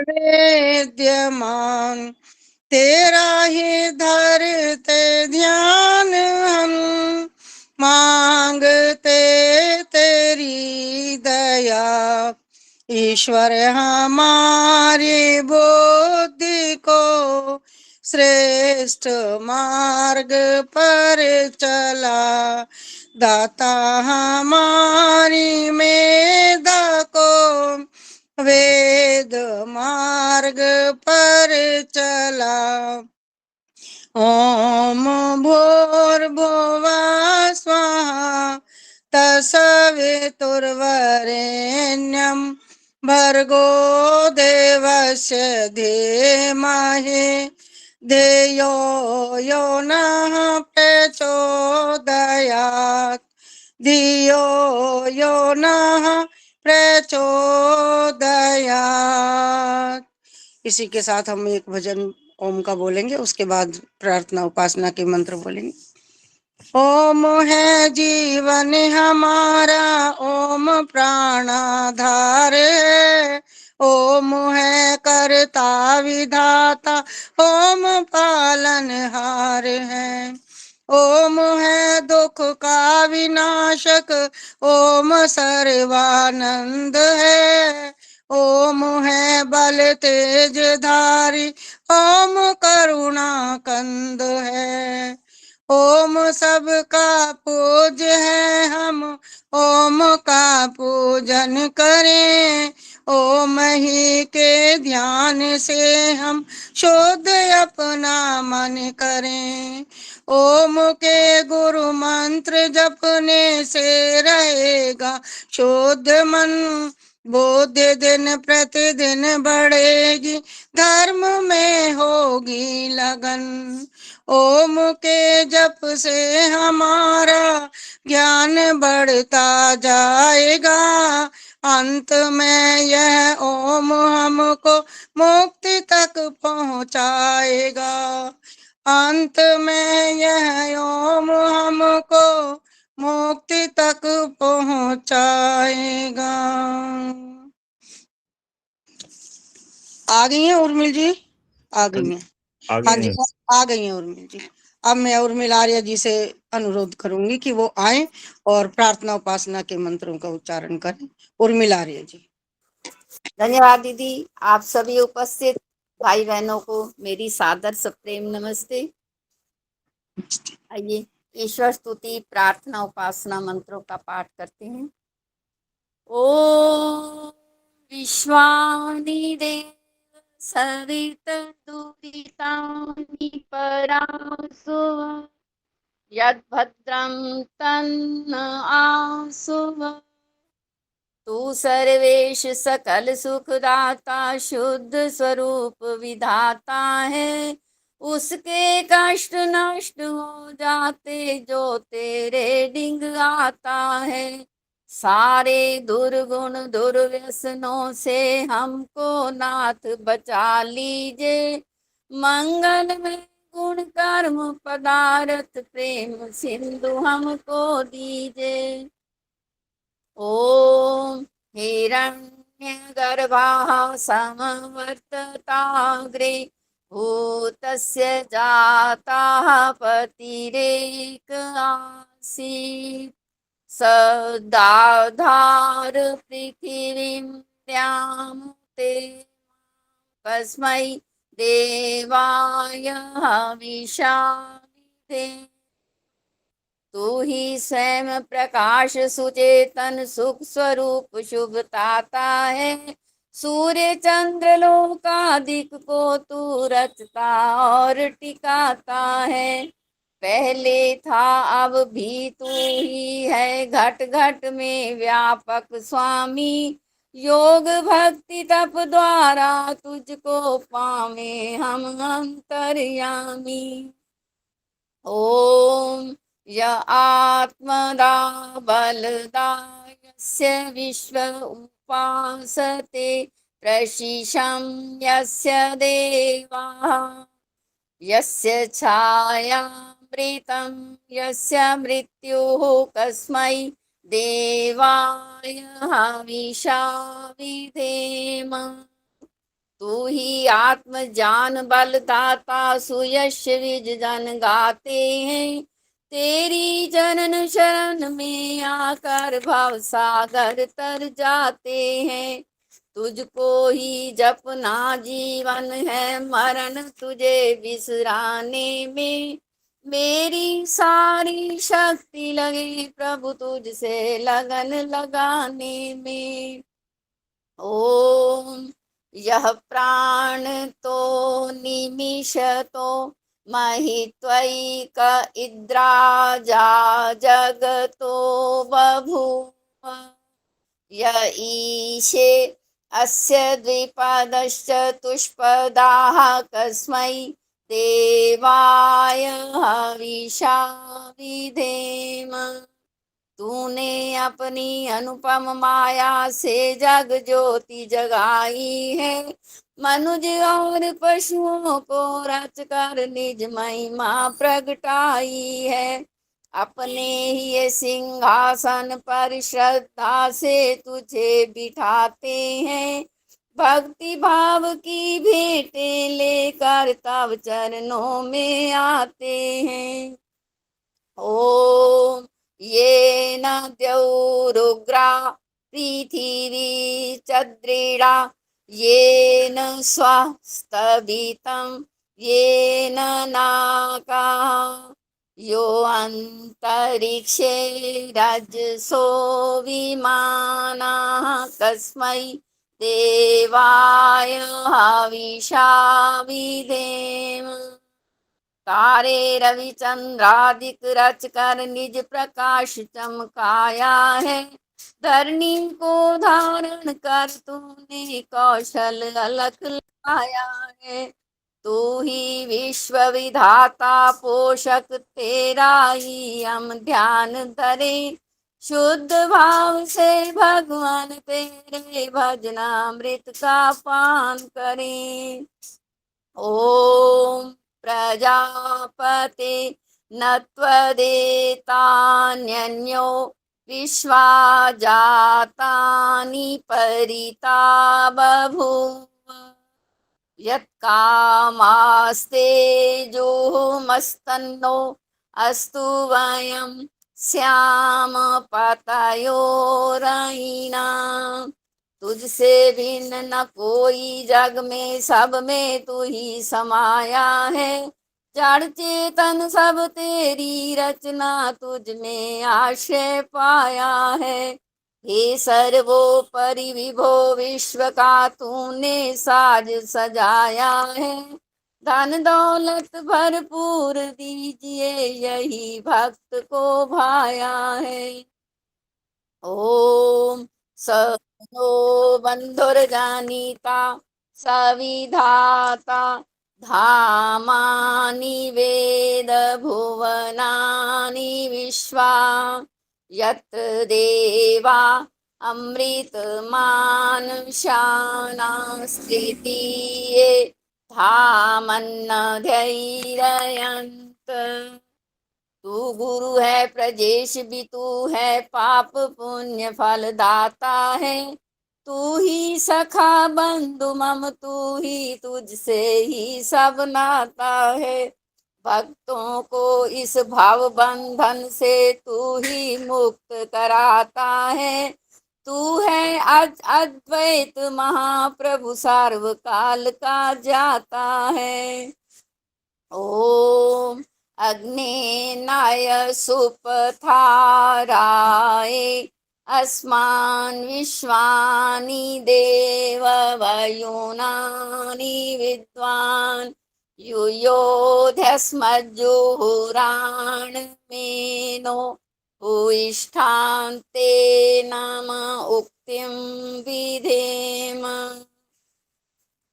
विद्यमान, तेरा ही धरते ध्यान हम, मांगते तेरी दया। ईश्वर हमारी बुद्धि को श्रेष्ठ मार्ग पर चला, दाता हमारी मेधा को वेद मार्ग पर चला। ओम भूर्भुवः स्वः तत्सवितुर्वरेण्यं भर्गो देवस्य धीमहि धियो यो नः प्रचोदयात्, धियो यो नः प्रचोदयात्। इसी के साथ हम एक भजन ओम का बोलेंगे, उसके बाद प्रार्थना उपासना के मंत्र बोलेंगे। ओम है जीवन हमारा, ओम प्राणाधार है, ओम है करता विधाता, ओम पालनहार है। ओम है दुख का विनाशक, ओम सर्वानंद है, ओम है बल तेज धारी, ओम करुणा कंद है। ओम सबका पूज्य है हम, ओम का पूजन करें, ओम ही के ध्यान से हम शुद्ध अपना मन करें। ओम के गुरु मंत्र जपने से रहेगा शुद्ध मन, बुद्धि दिन प्रतिदिन बढ़ेगी, धर्म में होगी लगन। ओम के जप से हमारा ज्ञान बढ़ता जाएगा, अंत में यह ओम हमको मुक्ति तक पहुंचाएगा, अंत में यह ओम हमको मुक्ति तक पहुंचाएगा। आ गई हैं उर्मिल जी? आ गई हैं। आ हाँ गए जी, हैं। आ गई हैं उर्मिल जी। अब मैं उर्मिल आर्य जी से अनुरोध करूंगी कि वो आए और प्रार्थना उपासना के मंत्रों का उच्चारण करें। उर्मिल आर्य जी। धन्यवाद दीदी। आप सभी उपस्थित भाई बहनों को मेरी सादर सप्रेम नमस्ते। आइए ईश्वर स्तुति प्रार्थना उपासना मंत्रों का पाठ करते हैं। ओम विश्वानि देव सवितुर्दुरितानि परासु, यद्भद्रं तन्न आसुव। तू सर्वेश सकल सुखदाता शुद्ध स्वरूप विधाता है, उसके कष्ट नष्ट हो जाते जो तेरे डिंग आता है। सारे दुर्गुण दुर्व्यसनों से हमको नाथ बचा लीजे, मंगल में गुण कर्म पदार्थ प्रेम सिंधु हमको दीजे। ओम हिरण्यगर्भाः समवर्तताग्रे, भूतस्य जाताः पतिरेक आसीत्। सदाधार पृथिवीं द्यामुते, कस्मै देवाय हविषाविधे। तू ही स्वयं प्रकाश सुचेतन सुख स्वरूप शुभताता है, सूर्य चंद्र लोकादिक को तू रचता और टिकाता है। पहले था अब भी तू ही है घट घट में व्यापक स्वामी, योग भक्ति तप द्वारा तुझको पावे हम अंतर्यामी। ओम य आत्मदा बलदा यस्य विश्व उपासते, प्रशिशं यस्य देवाः, यस्य छायामृतं यस्य मृत्युः, कस्मै देवाय हविषा विधेम। तू ही आत्म ज्ञान बल दाता, सुयश विज जन गाते हैं। तेरी चरण शरण में आकर भव सागर तर जाते हैं। तुझको ही जपना जीवन है, मरण तुझे बिसराने में। मेरी सारी शक्ति लगी प्रभु तुझसे लगन लगाने में। ओम यह प्राण तो निमिष तो महित्वैक इद्रा जा जगतो बभूव। य ईशे अस्य द्विपदश्चतुष्पदाः कस्मै देवाय हविषा विधेम। तूने अपनी अनुपम माया से जग ज्योति जगाई है। मनुज और पशुओं को रच कर निज महिमा प्रगटाई है। अपने ही सिंहासन पर श्रद्धा से तुझे बिठाते हैं। भक्ति भाव की भेंटें लेकर तब चरणों में आते हैं। ओम ये न द्यौरुग्रा पृथिवी चद्रीडा, ये न स्वस्तभितं ये न नाका, यो अंतरिक्षे रजसो विमानाः कस्मै देवाय हविषा विधेम। तारे रविचंद्रादिक रच कर निज प्रकाश चमकाया है। धरणी को धारण कर तूने कौशल अलख लाया है। तू ही विश्व विधाता पोषक, तेरा ही हम ध्यान धरे। शुद्ध भाव से भगवान तेरे भजनामृत का पान करें। ओम प्रजापते न त्वदेतान्यन्यो विश्वा जातानि परिता बभूव। यत्कामास्ते जोमस्तन्नो अस्तु वयं श्याम पतयो रयिना। तुझसे भिन्न न कोई जग में, सब में तू ही समाया है। जड़ चेतन सब तेरी रचना, तुझ में आश्रय पाया है। हे सर्वोपरि विभो विश्व का तूने साज सजाया है। धन दौलत भरपूर दीजिए, यही भक्त को भाया है। ओम सनो बंधुर्जानीता सविधाता, धामानि वेद भुवनानि विश्वा। यत्र देवा अमृतमानुषाणां स्थितिये, धामन्न धैर्ययन्त। तू गुरु है प्रजेश भी तू है, पाप पुण्य फल दाता है। तू ही सखा बंधु मम, तू ही तुझसे ही सब नाता है। भक्तों को इस भाव बंधन से तू ही मुक्त कराता है। तू है अद्वैत महाप्रभु, सार्वकाल का जाता है। ओम अग्नेनाय सुपथाराय अस्मान् विश्वानि देव वयुनानि विद्वान्। युयोध्यस्मज्जुहुरान् मेनो भूयिष्ठान्ते नाम उक्तिं विधेम।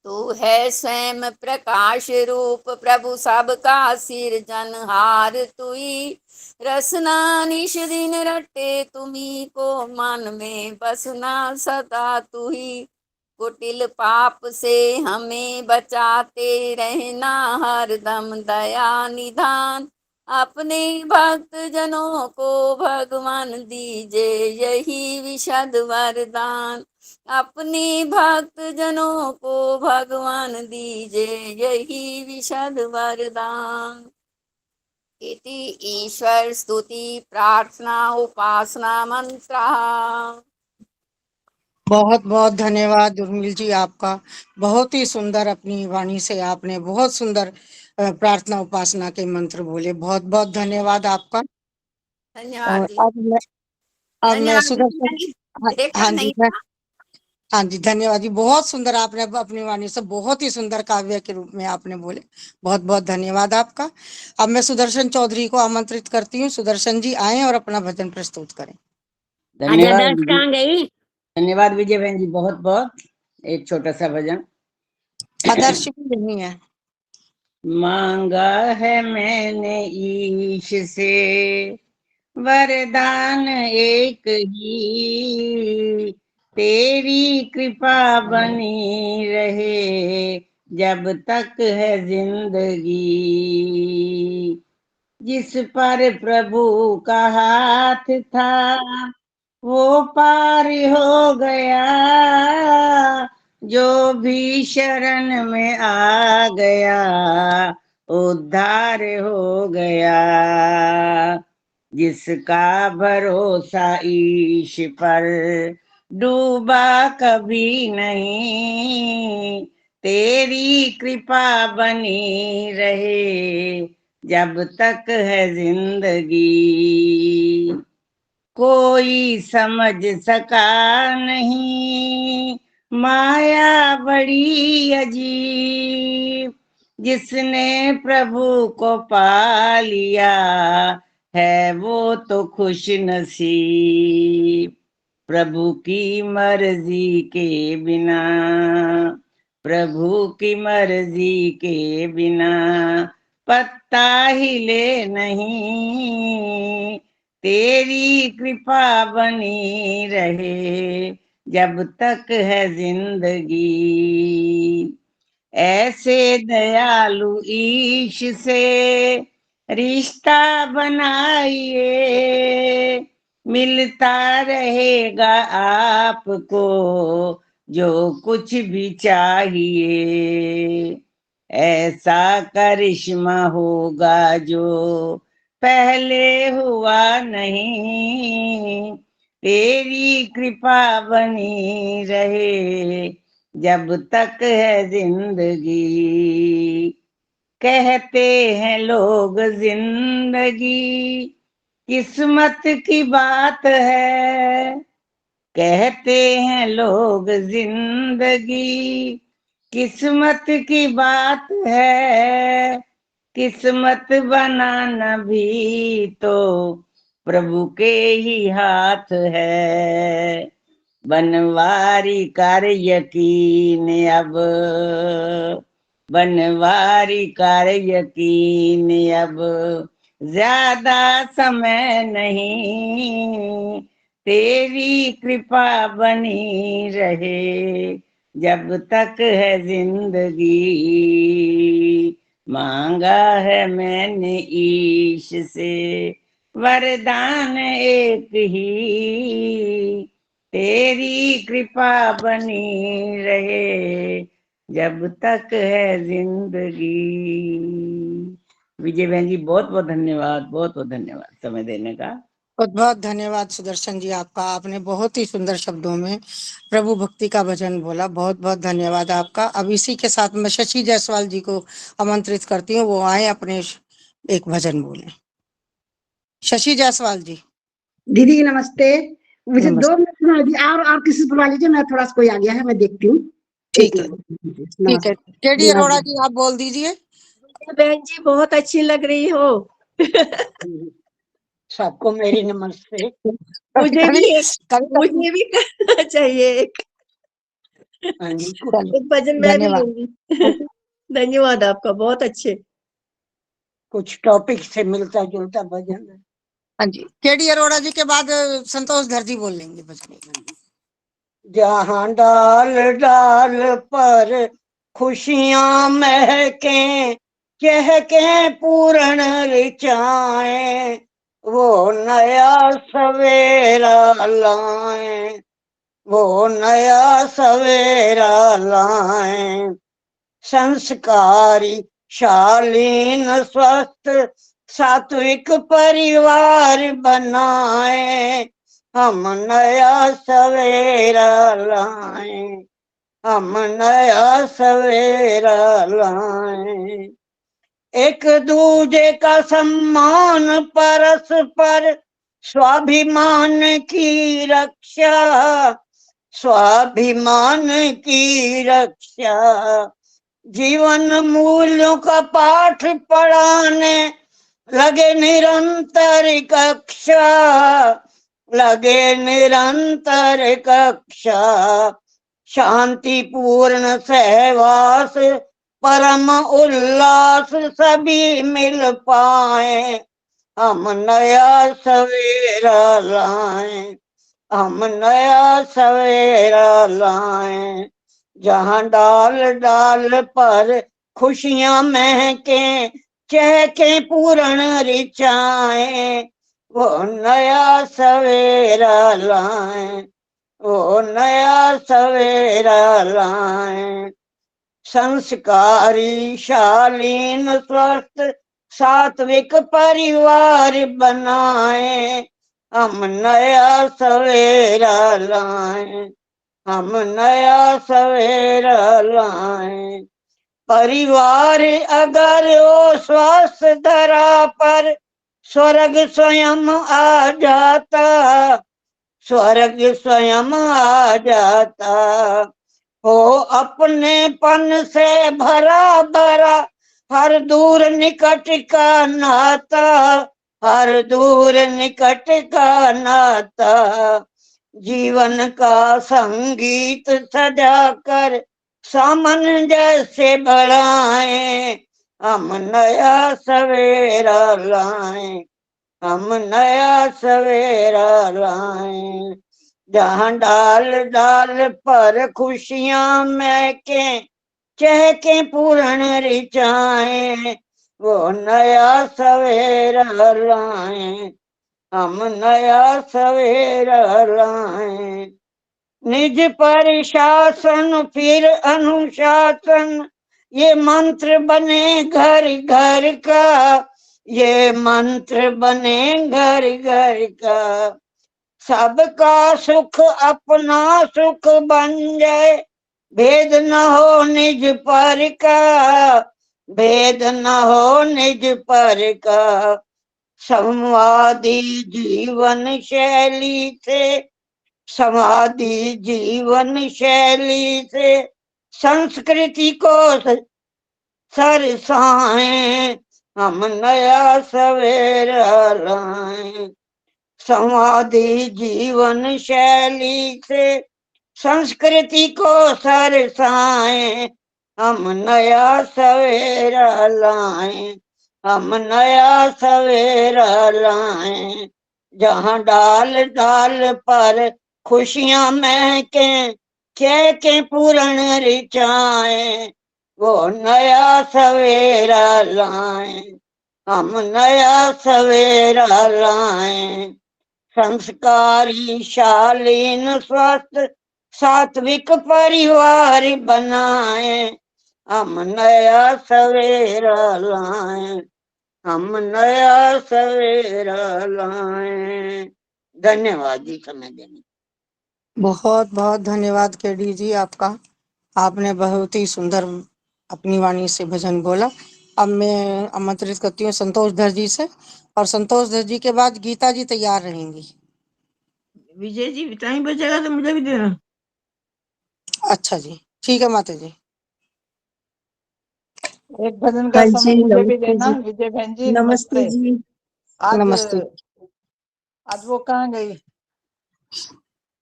तू है स्वयं प्रकाश रूप प्रभु, सबका सिरजनहार तुई। रसना निश दिन रटे तुम्ही को, मन में बसना सदा तुही। कुटिल पाप से हमें बचाते रहना, हरदम दया निधान। अपने भक्त जनों को भगवान दीजे यही विशद वरदान। अपने भक्त जनों को भगवान दीजे यही विशद वरदान। इति ईश्वर स्तुति प्रार्थना उपासना मंत्र। बहुत बहुत धन्यवाद उर्मिल जी आपका। बहुत ही सुंदर अपनी वाणी से आपने बहुत सुंदर प्रार्थना उपासना के मंत्र बोले। बहुत बहुत धन्यवाद आपका। धन्यवाद और जी। अब मैं धन्यवाद सुदर्शन। जी। हाँ देखा हाँ जी नहीं मैं। था। हाँ जी धन्यवाद जी। बहुत सुंदर आपने अपनी वाणी से बहुत ही सुंदर काव्य के रूप में आपने बोले। बहुत बहुत धन्यवाद आपका। अब मैं सुदर्शन चौधरी को आमंत्रित करती हूँ। सुदर्शन जी आए और अपना भजन प्रस्तुत करें। धन्यवाद आदर्श विजय। कहाँ गई? धन्यवाद विजय बहन जी, बहुत बहुत। एक छोटा सा भजन। आदर्श भी नहीं है। मांगा है मैंने ईश से वरदान एक ही, तेरी कृपा बनी रहे जब तक है जिंदगी। जिस पर प्रभु का हाथ था वो पार हो गया, जो भी शरण में आ गया उद्धार हो गया। जिसका भरोसा ईश पर डूबा कभी नहीं, तेरी कृपा बनी रहे जब तक है जिंदगी। कोई समझ सका नहीं माया बड़ी अजीब, जिसने प्रभु को पा लिया है वो तो खुश नसीब। प्रभु की मर्जी के बिना, प्रभु की मर्जी के बिना पत्ता हिले नहीं, तेरी कृपा बनी रहे जब तक है जिंदगी। ऐसे दयालु ईश से रिश्ता बनाइए, मिलता रहेगा आपको जो कुछ भी चाहिए। ऐसा करिश्मा होगा जो पहले हुआ नहीं, तेरी कृपा बनी रहे जब तक है जिंदगी। कहते हैं लोग जिंदगी किस्मत की बात है, कहते हैं लोग जिंदगी किस्मत की बात है। किस्मत बनाना भी तो प्रभु के ही हाथ है। बनवारी कर यकीन अब, बनवारी कर यकीन अब, ज्यादा समय नहीं, तेरी कृपा बनी रहे जब तक है जिंदगी। मांगा है मैंने ईश से वरदान एक ही, तेरी कृपा बनी रहे जब तक है जिंदगी। विजय बहन जी बहुत बहुत धन्यवाद, बहुत बहुत धन्यवाद समय देने का। बहुत बहुत धन्यवाद सुदर्शन जी आपका। आपने बहुत ही सुंदर शब्दों में प्रभु भक्ति का भजन बोला। बहुत बहुत धन्यवाद आपका। अब इसी के साथ मैं शशि जायसवाल जी को आमंत्रित करती हूँ, वो आए अपने एक भजन बोले। शशि जायसवाल जी। दीदी नमस्ते। मुझे नमस्ते। 2 मिनट सुना दीजिए, और किसी से बुला लीजिए। मैं थोड़ा सा, कोई आ गया है, मैं देखती हूँ। एक ठीक है मिनट। ठीक है। नमस्ते। केडी अरोड़ा जी आप बोल दीजिए। बहन जी बहुत अच्छी लग रही हो। सबको मेरी नमस्ते। मुझे कभी भी कभी मुझे भी करना चाहिए एक हाँ जी, एक भजन मैं भी धन्यवाद। लूंगी। धन्यवाद आपका, बहुत अच्छे। कुछ टॉपिक से मिलता जुलता भजन है। हाँ जी, केडी अरोड़ा जी के बाद संतोष धर जी बोल लेंगे भजन। जहाँ डाल डाल पर खुशियां महके, कह के पूर्ण ऋचाए, वो नया सवेरा लाए, वो नया सवेरा लाए। संस्कारी शालीन स्वस्थ सात्विक परिवार बनाए, हम नया सवेरा लाए, हम नया सवेरा लाए। एक दूजे का सम्मान परस्पर स्वाभिमान की रक्षा, स्वाभिमान की रक्षा। जीवन मूल्यों का पाठ पढ़ाने लगे निरंतर कक्षा, लगे निरंतर कक्षा। शांतिपूर्ण सहवास परम उल्लास सभी मिल पाए, हम नया सवेरा लाए, हम नया सवेरा लाए। जहाँ डाल डाल पर खुशियां महके, चहके पूर्ण ऋचाएं, वो नया सवेरा लाए, वो नया सवेरा लाए। संस्कारी शालीन स्वस्थ सात्विक परिवार बनाए, हम नया सवेरा लाए, हम नया सवेरा लाए। परिवार अगर वो स्वस्थ धरा पर स्वर्ग स्वयं आ जाता, स्वर्ग स्वयं आ जाता। हो अपनेपन से भरा भरा हर दूर निकट का नाता, हर दूर निकट का नाता। जीवन का संगीत सजा कर सामंजस्य बढ़ाए, हम नया सवेरा लाए, हम नया सवेरा लाए। जहाँ डाल डाल पर खुशियां महके, चहके पूर्ण ऋचाएं, वो नया सवेरा लाए, हम नया सवेरा लाए। निज पर शासन फिर अनुशासन, ये मंत्र बने घर घर का, ये मंत्र बने घर घर का। सबका सुख अपना सुख बन जाए, भेद न हो निज पर का, भेद न हो निज पर का। संवादी जीवन शैली से, समाधि जीवन शैली से संस्कृति को सरसाएं, हम नया सवेरा लाएं। समाधि जीवन शैली से संस्कृति को सरसाएं, हम नया सवेरा लाएं, हम नया सवेरा लाएं। जहाँ डाल डाल पर खुशियां महके, चहके पूर्ण ऋचाएं, वो नया सवेरा लाएं, हम नया सवेरा लाएं। संस्कारी शालीन स्वस्थ सात्विक परिवार बनाए, हम नया सवेरा लाएं, हम नया सवेरा लाएं। धन्यवाद जी समय देने। बहुत बहुत धन्यवाद केडी जी आपका। आपने बहुत ही सुंदर अपनी वाणी से भजन बोला। अब मैं आमंत्रित करती हूँ संतोष धर जी से, और संतोष धर जी के बाद गीता जी तैयार रहेंगी। विजय जी टाइम बचेगा तो मुझे भी देना। अच्छा जी, ठीक है माता जी। एक भजन का हाँ समय जी, मुझे भी नमस्ते देना। जी। विजय बहन जी नमस्ते जी। आज नमस्ते। आज वो कहाँ गई?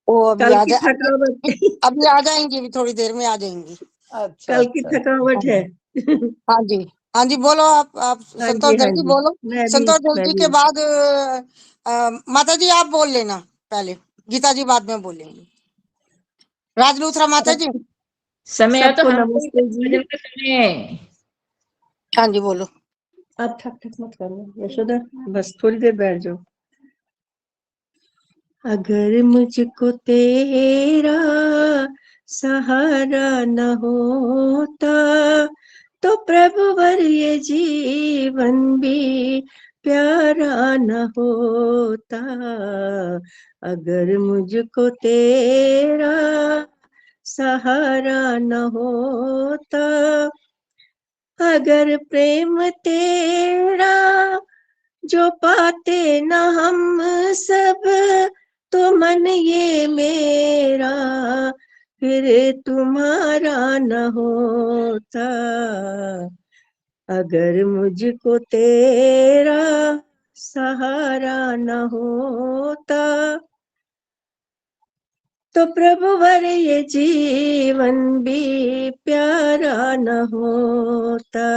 वो अभी कल आ की जा थकावट अभी आ जाएंगी, अभी थोड़ी देर में आ जाएंगी। अच्छा कल की अच्छा। थकावट है। हाँ जी, हाँ जी, बोलो आप हाँ संतोष जी, धर हाँ जी जी। बोलो। संतोष धर मैं जी भी के बाद माता जी आप बोल लेना पहले, गीता जी बाद में बोलेंगी। राजलूथरा माता जी। समय है तो सबको हमको भी नमस्ते जी। भजन का समय है। हाँ जी बोलो। आप ठक ठक मत करना यशोदा, बस थोड़ी देर बैठ जाओ। अगर मुझको तेरा सहारा न होता तो प्रभुवर ये जीवन भी प्यारा न होता। अगर मुझको तेरा सहारा न होता, अगर प्रेम तेरा जो पाते न हम सब, तो मन ये मेरा फिर तुम्हारा न होता। अगर मुझको तेरा सहारा न होता तो प्रभुवर ये जीवन भी प्यारा न होता।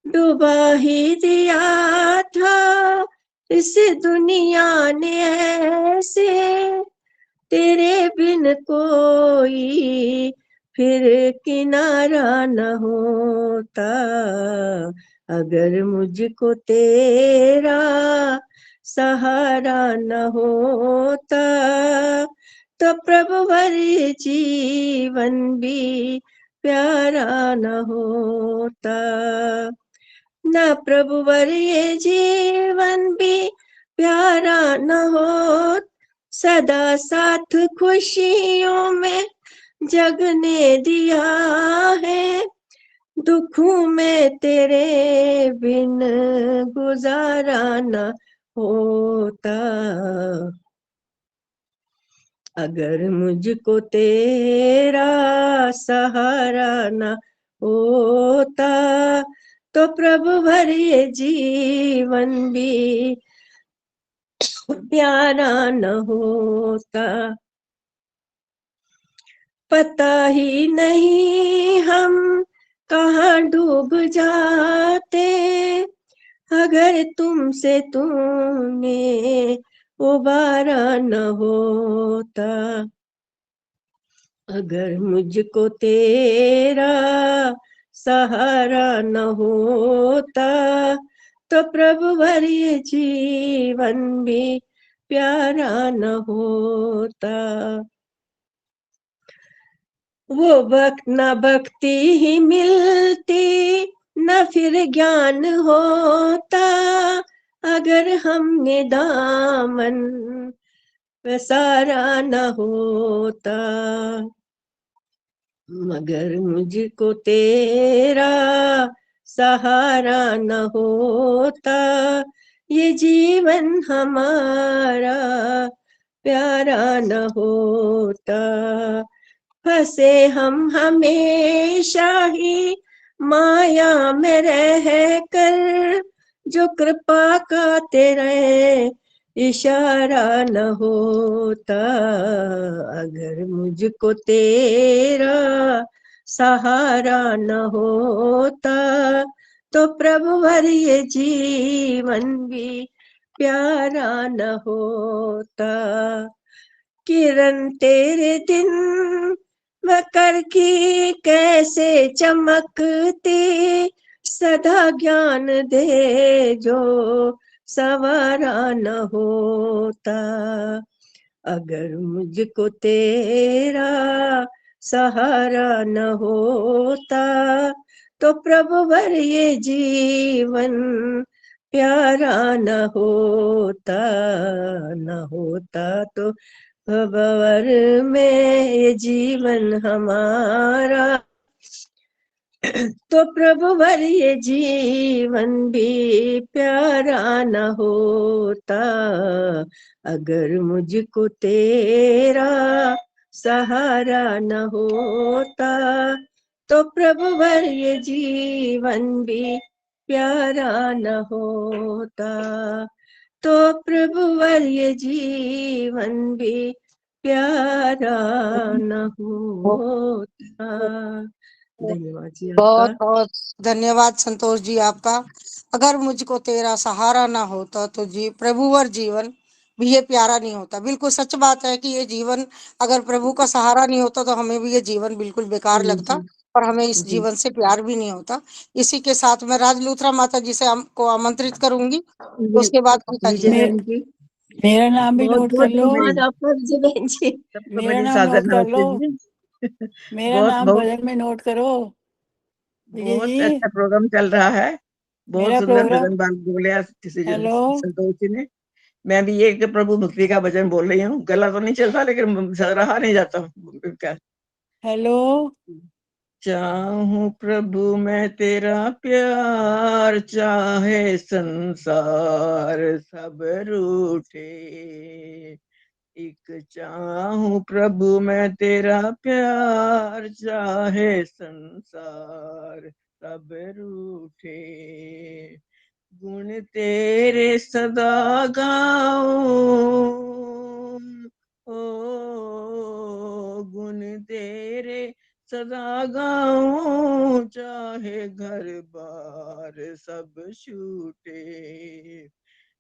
डुबा ही दिया था इस दुनिया ने ऐसे, तेरे बिन कोई फिर किनारा न होता। अगर मुझको तेरा सहारा न होता तो प्रभुवर जीवन भी प्यारा न होता। न प्रभुवर ये जीवन भी प्यारा न हो, सदा साथ खुशियों में जगने दिया है। दुखों में तेरे बिन गुजारा न होता। अगर मुझको तेरा सहारा न होता तो प्रभुवर ये जीवन भी प्यारा न होता। पता ही नहीं हम कहाँ डूब जाते, अगर तुमसे तूने उबारा न होता। अगर मुझको तेरा सहारा न होता तो प्रभुवर ये जीवन भी प्यारा न होता। वो वक्त न भक्ति ही मिलती न फिर ज्ञान होता, अगर हमने दामन पसारा न होता। मगर मुझको तेरा सहारा न होता, ये जीवन हमारा प्यारा न होता। फंसे हम हमेशा ही माया में रह कर, जो कृपा का तेरे इशारा न होता। अगर मुझको तेरा सहारा न होता तो प्रभुवर ये जीवन भी प्यारा न होता। किरण तेरे दिन मकर की कैसे चमकती, सदा ज्ञान दे जो सवारा न होता। अगर मुझको तेरा सहारा न होता तो प्रभुवर ये जीवन प्यारा न होता। न होता तो भवर में ये जीवन हमारा, तो प्रभुवर ये जीवन भी प्यारा न होता। अगर मुझको तेरा सहारा न होता तो प्रभुवर ये जीवन भी प्यारा न होता। तो प्रभुवर ये जीवन भी प्यारा न होता। धन्यवाद जी आपका। बहुत बहुत धन्यवाद संतोष जी आपका। अगर मुझको तेरा सहारा ना होता तो जी प्रभुवर जीवन भी ये प्यारा नहीं होता। बिल्कुल सच बात है कि ये जीवन अगर प्रभु का सहारा नहीं होता तो हमें भी ये जीवन बिल्कुल बेकार लगता। और हमें इस जीवन से प्यार भी नहीं होता। इसी के साथ मैं राज लूथरा माता जी से को आमंत्रित करूंगी, उसके बाद गीता जी विजय आएंगे। बहन जी मेरा नाम भी बहुत नोट बहुत कर लो। धन्यवाद आपका विजय बहन जी। सबको मेरा मेरी नाम सादर नोट कर नमस्ते लो। जी। मेरा बहुत नाम बहुत भजन में नोट करो विजय बहुत जी। अच्छा प्रोग्राम चल रहा है। बहुत मेरा सुंदर प्रोग्राम। भजन बाल बोले किसी हेलो संतोष जी ने। मैं भी एक प्रभु भक्ति का भजन बोल रही हूँ। गला तो नहीं चलता लेकिन रहा नहीं जाता क्या। हेलो चाहूं प्रभु मैं तेरा प्यार, चाहे संसार सब रूठे। एक चाहूं प्रभु मैं तेरा प्यार, चाहे संसार सब रूठे। गुण तेरे सदा गाऊं, ओ गुण तेरे सदा गाऊं, चाहे घर बार सब छूटे।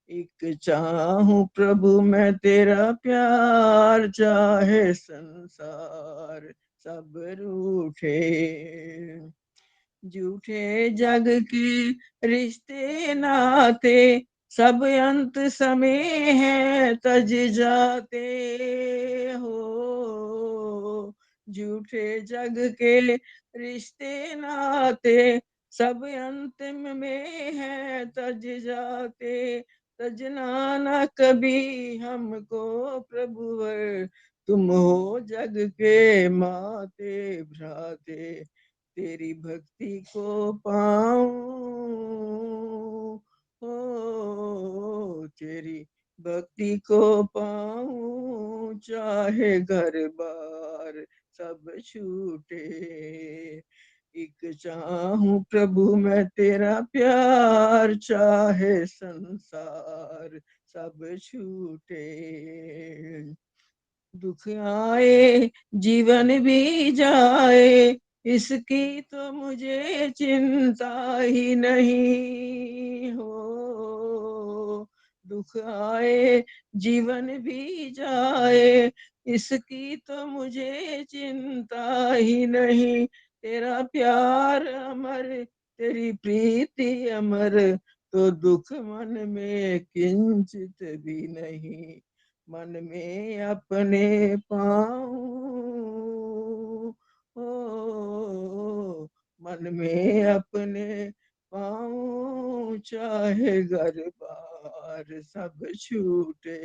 एक चाहूं प्रभु मैं तेरा प्यार, चाहे संसार सब रूठे। झूठे जग की रिश्ते नाते, सब अंत समय है तज जाते हो। झूठे जग के रिश्ते नाते, सब अंतिम में है तज जाते। तजना न कभी हमको प्रभुवर, तुम हो जग के माते भ्राते। तेरी भक्ति को पाऊं, ओ तेरी भक्ति को पाऊं, चाहे घर बार सब छूटे। एक चाहूं प्रभु मैं तेरा प्यार, चाहे संसार सब छूटे। दुख आए जीवन भी जाए, इसकी तो मुझे चिंता ही नहीं हो। दुख आए जीवन भी जाए, इसकी तो मुझे चिंता ही नहीं। तेरा प्यार अमर, तेरी प्रीति अमर, तो दुख मन में किंचित भी नहीं। मन में अपने पाऊं, ओ मन में अपने पाऊं, चाहे घर बार सब छूटे।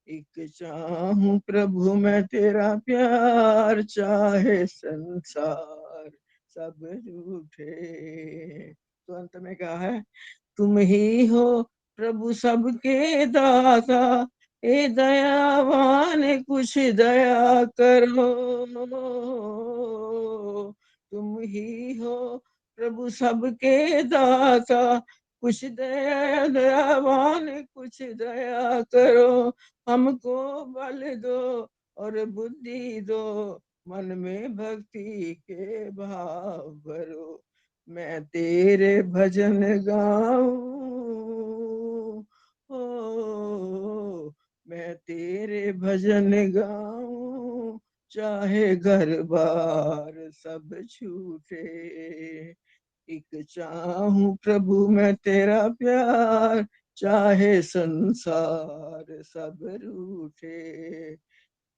एक चाहूं प्रभु मैं तेरा प्यार, चाहे संसार सब रूठे। तो अंत में कहा है, तुम ही हो प्रभु सबके दाता, ए दयावान कुछ दया करो। तुम ही हो प्रभु सबके दाता, कुछ दयावान कुछ दया करो। हमको बल दो और बुद्धि दो, मन में भक्ति के भाव भरो। मैं तेरे भजन गाऊं, ओ मैं तेरे भजन गाऊं, चाहे घर बार सब छूटे। एक चाहूं प्रभु मैं तेरा प्यार, चाहे संसार सब रूठे।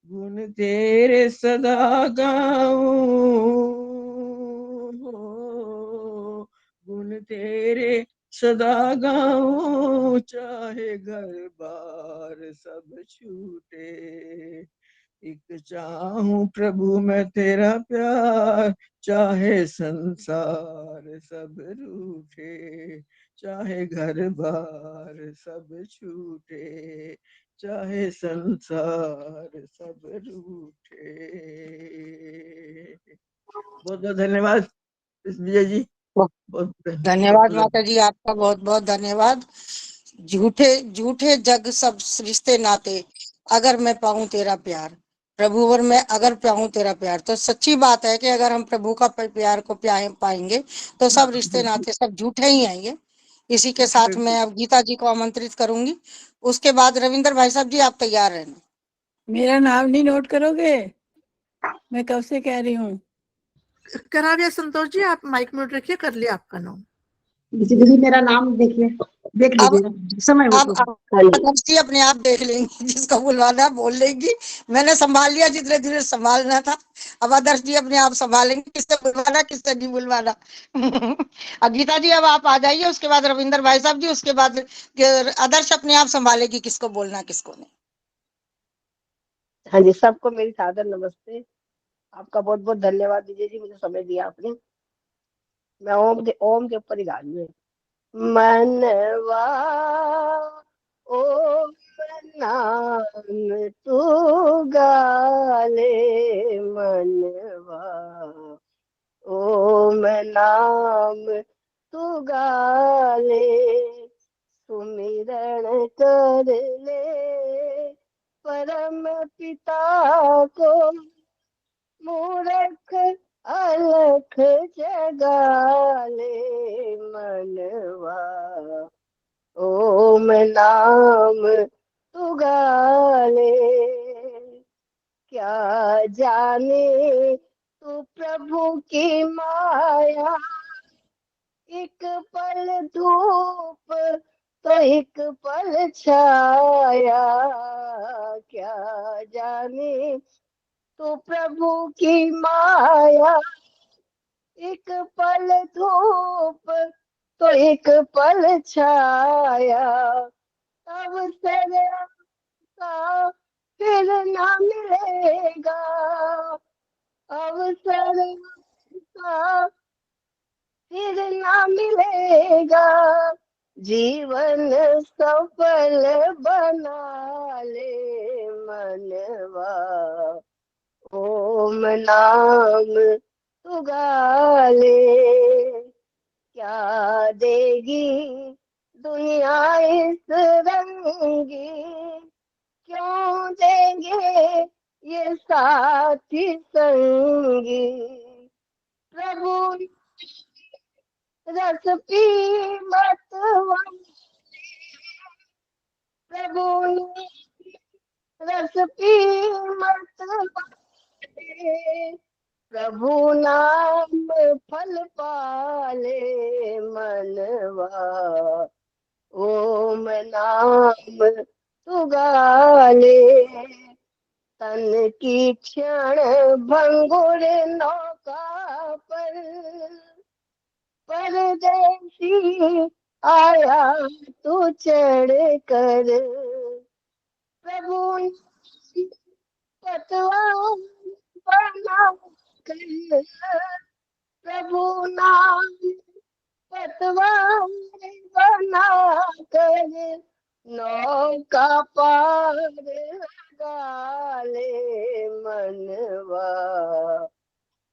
गुण तेरे सदा गाऊं, गुण तेरे सदा गाऊं, चाहे घर बार सब छूटे। एक चाहूं प्रभु मैं तेरा प्यार, चाहे संसार सब रूठे। चाहे घर बार सब छूटे, चाहे संसार सब रूठे। बहुत बहुत धन्यवाद विजय जी। बहुत धन्यवाद माता जी, आपका बहुत बहुत धन्यवाद। झूठे झूठे जग सब रिश्ते नाते, अगर मैं पाऊं तेरा प्यार प्रभुवर में, अगर पाऊं तेरा प्यार, तो सच्ची बात है कि अगर हम प्रभु का प्यार को पाएंगे तो सब रिश्ते नाते सब झूठे ही आएंगे। इसी के साथ मैं अब गीता जी को आमंत्रित करूंगी, उसके बाद रविंद्र भाई साहब जी आप तैयार रहना। मेरा नाम नहीं नोट करोगे? मैं कब से कह रही हूँ। करा गया संतोष जी, आप माइक म्यूट रखिए, कर लिया आपका नाम। दीदी मेरा नाम देखिए, देख अब लीजिए समय हो अब तो। आदर्श जी अपने आप देख लेंगी, जिसको बुलवाना बोल लेंगी। मैंने संभाल लिया जितने धीरे संभालना था। अब आदर्श जी अपने आप संभालेंगे किससे बुलवाना किससे नहीं बुलवाना। गीता जी अब आप आ जाइए, उसके बाद रविंदर भाई साहब जी, उसके बाद आदर्श अपने आप संभालेगी किसको बोलना किसको नहीं। हाँ जी, सबको मेरी सादर नमस्ते। आपका बहुत बहुत धन्यवाद दीजिए जी, मुझे समय दिया आपने। मैं ओम के ऊपर ही गा रही हूँ। मनवा ओम नाम तू गाले, मनवा ओम नाम तू गाले, सुमिरन कर ले परम पिता को, मूरख अलख जगाले, मनवा ओम नाम तू गाले। क्या जाने तू प्रभु की माया, एक पल धूप तो एक पल छाया, क्या जाने तो प्रभु की माया, एक पल धूप तो एक पल छाया, अवसर का फिर ना मिलेगा, अवसर का फिर ना मिलेगा, जीवन सफल बना ले, मनवा ओम नाम तू गाले। क्या देगी दुनिया इस रंगी, क्यों देंगे ये साथी संगी, प्रभु रस पी मत प्रभु रस पी मत, प्रभु नाम फल पाले, मनवा ओम नाम तू गाले। तन की क्षण भंगुर नौका परदेसी आया तू चढ़ कर, प्रभु पतवार बना कर, प्रभु नाम पतवार बना कर, नौका पार लगा ले, मनवा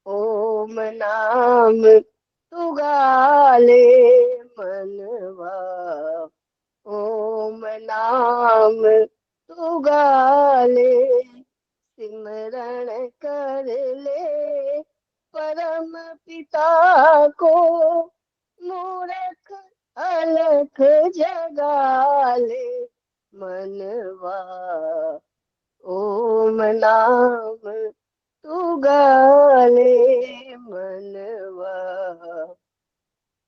ओम नाम तू गाले, मनवा ओम नाम तू गाले, सिमरण कर ले परम पिता को, मूरख अलख जगाले, मनवा ओम नाम तू गाले, मनवा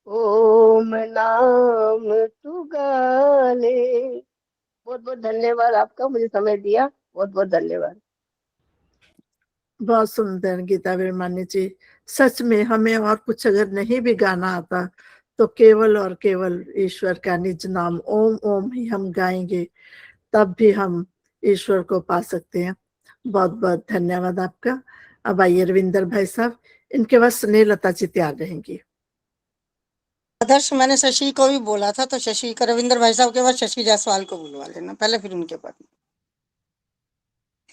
ओम नाम तू गाले। बहुत बहुत धन्यवाद आपका, मुझे समय दिया, बहुत बहुत धन्यवाद। बहुत सुंदर गीता वीरमानी जी, सच में हमें और कुछ अगर नहीं भी गाना आता तो केवल और केवल ईश्वर का निज नाम ओम ओम ही हम गाएंगे, तब भी हम ईश्वर को पा सकते हैं। बहुत बहुत धन्यवाद आपका। अब आइए रविंदर भाई साहब, इनके बाद स्नेहलता जी तैयार रहेंगी। आदर्श मैंने शशि को भी बोला था, तो शशि का रविंदर भाई साहब के बाद शशि जायसवाल को बुलवा लेना पहले, फिर उनके बाद।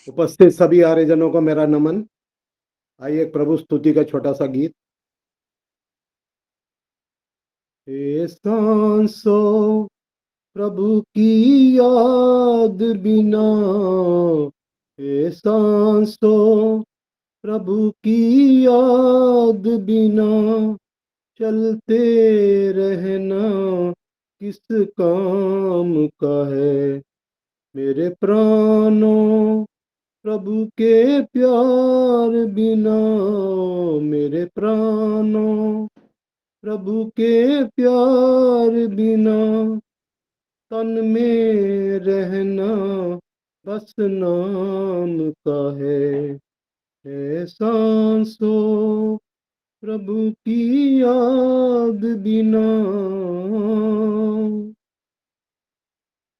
उपस्थित सभी आर्यजनों को मेरा नमन। आइए एक प्रभु स्तुति का छोटा सा गीत। हे सांसों प्रभु की याद बिना, हे सांसों प्रभु की याद बिना, चलते रहना किस काम का है। मेरे प्राणों प्रभु के प्यार बिना मेरे प्राणों, प्रभु के प्यार बिना तन में रहना बस नाम का है सांसों, प्रभु की याद बिना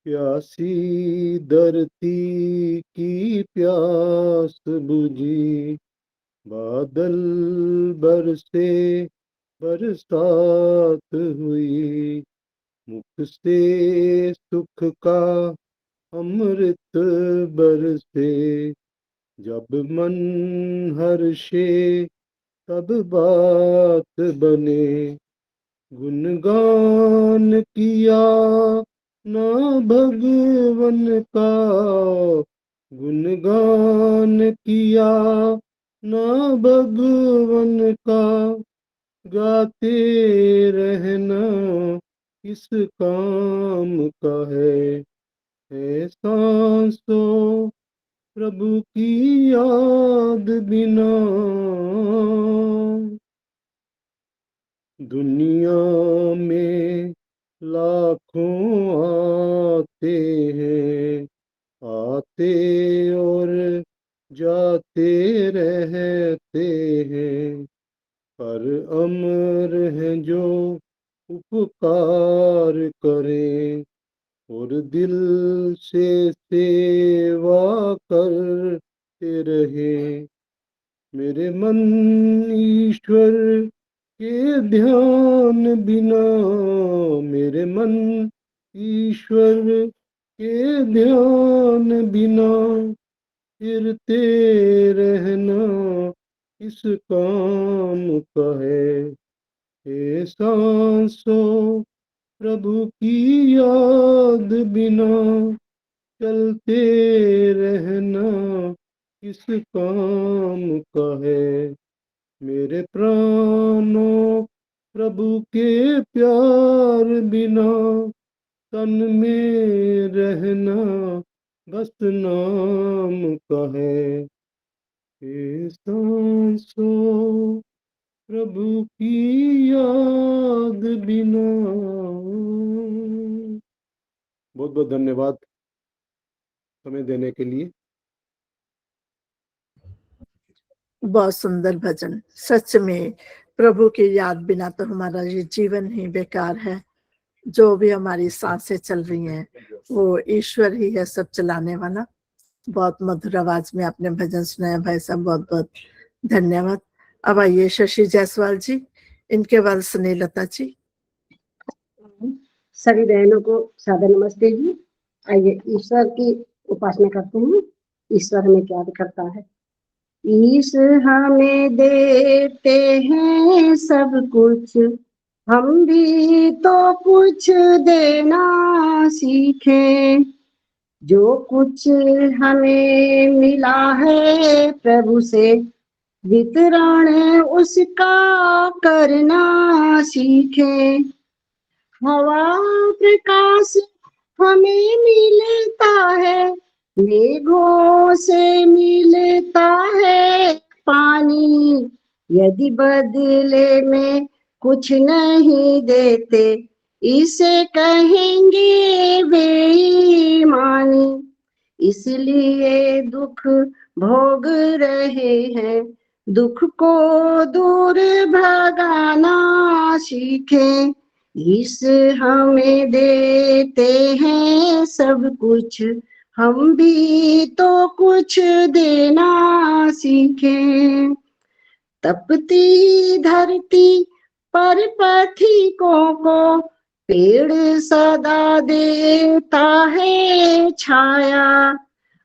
प्यासी धरती की प्यास बुझी, बादल बरसे बरसात हुई, मुख से सुख का अमृत बरसे, जब मन हर्षे तब बात बने, गुणगान किया ना भगवन का, गुणगान किया ना भगवन का, गाते रहना किस काम का है सांसों, प्रभु की याद बिना। दुनिया में लाखों आते हैं, आते और जाते रहते हैं, पर अमर हैं जो उपकार करें और दिल से सेवा करते रहे। मेरे मन ईश्वर के ध्यान बिना, मेरे मन ईश्वर के ध्यान बिना फिरते रहना इस काम का है सांसों, प्रभु की याद बिना चलते रहना किस काम का है। मेरे प्राणों, प्रभु के प्यार बिना तन में रहना बस नाम का है सांसों, प्रभु की याद बिना। बहुत बहुत धन्यवाद समय देने के लिए। बहुत सुंदर भजन। सच में प्रभु की याद बिना तो हमारा ये जीवन ही बेकार है। जो भी हमारी सांसें चल रही हैं वो ईश्वर ही है सब चलाने वाला। बहुत मधुर आवाज में आपने भजन सुनाया भाई साहब, बहुत बहुत धन्यवाद। अब आइए शशि जायसवाल जी, इनके बाद स्नेहलता जी। सभी बहनों को सादर नमस्ते जी। आइए ईश्वर की उपासना करते हैं। ईश्वर हमें क्या करता है। ईश हमें देते हैं सब कुछ, हम भी तो कुछ देना सीखें। जो कुछ हमें मिला है प्रभु से, वितरण उसका करना सीखें। हवा प्रकाश हमें मिलता है, मेघों से मिलता है पानी। यदि बदले में कुछ नहीं देते, इसे कहेंगे बेईमानी। इसलिए दुख भोग रहे हैं, दुख को दूर भगाना सीखें। ईश हमें देते हैं सब कुछ, हम भी तो कुछ देना सीखें। तपती धरती पर पथिकों को पेड़ सदा देता है छाया।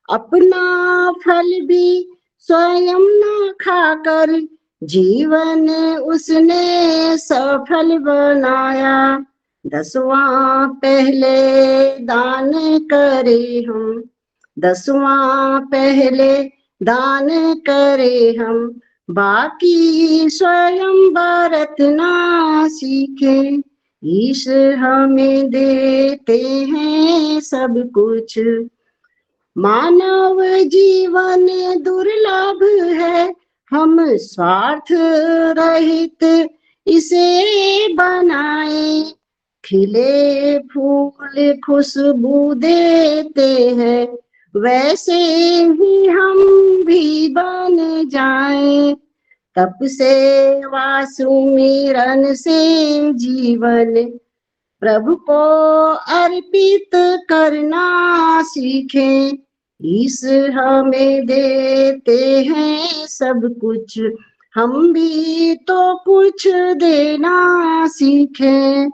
अपना फल भी स्वयं न खाकर जीवन उसने सफल बनाया। 10वां पहले दान करे हम, 10वां पहले दान करे हम, बाकी स्वयं बरतना सीखे। ईश हमें देते हैं सब कुछ, मानव जीवन दुर्लभ है, हम स्वार्थ रहित इसे बनाए। खिले फूल खुशबू देते हैं, वैसे ही हम भी बन जाएं। तप से वा सुमिरन से जीवन प्रभु को अर्पित करना सीखें। ईश हमें देते हैं सब कुछ, हम भी तो कुछ देना सीखें।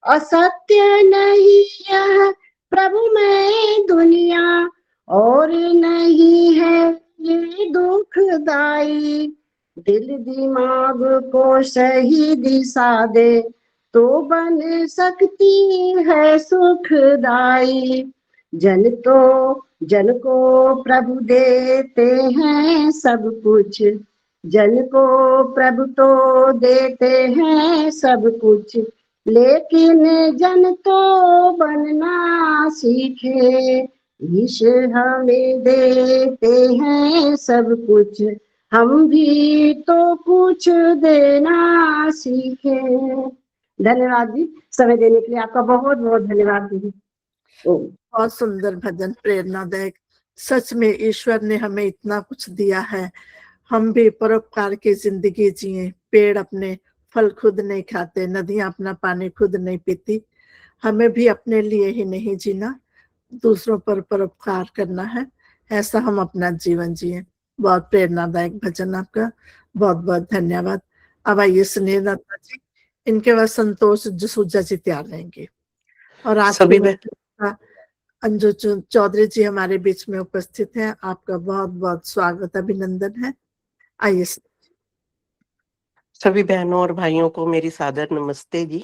असत्य नहीं यह प्रभु में दुनिया, और नहीं है ये दुखदाई। दिल दिमाग को सही दिशा दे तो बन सकती है सुखदाई। जन को प्रभु देते हैं सब कुछ, जन को प्रभु तो देते हैं सब कुछ, लेकिन जन तो बनना सीखे। ईश्वर हमें देते हैं सब कुछ, हम भी तो कुछ देना सीखे। धन्यवाद जी, समय देने के लिए आपका बहुत बहुत धन्यवाद दीदी। बहुत सुंदर भजन, प्रेरणादायक। सच में ईश्वर ने हमें इतना कुछ दिया है, हम भी परोपकार की जिंदगी जिए। पेड़ अपने फल खुद नहीं खाते, नदियां अपना पानी खुद नहीं पीती। हमें भी अपने लिए ही नहीं जीना, दूसरों पर परोपकार करना है, ऐसा हम अपना जीवन जिए। बहुत प्रेरणादायक भजन आपका, बहुत बहुत धन्यवाद। अब आइए सुनील दत्ता जी, इनके बाद संतोष जसूजा जी तैयार रहेंगे। और आज सभी अंजू चौधरी जी हमारे बीच में उपस्थित हैं, आपका बहुत बहुत स्वागत, अभिनंदन है। आइए। सभी बहनों और भाइयों को मेरी सादर नमस्ते जी।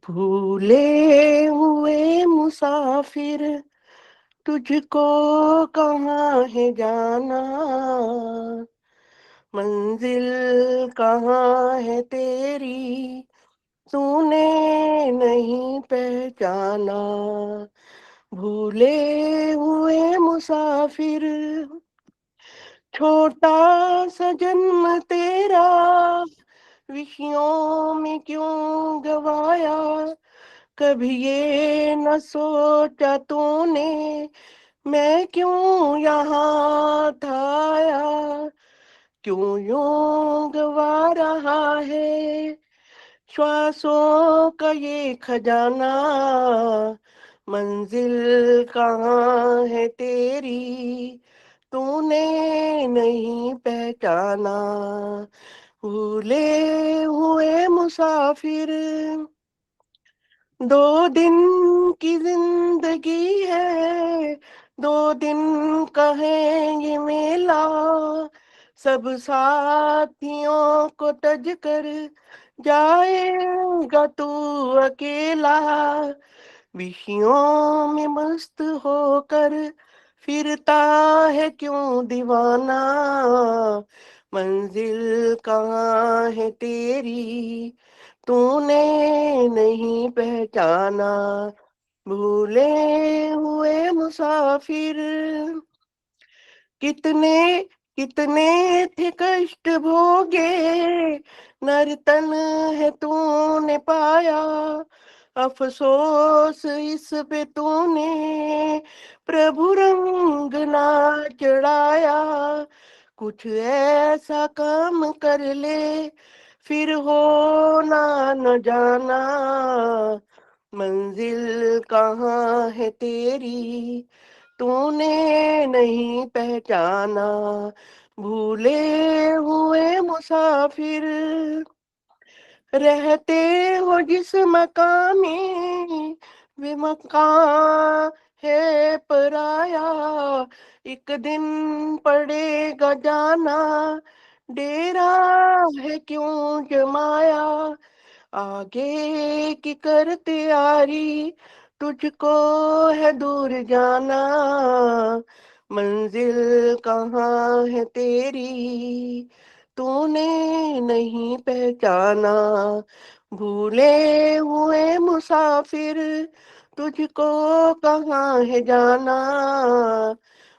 भूले हुए मुसाफिर, तुझको कहाँ है जाना, मंजिल कहाँ है तेरी, तूने नहीं पहचाना। भूले हुए मुसाफिर, छोटा सा जन्म तेरा, विषयों में क्यों गवाया। कभी ये न सोचा तूने, मैं क्यों यहाँ था आया। क्यों यूं गवा रहा है श्वासों का ये खजाना, मंजिल कहाँ है तेरी, तूने नहीं पहचाना। भूले हुए मुसाफिर, 2 दिन की जिंदगी है, 2 दिन का है ये मेला। सब साथियों को तज कर जाएगा तू अकेला। विषयों में मस्त होकर फिरता है क्यों दीवाना, मंजिल कहाँ है तेरी, तूने नहीं पहचाना। भूले हुए मुसाफिर, कितने कितने थे कष्ट भोगे, नर्तन है तूने पाया। अफसोस इस पे तूने प्रभु रंग ना चढ़ाया। कुछ ऐसा काम कर ले, फिर हो ना न जाना, मंजिल कहाँ है तेरी, तूने नहीं पहचाना। भूले हुए मुसाफिर, रहते हो जिस मकान में, वे मकान है पराया। एक दिन पड़ेगा जाना, डेरा है क्यों जमाया। आगे की कर तैयारी, तुझको है दूर जाना, मंजिल कहाँ है तेरी, तूने नहीं पहचाना। भूले हुए मुसाफिर, तुझको कहाँ है जाना,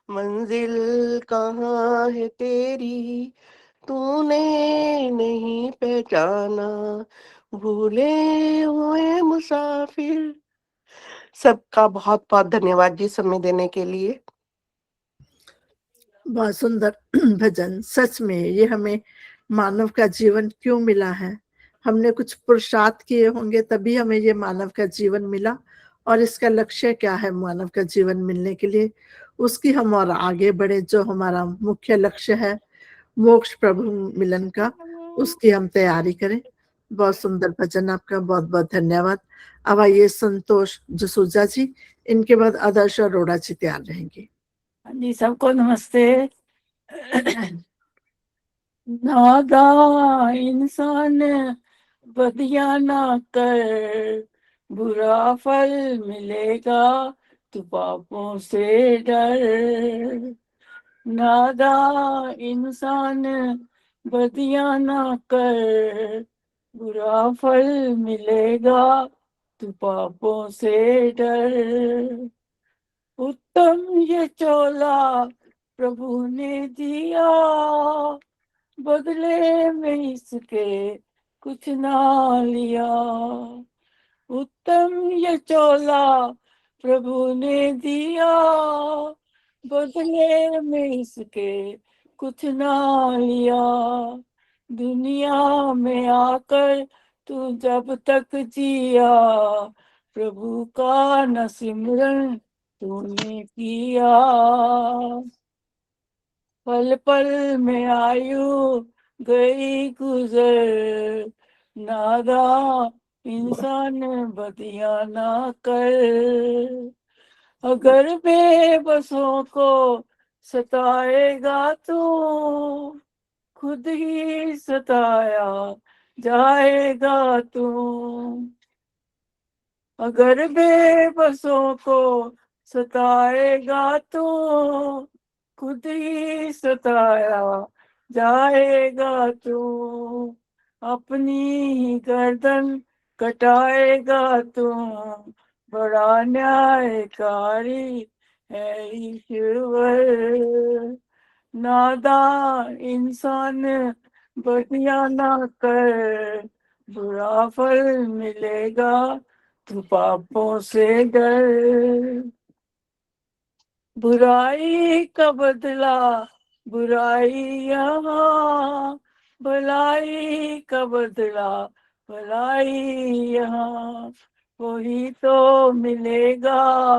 मंजिल कहाँ है तेरी, तूने नहीं पहचाना, भूले हुए मुसाफिर। सबका बहुत बहुत धन्यवाद जी समय देने के लिए। बहुत सुंदर भजन। सच में ये हमें मानव का जीवन क्यों मिला है, हमने कुछ पुरुषार्थ किए होंगे तभी हमें ये मानव का जीवन मिला, और इसका लक्ष्य क्या है मानव का जीवन मिलने के लिए, उसकी हम और आगे बढ़े। जो हमारा मुख्य लक्ष्य है मोक्ष प्रभु मिलन का, उसकी हम तैयारी करें। बहुत सुंदर भजन आपका, बहुत बहुत धन्यवाद। अब आइए संतोष जसूजा जी, इनके बाद आदर्श अरोड़ा जी तैयार रहेंगे। जी सबको नमस्ते। नादा इंसान बदिया ना कर, बुरा फल मिलेगा तू पापों से डर। नादा इंसान बदिया ना कर, बुरा फल मिलेगा तू पापों से डर। उत्तम ये चोला प्रभु ने दिया, बदले में इसके कुछ ना लिया। उत्तम ये चोला प्रभु ने दिया, बदले में इसके कुछ ना लिया। दुनिया में आकर तू जब तक जिया, प्रभु का न सिमरन तूने किया। पल पल में आयु गई गुजर, नादा इंसान बदिया ना कर। अगर बेबसों को सताएगा तू, खुद ही सताया जाएगा तू। अगर बेबसों को सताएगा तू, खुद ही सताया जाएगा तू। अपनी ही गर्दन कटाएगा तू, बड़ा न्यायकारी है ईश्वर। नादा इंसान बदिया ना कर, बुरा फल मिलेगा तू पापों से डर। बुराई का बदला बुराई यहाँ, भलाई का बदला भलाई यहाँ। वही तो मिलेगा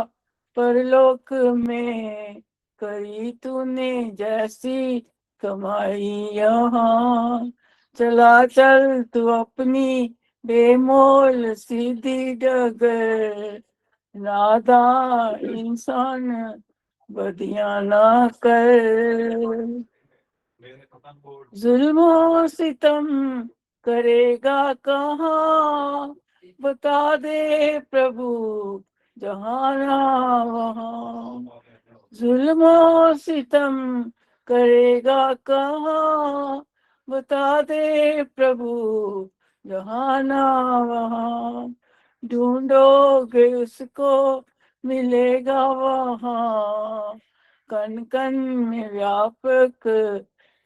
परलोक में, करी तूने जैसी कमाई यहाँ। चला चल तू अपनी बेमोल सीधी डगर, नादा इंसान बदिया ना कर। जुल्म सितम करेगा कहाँ, बता दे प्रभु जहाँ ना वहाँ। जुल्म सितम करेगा कहाँ, बता दे प्रभु जहाँ ना वहाँ। ढूंढोगे उसको मिलेगा वहाँ, कण कण में व्यापक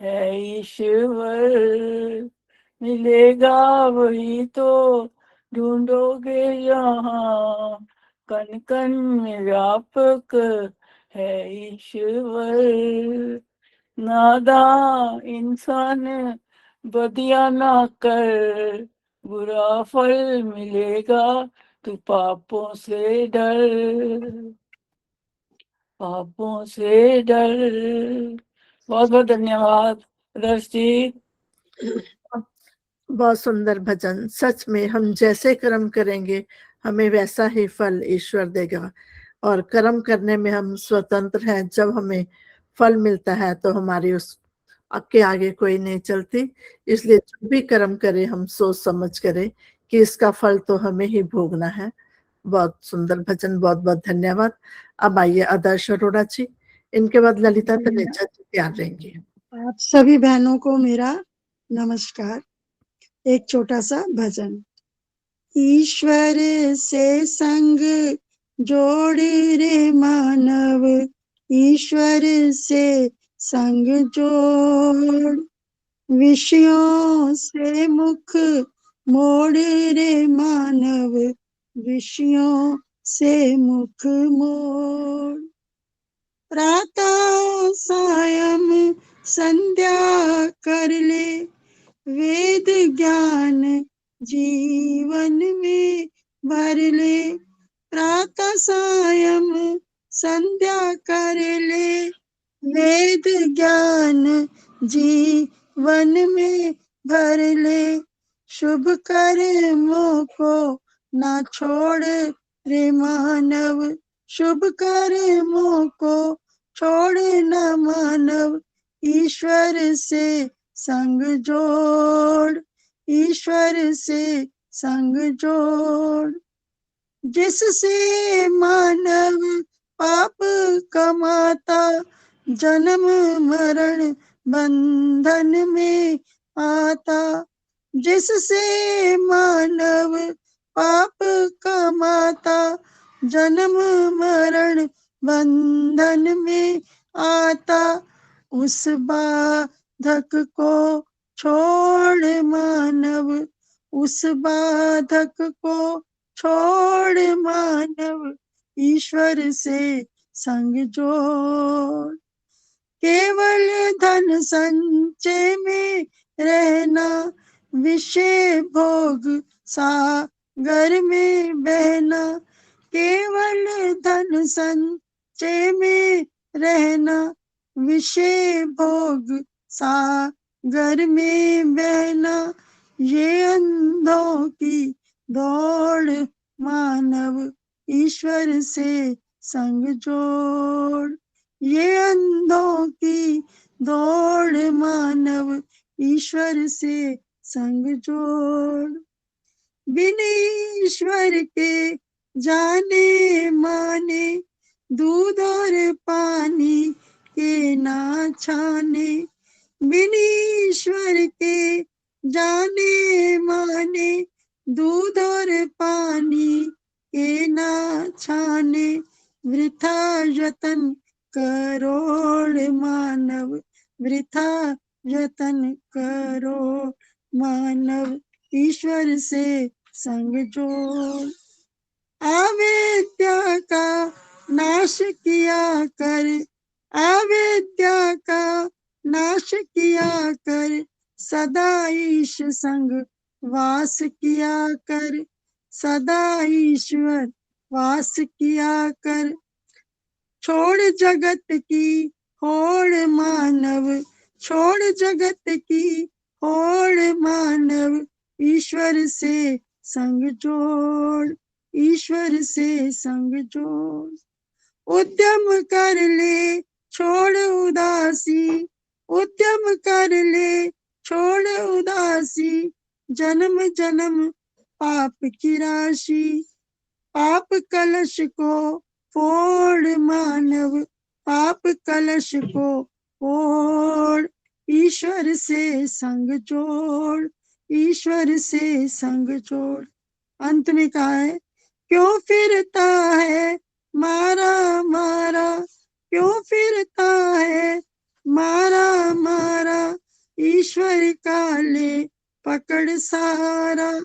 है ईश्वर। मिलेगा वही तो ढूंढोगे यहाँ, कण कण में व्यापक है ईश्वर। नादा इंसान बदिया ना कर, बुरा फल मिलेगा तू पापों से डर, पापों से डर। बहुत बहुत धन्यवाद दर्शी। बहुत सुंदर भजन। सच में हम जैसे कर्म करेंगे हमें वैसा ही फल ईश्वर देगा, और कर्म करने में हम स्वतंत्र हैं। जब हमें फल मिलता है तो हमारी उस के आगे कोई नहीं चलती। इसलिए जो भी कर्म करे हम सोच समझ करें कि इसका फल तो हमें ही भोगना है। बहुत सुंदर भजन, बहुत बहुत धन्यवाद। अब आइए आदर्श अरोड़ा जी, इनके बाद ललिता तलेजा जी तैयार रहेंगे। आप सभी बहनों को मेरा नमस्कार। एक छोटा सा भजन। ईश्वर से संग जोड़ रे मानव ईश्वर से संग जोड़, विषयों से मुख मोड़ रे मानव विषयों से मुख मोड़। प्रातः सायं संध्या कर ले वेद ज्ञान जीवन में भर ले। प्रातः सायं संध्या कर ले वेद ज्ञान जीवन में भर ले। शुभ कर्मों को ना छोड़ रे मानव, शुभ कर्मों को छोड़ न मानव, ईश्वर से संग जोड़, ईश्वर से संग जोड़। जिससे मानव पाप कमाता जन्म मरण बंधन में आता, जिससे मानव पाप कमाता जन्म मरण बंधन में आता। उस बाधक को छोड़ मानव, उस बाधक को छोड़ मानव, ईश्वर से संग जोड़। केवल धन संचय में रहना, विषय भोग सागर में बहना। केवल धन संचय में रहना, विषय भोग सागर में बहना। ये अंधों की दौड़ मानव, ईश्वर से संग जोड़। ये अंधों की दौड़ मानव, ईश्वर से संग जोड़। बिन ईश्वर के जाने माने, दूध और पानी के ना छाने। बिन ईश्वर के जाने माने, दूध और पानी के ना छाने। वृथा यतन करोड़ मानव, वृथा यतन करोड़ मानव, ईश्वर से संग जोड़। अविद्या का नाश किया कर, अविद्या का नाश किया कर, सदा ईश संग वास किया कर, सदा ईश्वर वास किया कर। छोड़ जगत की होड़ मानव, छोड़ जगत की होड़ मानव, ईश्वर से संग जोड़, ईश्वर से संग जोड़। उद्यम कर ले छोड़ उदासी, उद्यम कर ले छोड़ उदासी। जन्म जन्म पाप की राशि, पाप कलश को फोड़ मानव, पाप कलश को फोड़। ईश्वर से संग जोड़, ईश्वर से संग जोड़। अंत में कहा है, क्यों फिरता है मारा मारा, क्यों फिरता है मारा मारा, ईश्वर का ले पकड़ सारा।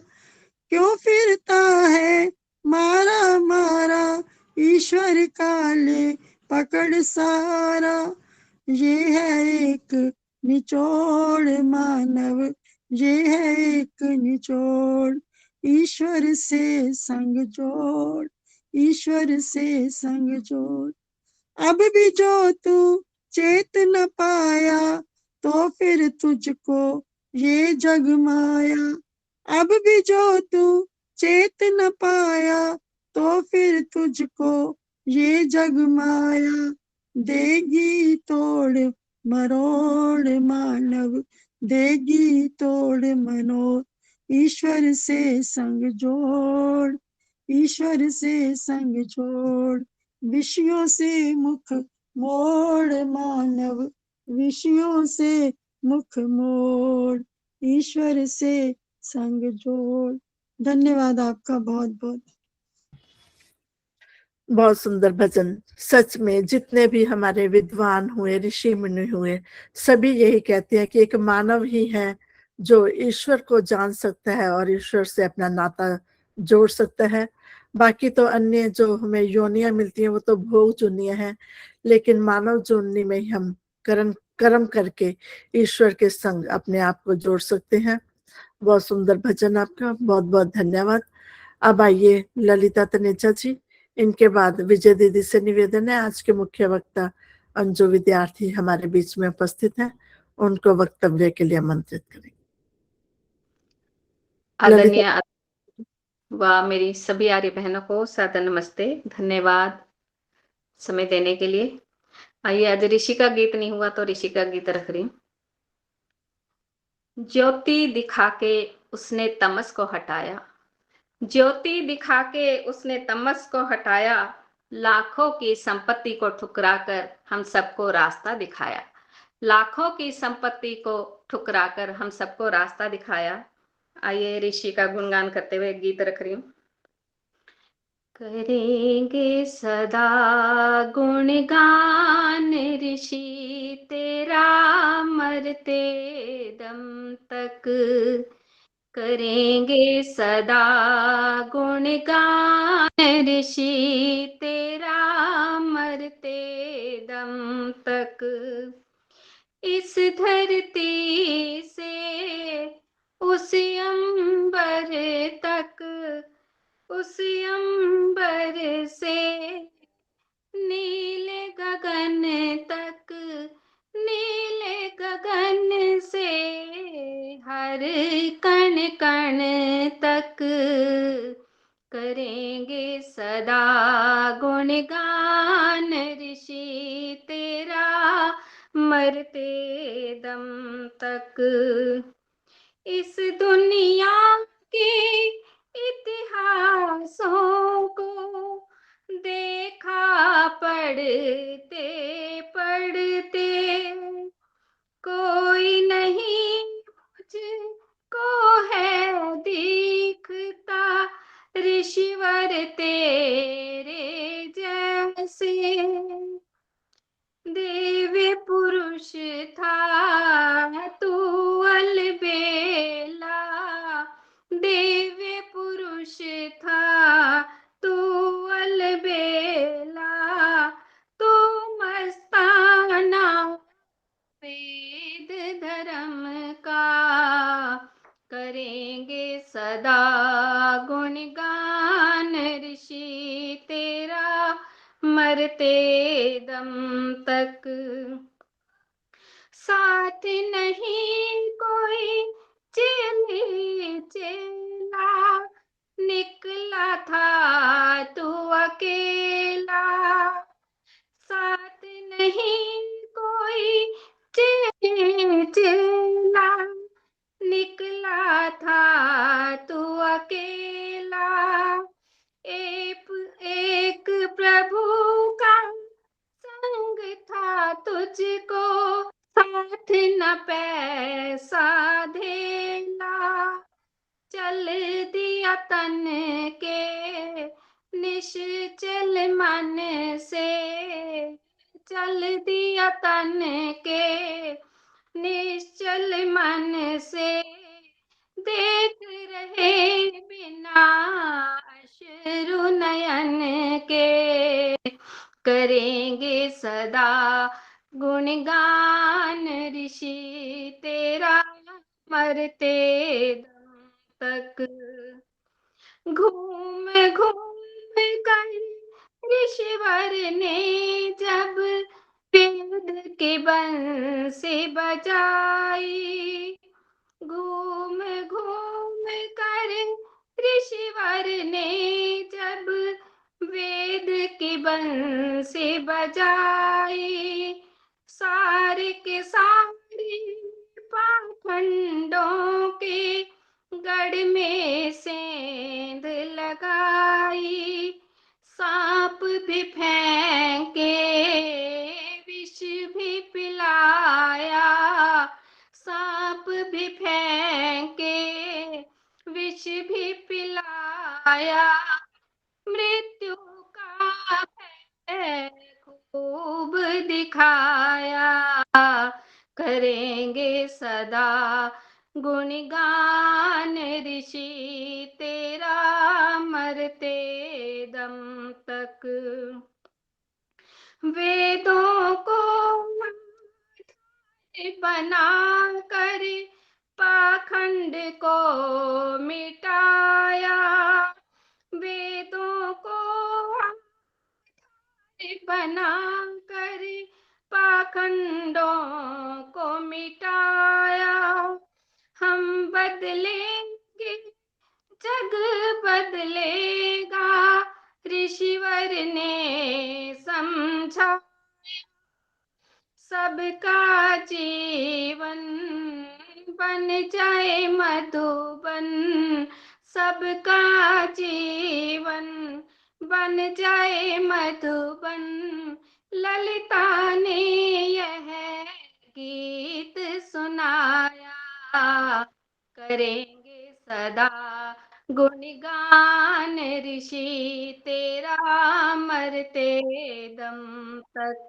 क्यों फिरता है मारा मारा, ईश्वर का ले पकड़ सारा। ये है एक निचोड़ मानव, ये है एक निचोड़। ईश्वर से संग जोड़, ईश्वर से संग जोड़। अब भी जो तू चेत न पाया, तो फिर तुझको ये जग माया। अब भी जो तू चेत न पाया, तो फिर तुझको ये जग माया। देगी तोड़ मरोड़ मानव, देगी तोड़ मरोड़। ईश्वर से संग जोड़, ईश्वर से संग जोड़। विषयों से मुख मोड़ मानव, विषयों से मुख मोड़। ईश्वर से संग जोड़। धन्यवाद आपका बहुत बहुत। बहुत सुंदर भजन। सच में जितने भी हमारे विद्वान हुए, ऋषि मुनि हुए, सभी यही कहते हैं कि एक मानव ही है जो ईश्वर को जान सकता है और ईश्वर से अपना नाता जोड़ सकता है। बाकी तो अन्य जो हमें योनियां मिलती हैं वो तो भोग जोनियां हैं, लेकिन मानव जोनि में ही हम कर्म कर्म करके ईश्वर के संग अपने आप को जोड़ सकते हैं। बहुत सुंदर भजन आपका, बहुत बहुत धन्यवाद। अब आइए ललिता तनेजा जी, इनके बाद विजय दीदी से निवेदन है, आज के मुख्य वक्ता जो विद्यार्थी हमारे बीच में उपस्थित हैं उनको वक्तव्य के लिए आमंत्रित करें। ललिता। आदरणीय व मेरी सभी आर्य बहनों को सादर नमस्ते, धन्यवाद समय देने के लिए। आइए, आज ऋषि का गीत नहीं हुआ तो ऋषि का गीत रख रही हूं। ज्योति दिखा के उसने तमस को हटाया, ज्योति दिखा के उसने तमस को हटाया, लाखों की संपत्ति को ठुकराकर हम सबको रास्ता दिखाया, लाखों की संपत्ति को ठुकराकर हम सबको रास्ता दिखाया। आइए ऋषि का गुणगान करते हुए गीत रख रही हूं। करेंगे सदा गुणगान ऋषि तेरा मरते दम तक, करेंगे सदा गुणगान ऋषि तेरा मरते दम तक। इस धरती से उस अंबर तक, उस अंबर से नीले गगन तक, नीले गगन से हर कण कण तक, करेंगे सदा गुणगान ऋषि तेरा मरते दम तक। इस दुनिया के इतिहासों को देखा पढ़ते पढ़ते, कोई नहीं मुझको है दिखता ऋषिवर तेरे जैसे। दिव्य पुरुष था तू अलबेला, दिव्य पुरुष था तू अलबेला, तू मस्ताना वेद धर्म का, करेंगे सदा गुणगान ऋषि तेरा मरते दम तक। साथ नहीं कोई चेली चेला, निकला था तू अकेला, साथ नहीं कोई चेला, निकला था तू अकेला। एक प्रभु का संग था तुझको, साथ न पैसा धेला, चल दिया तन के निश्चल मन से, चल दिया तन के निश्चल मन से, देख रहे बिना अश्रु नयन के, करेंगे सदा गुणगान ऋषि तेरा मरते दम तक। घूम घूम कर ऋषिवर ने जब वेद की बंसी बजाई, घूम घूम कर ऋषिवर ने जब वेद की बंसी बजाई, सारे के सारे पाखंडों के गढ़ में सेंध लगाई, सांप भी फेंके विष भी पिलाया, सांप भी फेंके विष भी पिलाया, मृत्यु का दिखाया, करेंगे सदा गुणगान ऋषि तेरा मरते दम तक। वेदों को बना कर पाखंड को मिटाया, वेदों को बना कर पाखंडों को मिटाया। हम बदलेंगे जग बदलेगा, ऋषिवर ने समझा। सबका जीवन बन जाए मधुबन, सबका जीवन बन जाए मधुबन। ललिता ने यह गीत सुनाया, करेंगे सदा गुणगान ऋषि तेरा मरते दम तक,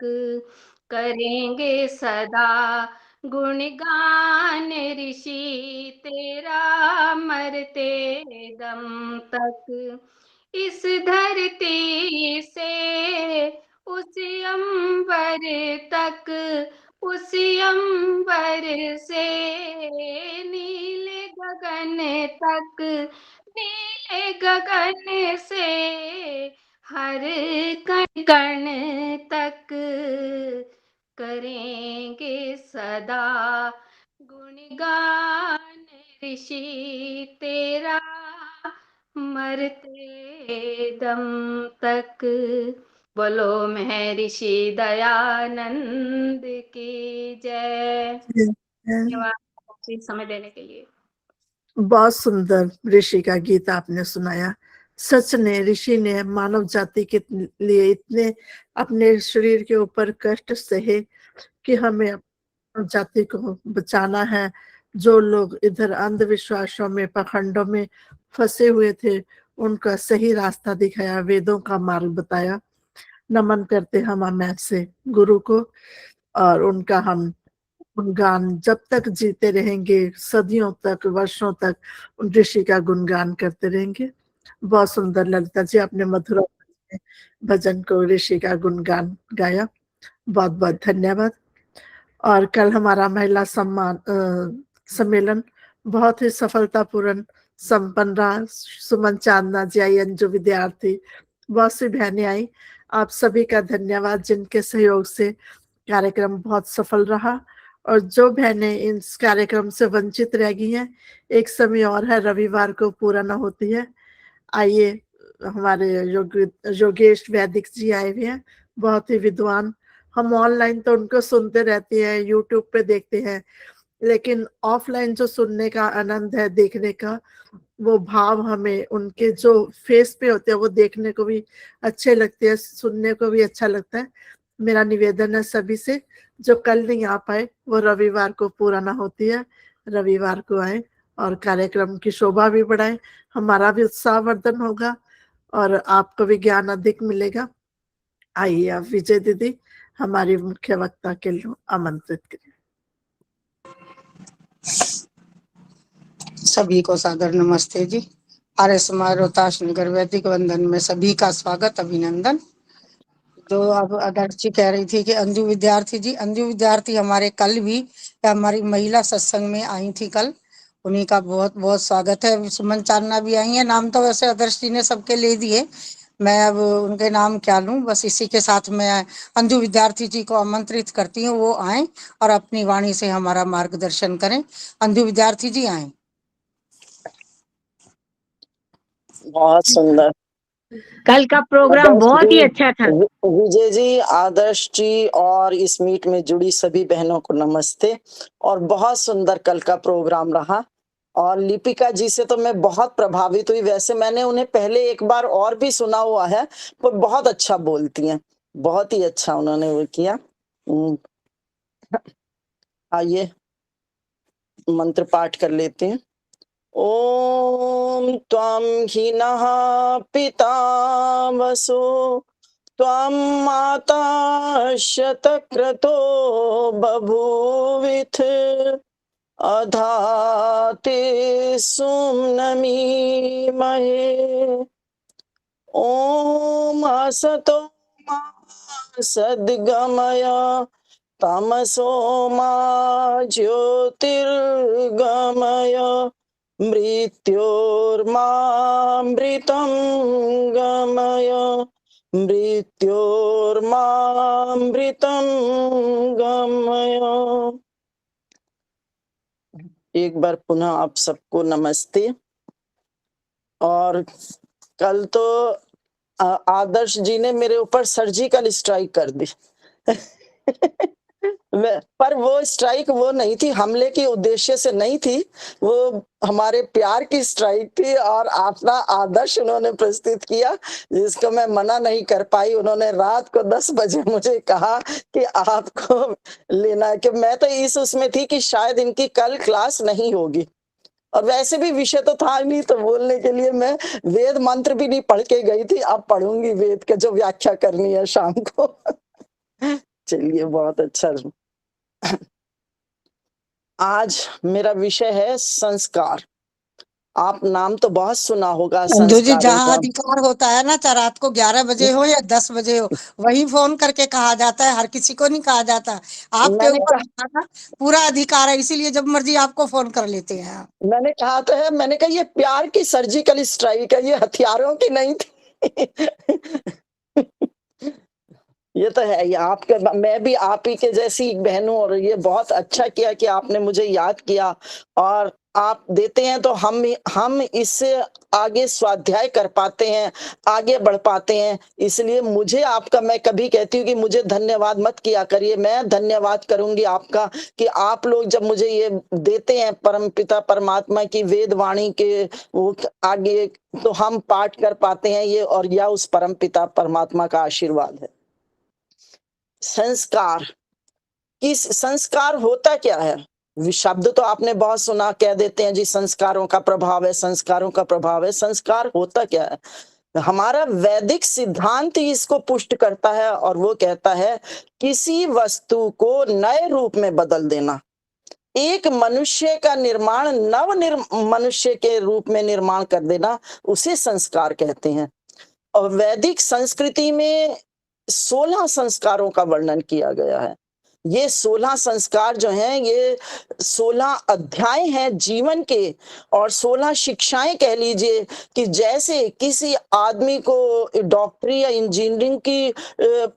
करेंगे सदा गुणगान ऋषि तेरा मरते दम तक। इस धरती से उस अंबर तक, उस अंबर से नीले गगन तक, नीले गगन से हर कण कण तक, करेंगे सदा गुणगान ऋषि तेरा मरते दम तक। बोलो महर्षि दयानंद की जय। धन्यवाद समय देने के लिए। बहुत सुंदर ऋषि का गीत आपने सुनाया। सच ने ऋषि ने मानव जाति के लिए इतने अपने शरीर के ऊपर कष्ट सहे कि हमें मानव जाति को बचाना है। जो लोग इधर अंधविश्वासों में पाखंडों में फंसे हुए थे उनका सही रास्ता दिखाया, वेदों का मार्ग बताया। नमन करते हम ऐसे गुरु को, और उनका हम गुणगान जब तक जीते रहेंगे, सदियों तक वर्षों तक उन ऋषि का गुणगान करते रहेंगे। बहुत सुंदर ललिता जी आपने मधुर भजन को ऋषि का गुणगान गाया, बहुत बहुत धन्यवाद। और कल हमारा महिला सम्मेलन बहुत ही सफलतापूर्ण संपन्न रहा। सुमन चांदना जी आई, अंजू विद्यार्थी, बहुत सी बहनें आई। आप सभी का धन्यवाद जिनके सहयोग से कार्यक्रम बहुत सफल रहा। और जो बहनें इस कार्यक्रम से वंचित रह गई हैं, एक समय और है, रविवार को पूरा न होती है। आइए, हमारे योगेश वैदिक जी आए हुए हैं, बहुत ही विद्वान। हम ऑनलाइन तो उनको सुनते रहते हैं, यूट्यूब पे देखते हैं, लेकिन ऑफलाइन जो सुनने का आनंद है, देखने का, वो भाव हमें उनके जो फेस पे होते हैं वो देखने को भी अच्छे लगते हैं, सुनने को भी अच्छा लगता है। मेरा निवेदन है सभी से, जो कल नहीं आ पाए वो रविवार को पूरा ना होती है, रविवार को आए और कार्यक्रम की शोभा भी बढ़ाएं, हमारा भी उत्साहवर्धन होगा और आपको भी ज्ञान अधिक मिलेगा। आइए आप विजय दीदी हमारी मुख्य वक्ता के लिए आमंत्रित करें। सभी को सादर नमस्ते जी। आर्य समाज रोहतास नगर वैदिक वंदन में सभी का स्वागत, अभिनंदन। तो अब आदर्श जी कह रही थी कि अंजू विद्यार्थी जी, अंजू विद्यार्थी हमारे कल भी हमारी महिला सत्संग में आई थी कल, उन्हीं का बहुत बहुत स्वागत है। सुमन चांदना भी आई है। नाम तो वैसे आदर्श जी ने सबके ले दिए, मैं अब उनके नाम क्या लूं। बस इसी के साथ मैं अंजू विद्यार्थी जी को आमंत्रित करती हूँ, वो आए और अपनी वाणी से हमारा मार्गदर्शन करें। अंजू विद्यार्थी जी आए। बहुत सुंदर। कल का प्रोग्राम बहुत ही अच्छा था। विजय जी, आदर्श जी और इस मीट में जुड़ी सभी बहनों को नमस्ते। और बहुत सुंदर कल का प्रोग्राम रहा। और लिपिका जी से तो मैं बहुत प्रभावित हुई। वैसे मैंने उन्हें पहले एक बार और भी सुना हुआ है, पर बहुत अच्छा बोलती हैं, बहुत ही अच्छा उन्होंने वो किया। आइए मंत्र पाठ कर लेते हैं। ओम त्वं हीनः पिता वसु त्वं माता शतक्रतो बभूविथ अधाते सुम्नमीमहे। ॐ असतो मा सद्गमय तमसो मा ज्योतिर्गमय मृत्योर्मामृतं गमय मृत्योर्मामृतं गमय। एक बार पुनः आप सबको नमस्ते। और कल तो आदर्श जी ने मेरे ऊपर सर्जिकल स्ट्राइक कर दी पर वो स्ट्राइक वो नहीं थी, हमले के उद्देश्य से नहीं थी, वो हमारे प्यार की स्ट्राइक थी। और अपना आदर्श उन्होंने प्रस्तुत किया जिसको मैं मना नहीं कर पाई। उन्होंने रात को 10 बजे मुझे कहा कि आपको लेना है, कि मैं तो इस उसमें थी कि शायद इनकी कल क्लास नहीं होगी, और वैसे भी विषय तो था नहीं, तो बोलने के लिए मैं वेद मंत्र भी नहीं पढ़ के गई थी। अब पढ़ूंगी वेद के जो व्याख्या करनी है शाम को चलिए, बहुत अच्छा। आज मेरा विषय है संस्कार। आप नाम तो बहुत सुना होगा संधू जी, संस्कारों जहाँ का। अधिकार होता है ना, चाहे रात को 11 बजे हो या 10 बजे हो, वही फोन करके कहा जाता है, हर किसी को नहीं कहा जाता। आपके मैंने ऊपर पूरा अधिकार है, इसीलिए जब मर्जी आपको फोन कर लेते हैं। मैंने कहा तो है, मैंने कहा ये प्यार की सर्जिकल स्ट्राइक है, ये हथियारों की नहीं थी ये तो है, ये आपके, मैं भी आप ही के जैसी बहन हूं, और ये बहुत अच्छा किया कि आपने मुझे याद किया और आप देते हैं, तो हम इससे आगे स्वाध्याय कर पाते हैं, आगे बढ़ पाते हैं। इसलिए मुझे आपका, मैं कभी कहती हूँ कि मुझे धन्यवाद मत किया करिए, मैं धन्यवाद करूंगी आपका कि आप लोग जब मुझे ये देते हैं परमपिता परमात्मा की वेद वाणी के वो आगे, तो हम पाठ कर पाते हैं ये, और यह उस परमपिता परमात्मा का आशीर्वाद है। संस्कार, किस संस्कार होता क्या है? शब्द तो आपने बहुत सुना, कह देते हैं जी संस्कारों का प्रभाव है, संस्कारों का प्रभाव है। संस्कार होता क्या है? हमारा वैदिक सिद्धांत ही इसको पुष्ट करता है, और वो कहता है किसी वस्तु को नए रूप में बदल देना। एक मनुष्य का निर्माण मनुष्य के रूप में निर्माण कर देना, उसे संस्कार कहते हैं। और वैदिक संस्कृति में 16 संस्कारों का वर्णन किया गया है। ये 16 संस्कार जो हैं, ये 16 अध्याय हैं जीवन के, और 16 शिक्षाएं कह लीजिए, कि जैसे किसी आदमी को डॉक्टरी या इंजीनियरिंग की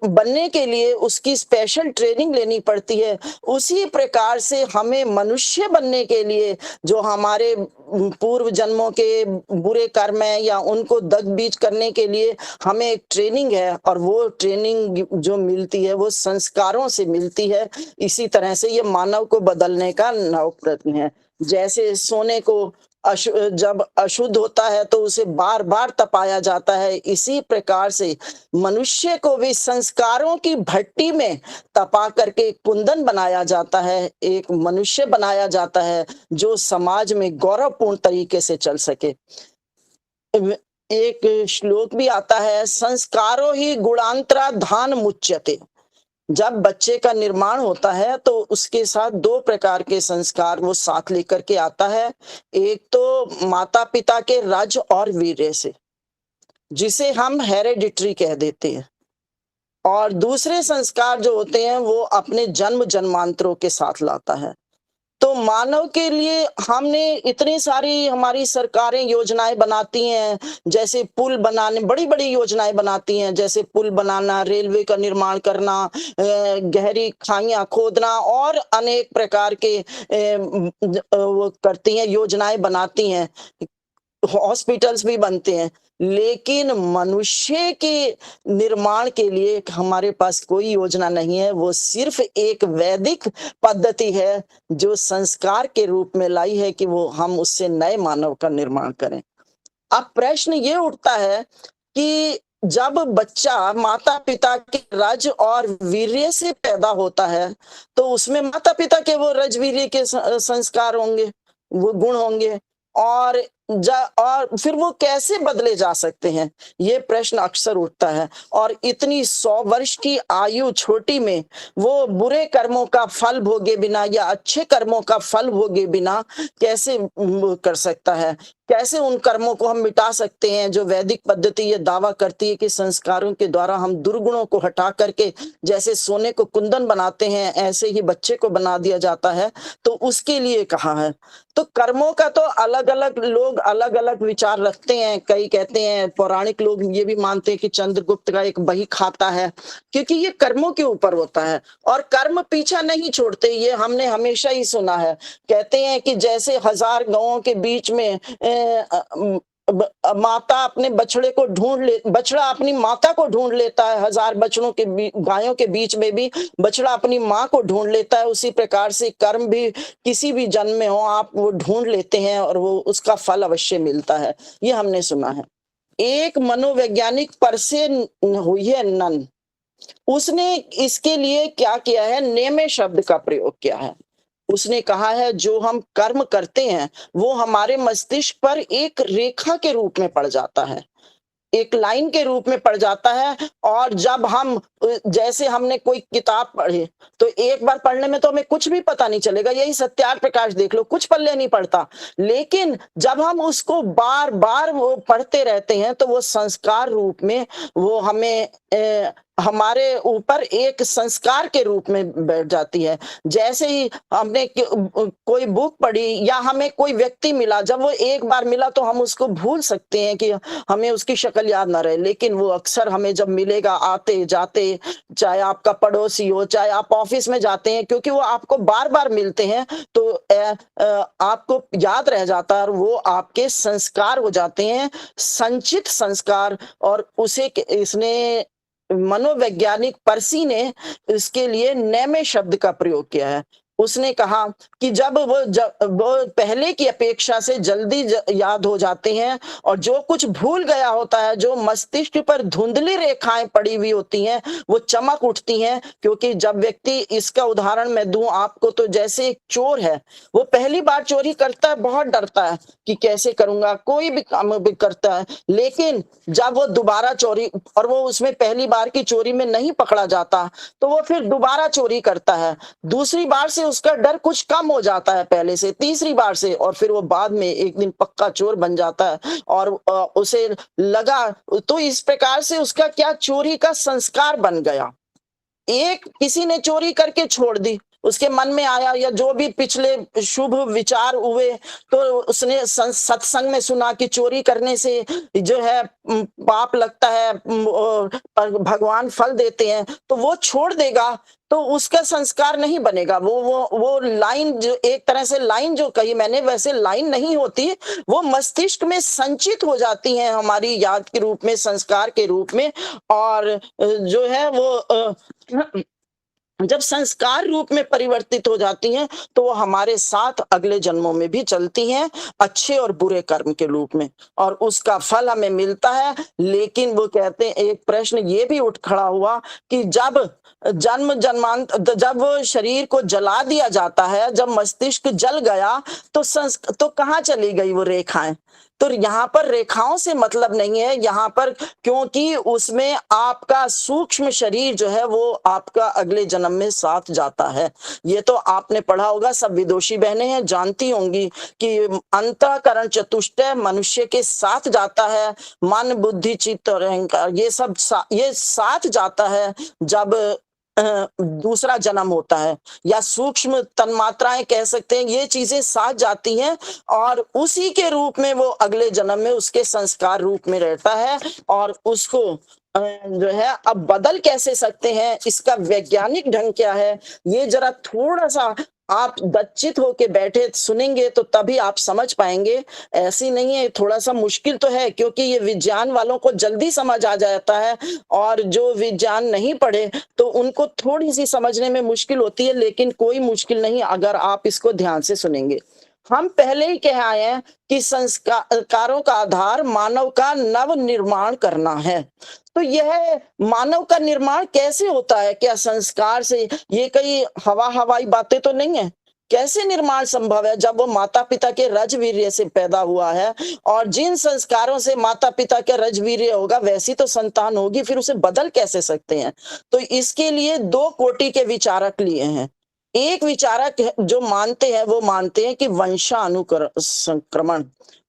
बनने के लिए उसकी स्पेशल ट्रेनिंग लेनी पड़ती है, उसी प्रकार से हमें मनुष्य बनने के लिए, जो हमारे पूर्व जन्मों के बुरे कर्म है या उनको दग बीज करने के लिए हमें एक ट्रेनिंग है, और वो ट्रेनिंग जो मिलती है वो संस्कारों से मिलती है। इसी तरह से ये मानव को बदलने का नव प्रयत्न है। जैसे सोने को जब अशुद्ध होता है तो उसे बार बार तपाया जाता है, इसी प्रकार से मनुष्य को भी संस्कारों की भट्टी में तपा करके कुंदन बनाया जाता है, एक मनुष्य बनाया जाता है जो समाज में गौरवपूर्ण तरीके से चल सके। एक श्लोक भी आता है, संस्कारो ही गुणांतरा धान मुच्यते। जब बच्चे का निर्माण होता है तो उसके साथ 2 प्रकार के संस्कार वो साथ लेकर के आता है। एक तो माता पिता के रज और वीर्य से, जिसे हम हेरेडिटरी कह देते हैं, और दूसरे संस्कार जो होते हैं वो अपने जन्म जन्मांतरों के साथ लाता है। तो मानव के लिए हमने इतनी सारी, हमारी सरकारें योजनाएं बनाती हैं, जैसे पुल बनाने, बड़ी बड़ी योजनाएं बनाती हैं, जैसे पुल बनाना, रेलवे का निर्माण करना, गहरी खाइयां खोदना, और अनेक प्रकार के वो करती हैं, योजनाएं बनाती हैं, हॉस्पिटल्स भी बनते हैं। लेकिन मनुष्य के निर्माण के लिए हमारे पास कोई योजना नहीं है, वो सिर्फ एक वैदिक पद्धति है जो संस्कार के रूप में लाई है कि वो हम उससे नए मानव का निर्माण करें। अब प्रश्न ये उठता है कि जब बच्चा माता पिता के रज और वीर्य से पैदा होता है तो उसमें माता पिता के वो रज वीर्य के संस्कार होंगे, वो गुण होंगे, और और फिर वो कैसे बदले जा सकते हैं, ये प्रश्न अक्सर उठता है। और इतनी 100 वर्ष की आयु छोटी में वो बुरे कर्मों का फल भोगे बिना या अच्छे कर्मों का फल भोगे बिना कैसे कर सकता है? कैसे उन कर्मों को हम मिटा सकते हैं जो वैदिक पद्धति ये दावा करती है कि संस्कारों के द्वारा हम दुर्गुणों को हटा करके जैसे सोने को कुंदन बनाते हैं ऐसे ही बच्चे को बना दिया जाता है। तो उसके लिए कहा है। तो कर्मों का तो अलग अलग लोग अलग अलग विचार रखते हैं। कई कहते हैं, पौराणिक लोग ये भी मानते हैं कि चंद्रगुप्त का एक बही खाता है, क्योंकि ये कर्मों के ऊपर होता है और कर्म पीछा नहीं छोड़ते। ये हमने हमेशा ही सुना है। कहते हैं कि जैसे 1000 गायों के बीच में माता अपने बछड़े को बछड़ा अपनी माता को ढूंढ लेता है, 1000 बछड़ों के गायों के बीच में भी बछड़ा अपनी माँ को ढूंढ लेता है। उसी प्रकार से कर्म भी किसी भी जन्म में हो आप वो ढूंढ लेते हैं और वो उसका फल अवश्य मिलता है। ये हमने सुना है। एक मनोवैज्ञानिक परसे हुई है नन, उसने इसके लिए क्या किया है, नेमे शब्द का प्रयोग किया है। उसने कहा है जो हम कर्म करते हैं वो हमारे मस्तिष्क पर एक रेखा के रूप में पड़ जाता है, एक लाइन के रूप में पड़ जाता है। और जब हम जैसे हमने कोई किताब पढ़ी तो एक बार पढ़ने में तो हमें कुछ भी पता नहीं चलेगा, यही सत्यार्थ प्रकाश देख लो, कुछ पल्ले नहीं पड़ता। लेकिन जब हम उसको बार बार वो पढ़ते रहते हैं तो वो संस्कार रूप में वो हमें हमारे ऊपर एक संस्कार के रूप में बैठ जाती है। जैसे ही हमने कोई बुक पढ़ी या हमें कोई व्यक्ति मिला, जब वो एक बार मिला तो हम उसको भूल सकते हैं कि हमें उसकी शक्ल याद ना रहे, लेकिन वो अक्सर हमें जब मिलेगा आते जाते, चाहे आपका पड़ोसी हो चाहे आप ऑफिस में जाते हैं, क्योंकि वो आपको बार बार मिलते हैं तो आपको याद रह जाता है और वो आपके संस्कार हो जाते हैं, संचित संस्कार। और उसे इसने मनोवैज्ञानिक पर्सी ने इसके लिए नेमे शब्द का प्रयोग किया है। उसने कहा कि जब वो पहले की अपेक्षा से जल्दी याद हो जाते हैं और जो कुछ भूल गया होता है, जो मस्तिष्क पर धुंधली रेखाएं पड़ी हुई होती हैं वो चमक उठती हैं। क्योंकि जब व्यक्ति, इसका उदाहरण मैं दूं आपको, तो जैसे एक चोर है, वो पहली बार चोरी करता है, बहुत डरता है कि कैसे करूंगा, कोई भी काम भी करता है, लेकिन जब वो दोबारा चोरी, और वो उसमें पहली बार की चोरी में नहीं पकड़ा जाता तो वो फिर दोबारा चोरी करता है। दूसरी बार से उसका डर कुछ कम हो जाता है पहले से, तीसरी बार से, और फिर वो बाद में एक दिन पक्का चोर बन जाता है। और उसे लगा, तो इस प्रकार से उसका क्या, चोरी का संस्कार बन गया। एक किसी ने चोरी करके छोड़ दी, उसके मन में आया, या जो भी पिछले शुभ विचार हुए तो उसने सत्संग में सुना कि चोरी करने से जो है पाप लगता है, भगवान फल देते हैं, तो वो छोड़ देगा तो उसका संस्कार नहीं बनेगा। वो लाइन, जो एक तरह से लाइन जो कही मैंने, वैसे लाइन नहीं होती, वो मस्तिष्क में संचित हो जाती हैं हमारी याद के रूप में, संस्कार के रूप में। और जो है वो जब संस्कार रूप में परिवर्तित हो जाती हैं तो वो हमारे साथ अगले जन्मों में भी चलती हैं, अच्छे और बुरे कर्म के रूप में, और उसका फल हमें मिलता है। लेकिन वो कहते हैं, एक प्रश्न ये भी उठ खड़ा हुआ कि जब जब शरीर को जला दिया जाता है, जब मस्तिष्क जल गया तो कहाँ चली गई वो रेखाएं? तो यहाँ पर रेखाओं से मतलब नहीं है यहाँ पर, क्योंकि उसमें आपका सूक्ष्म शरीर जो है वो आपका अगले जन्म में साथ जाता है। ये तो आपने पढ़ा होगा, सब विदुषी बहनें हैं, जानती होंगी कि अंतःकरण चतुष्टय मनुष्य के साथ जाता है, मन बुद्धि चित्त और अहंकार, ये साथ जाता है जब दूसरा जन्म होता है, या सूक्ष्म तन्मात्राएं कह सकते हैं, ये चीजें साथ जाती हैं और उसी के रूप में वो अगले जन्म में उसके संस्कार रूप में रहता है। और उसको जो है अब बदल कैसे सकते हैं, इसका वैज्ञानिक ढंग क्या है, ये जरा थोड़ा सा आप दच्चित होके बैठे सुनेंगे तो तभी आप समझ पाएंगे। ऐसी नहीं है, थोड़ा सा मुश्किल तो है, क्योंकि ये विज्ञान वालों को जल्दी समझ आ जाता है और जो विज्ञान नहीं पढ़े तो उनको थोड़ी सी समझने में मुश्किल होती है। लेकिन कोई मुश्किल नहीं अगर आप इसको ध्यान से सुनेंगे। हम पहले ही कह आए हैं कि संस्कारों का आधार मानव का नव निर्माण करना है। तो यह मानव का निर्माण कैसे होता है? क्या संस्कार से? ये कई हवाई बातें तो नहीं है। कैसे निर्माण संभव है जब वो माता पिता के रजवीर्य से पैदा हुआ है, और जिन संस्कारों से माता पिता के रजवीर्य होगा वैसी तो संतान होगी, फिर उसे बदल कैसे सकते हैं। तो इसके लिए दो कोटि के विचारक लिए हैं। एक विचारक जो मानते हैं वो मानते हैं कि वंशानुक्रमण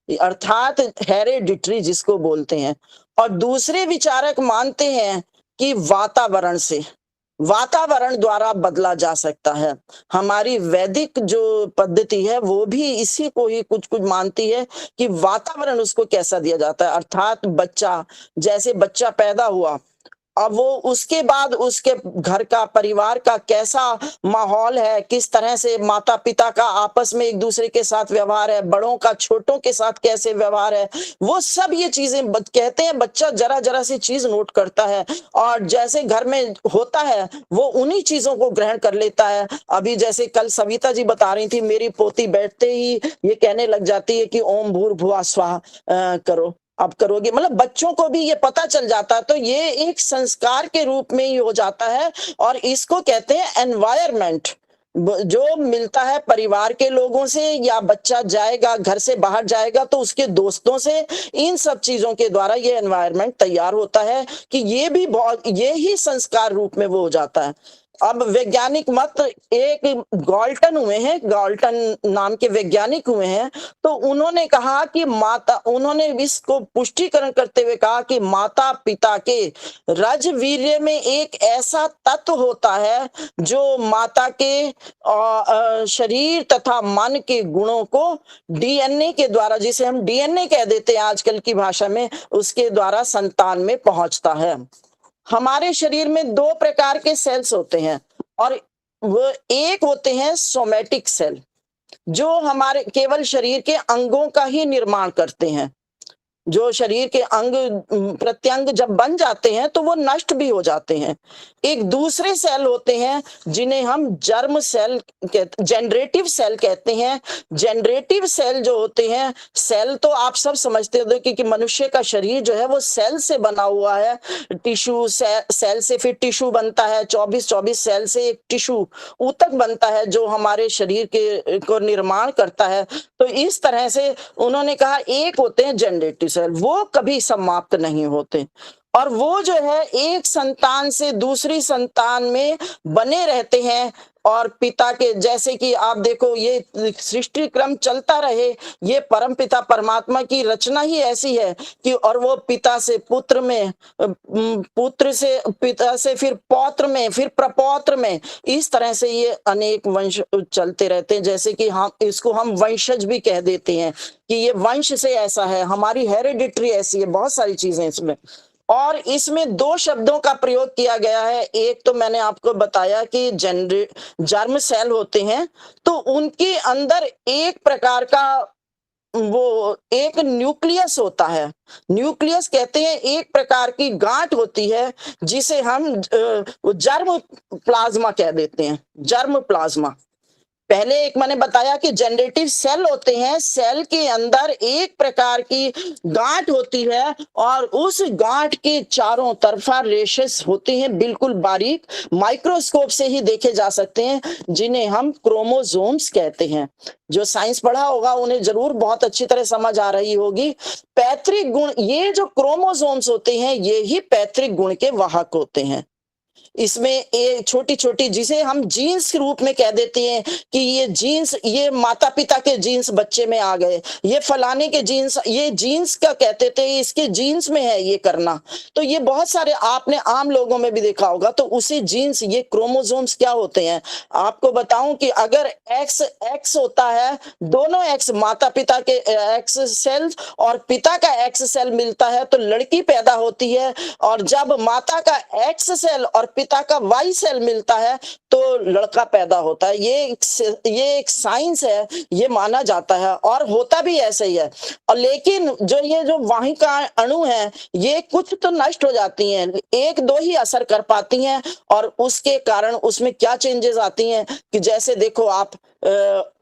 अर्थात हेरेडिटरी जिसको बोलते हैं, और दूसरे विचारक मानते हैं कि वातावरण द्वारा बदला जा सकता है। हमारी वैदिक जो पद्धति है वो भी इसी को ही कुछ कुछ मानती है कि वातावरण उसको कैसा दिया जाता है, अर्थात जैसे बच्चा पैदा हुआ, अब वो उसके बाद उसके घर का परिवार का कैसा माहौल है, किस तरह से माता पिता का आपस में एक दूसरे के साथ व्यवहार है, बड़ों का छोटों के साथ कैसे व्यवहार है, वो सब ये चीजें कहते हैं बच्चा जरा जरा सी चीज नोट करता है, और जैसे घर में होता है वो उन्हीं चीजों को ग्रहण कर लेता है। अभी जैसे कल सविता जी बता रही थी, मेरी पोती बैठते ही ये कहने लग जाती है कि ओम भूर्भुवः स्वः करो, अब करोगे, मतलब बच्चों को भी ये पता चल जाता है। तो ये एक संस्कार के रूप में ही हो जाता है, और इसको कहते हैं एनवायरमेंट, जो मिलता है परिवार के लोगों से, या बच्चा जाएगा घर से बाहर जाएगा तो उसके दोस्तों से, इन सब चीजों के द्वारा ये एनवायरमेंट तैयार होता है कि ये ही संस्कार रूप में वो हो जाता है। अब वैज्ञानिक मत एक गॉल्टन नाम के वैज्ञानिक हुए हैं, तो उन्होंने कहा कि उन्होंने इसको पुष्टिकरण करते हुए कहा कि माता पिता के रजवीर्य में एक ऐसा तत्व होता है जो माता के शरीर तथा मन के गुणों को डीएनए के द्वारा, जिसे हम डीएनए कह देते हैं आजकल की भाषा में, उसके द्वारा संतान में पहुंचता है। हमारे शरीर में दो प्रकार के सेल्स होते हैं, और वो एक होते हैं सोमैटिक सेल, जो हमारे केवल शरीर के अंगों का ही निर्माण करते हैं। जो शरीर के अंग प्रत्यंग जब बन जाते हैं तो वो नष्ट भी हो जाते हैं। एक दूसरे सेल होते हैं जिन्हें हम जनरेटिव सेल कहते हैं। जनरेटिव सेल जो होते हैं, सेल तो आप सब समझते हो कि मनुष्य का शरीर जो है वो सेल से बना हुआ है। टिश्यू सेल से फिर टिश्यू बनता है, 24 सेल से एक टिश्यू ऊतक बनता है जो हमारे शरीर को निर्माण करता है। तो इस तरह से उन्होंने कहा एक होते हैं जनरेटिव सेल, वो कभी समाप्त नहीं होते, और वो जो है एक संतान से दूसरी संतान में बने रहते हैं। और पिता के, जैसे कि आप देखो ये सृष्टि क्रम चलता रहे, ये परम पिता परमात्मा की रचना ही ऐसी है कि, और वो पिता से पुत्र में, पुत्र से पिता से फिर पौत्र में, फिर प्रपौत्र में, इस तरह से ये अनेक वंश चलते रहते हैं। जैसे कि हम वंशज भी कह देते हैं कि ये वंश से ऐसा है, हमारी हेरिडिटरी ऐसी है, बहुत सारी चीजें इसमें। और इसमें दो शब्दों का प्रयोग किया गया है। एक तो मैंने आपको बताया कि जर्म सेल होते हैं, तो उनके अंदर एक प्रकार का वो एक न्यूक्लियस होता है। न्यूक्लियस कहते हैं एक प्रकार की गांठ होती है जिसे हम जर्म प्लाज्मा कह देते हैं, जर्म प्लाज्मा। पहले एक मैंने बताया कि जनरेटिव सेल होते हैं, सेल के अंदर एक प्रकार की गांठ होती है, और उस गांठ के चारों तरफा रेशेस होते हैं, बिल्कुल बारीक, माइक्रोस्कोप से ही देखे जा सकते हैं, जिन्हें हम क्रोमोसोम्स कहते हैं। जो साइंस पढ़ा होगा उन्हें जरूर बहुत अच्छी तरह समझ आ रही होगी। पैतृक गुण, ये जो क्रोमोसोम्स होते हैं ये ही पैतृक गुण के वाहक होते हैं। इसमें एक छोटी छोटी, जिसे हम जीन्स के रूप में कह देते हैं कि ये जीन्स, ये माता पिता के जीन्स बच्चे में आ गए, ये फलाने के जीन्स, ये जीन्स का कहते थे, इसके जीन्स में है ये करना। तो ये बहुत सारे आपने आम लोगों में भी देखा होगा। तो उसी जीन्स, ये क्रोमोसोम्स क्या होते हैं आपको बताऊं कि अगर एक्स होता है, दोनों एक्स, माता पिता के एक्स सेल और पिता का एक्स सेल मिलता है तो लड़की पैदा होती है, और जब माता का एक्स सेल और पिता का वाई सेल मिलता है तो लड़का पैदा होता है। ये एक साइंस है, ये माना जाता है, और होता भी ऐसे ही है। और लेकिन ये जो वाहिका अणु है ये कुछ तो नष्ट हो जाती हैं, एक दो ही असर कर पाती हैं, और उसके कारण उसमें क्या चेंजेस आती हैं कि जैसे देखो आप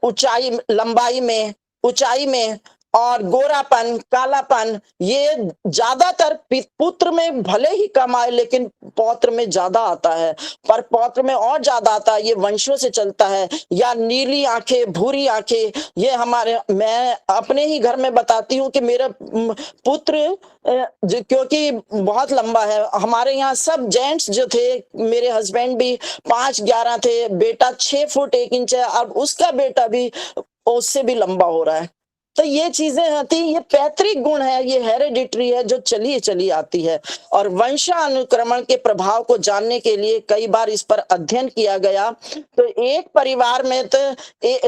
ऊंचाई, लंबाई में, ऊंचाई में और गोरापन, कालापन, ये ज्यादातर पुत्र में भले ही कम आए लेकिन पौत्र में ज्यादा आता है, पर पौत्र में और ज्यादा आता है, ये वंशों से चलता है। या नीली आंखें, भूरी आंखें, ये मैं अपने ही घर में बताती हूँ कि मेरा पुत्र क्योंकि बहुत लंबा है, हमारे यहाँ सब जेंट्स जो थे, मेरे हस्बैंड भी 5'11" थे, बेटा 6 फुट 1 इंच है, अब उसका बेटा भी उससे भी लंबा हो रहा है। तो ये चीजें आती, ये पैतृक गुण है, ये हेरेडिटरी है जो चली चली आती है। और वंशानुक्रमण के प्रभाव को जानने के लिए कई बार इस पर अध्ययन किया गया। तो एक परिवार में तो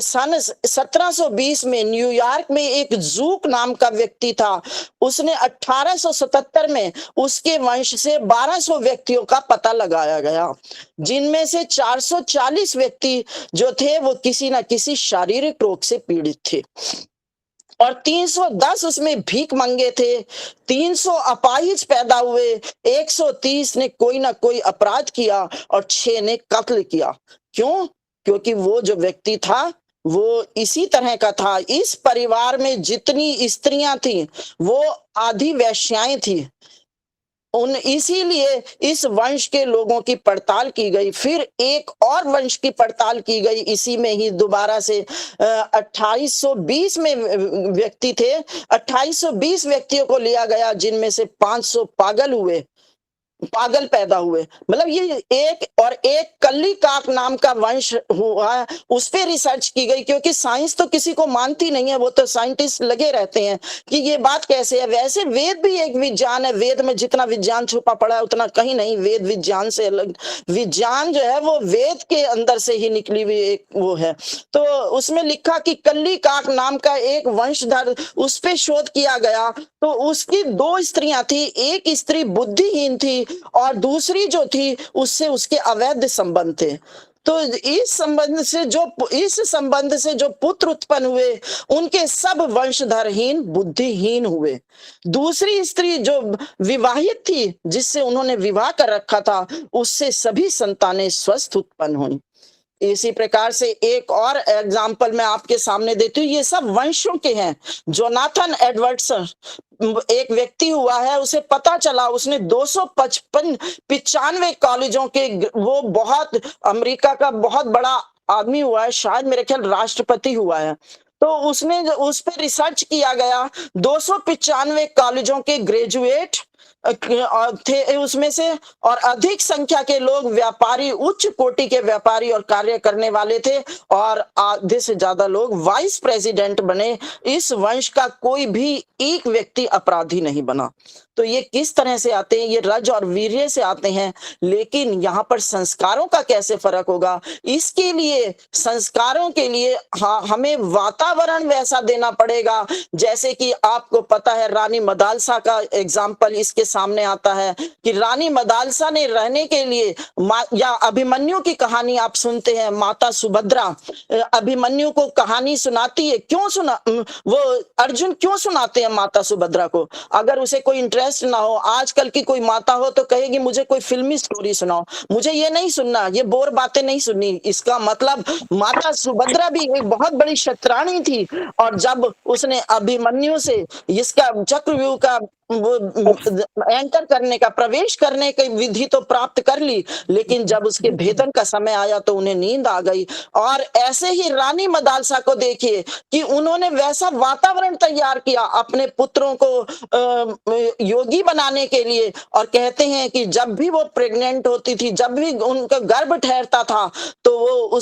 सन 1720 में न्यूयॉर्क में एक जूक नाम का व्यक्ति था, उसने 1877 में उसके वंश से 1200 व्यक्तियों का पता लगाया गया, जिनमें से 440 व्यक्ति जो थे वो किसी न किसी शारीरिक रोग से पीड़ित थे, और 310 उसमें भीख मंगे थे, 300 अपाहिज पैदा हुए, 130 ने कोई ना कोई अपराध किया और 6 ने कत्ल किया। क्यों? क्योंकि वो जो व्यक्ति था वो इसी तरह का था। इस परिवार में जितनी स्त्रियां थी वो आधी वेश्याएं थी। इसीलिए इस वंश के लोगों की पड़ताल की गई। फिर एक और वंश की पड़ताल की गई, इसी में ही दोबारा से 2820 में व्यक्ति थे, 2820 व्यक्तियों को लिया गया, जिनमें से 500 पागल पैदा हुए। मतलब ये एक कल्ली काक नाम का वंश हुआ, उस पे रिसर्च की गई, क्योंकि साइंस तो किसी को मानती नहीं है, वो तो साइंटिस्ट लगे रहते हैं कि ये बात कैसे है। वैसे वेद भी एक विज्ञान है, वेद में जितना विज्ञान छुपा पड़ा है उतना कहीं नहीं, वेद विज्ञान से अलग। विज्ञान जो है वो वेद के अंदर से ही निकली हुई एक वो है। तो उसमें लिखा कि कल्ली काक नाम का एक वंशधर, उस पे शोध किया गया। तो उसकी 2 स्त्रियां थी, एक स्त्री बुद्धिहीन थी और दूसरी जो थी उससे उसके अवैध संबंध थे। तो इस संबंध से जो पुत्र उत्पन्न हुए उनके सब वंशधरहीन बुद्धिहीन हुए। दूसरी स्त्री जो विवाहित थी, जिससे उन्होंने विवाह कर रखा था, उससे सभी संतानें स्वस्थ उत्पन्न हुई। इसी प्रकार से एक और एग्जाम्पल मैं आपके सामने देती हूँ, ये सब वंशों के हैं। जोनाथन एडवर्ड्स एक व्यक्ति हुआ है, उसे पता चला, उसने 295 कॉलेजों के, वो बहुत अमेरिका का बहुत बड़ा आदमी हुआ है, शायद मेरे ख्याल राष्ट्रपति हुआ है। तो उसने उस पर रिसर्च किया गया, 295 कॉलेजों के ग्रेजुएट थे उसमें से, और अधिक संख्या के लोग व्यापारी, उच्च कोटि के व्यापारी और कार्य करने वाले थे, और आधे से ज्यादा लोग वाइस प्रेसिडेंट बने। इस वंश का कोई भी एक व्यक्ति अपराधी नहीं बना। तो ये किस तरह से आते हैं? ये रज और वीर्य से आते हैं। लेकिन यहाँ पर संस्कारों का कैसे फर्क होगा? इसके लिए, संस्कारों के लिए हमें वातावरण वैसा देना पड़ेगा। जैसे कि आपको पता है, रानी मदालसा का एग्जाम्पल इसके सामने आता है कि रानी मदालसा ने रहने के लिए, या अभिमन्यु की कहानी आप सुनते हैं, माता सुभद्रा अभिमन्यु को कहानी सुनाती है। क्यों वो अर्जुन क्यों सुनाते हैं माता सुभद्रा को? अगर उसे कोई इंटरेस्ट ना हो, आजकल की कोई माता हो तो कहेगी मुझे कोई फिल्मी स्टोरी सुनाओ, मुझे ये नहीं सुनना, ये बोर बातें नहीं सुननी। इसका मतलब माता सुभद्रा भी एक बहुत बड़ी शतरानी थी, और जब उसने अभिमन्यु से इसका चक्रव्यूह का वो एंटर करने का, प्रवेश करने की विधि तो प्राप्त कर ली, लेकिन जब उसके भेदन का समय आया तो उन्हें नींद आ गई। और ऐसे ही रानी मदालसा को देखिए कि उन्होंने वैसा वातावरण तैयार किया अपने पुत्रों को योगी बनाने के लिए, और कहते हैं कि जब भी वो प्रेग्नेंट होती थी, जब भी उनका गर्भ ठहरता था, तो वो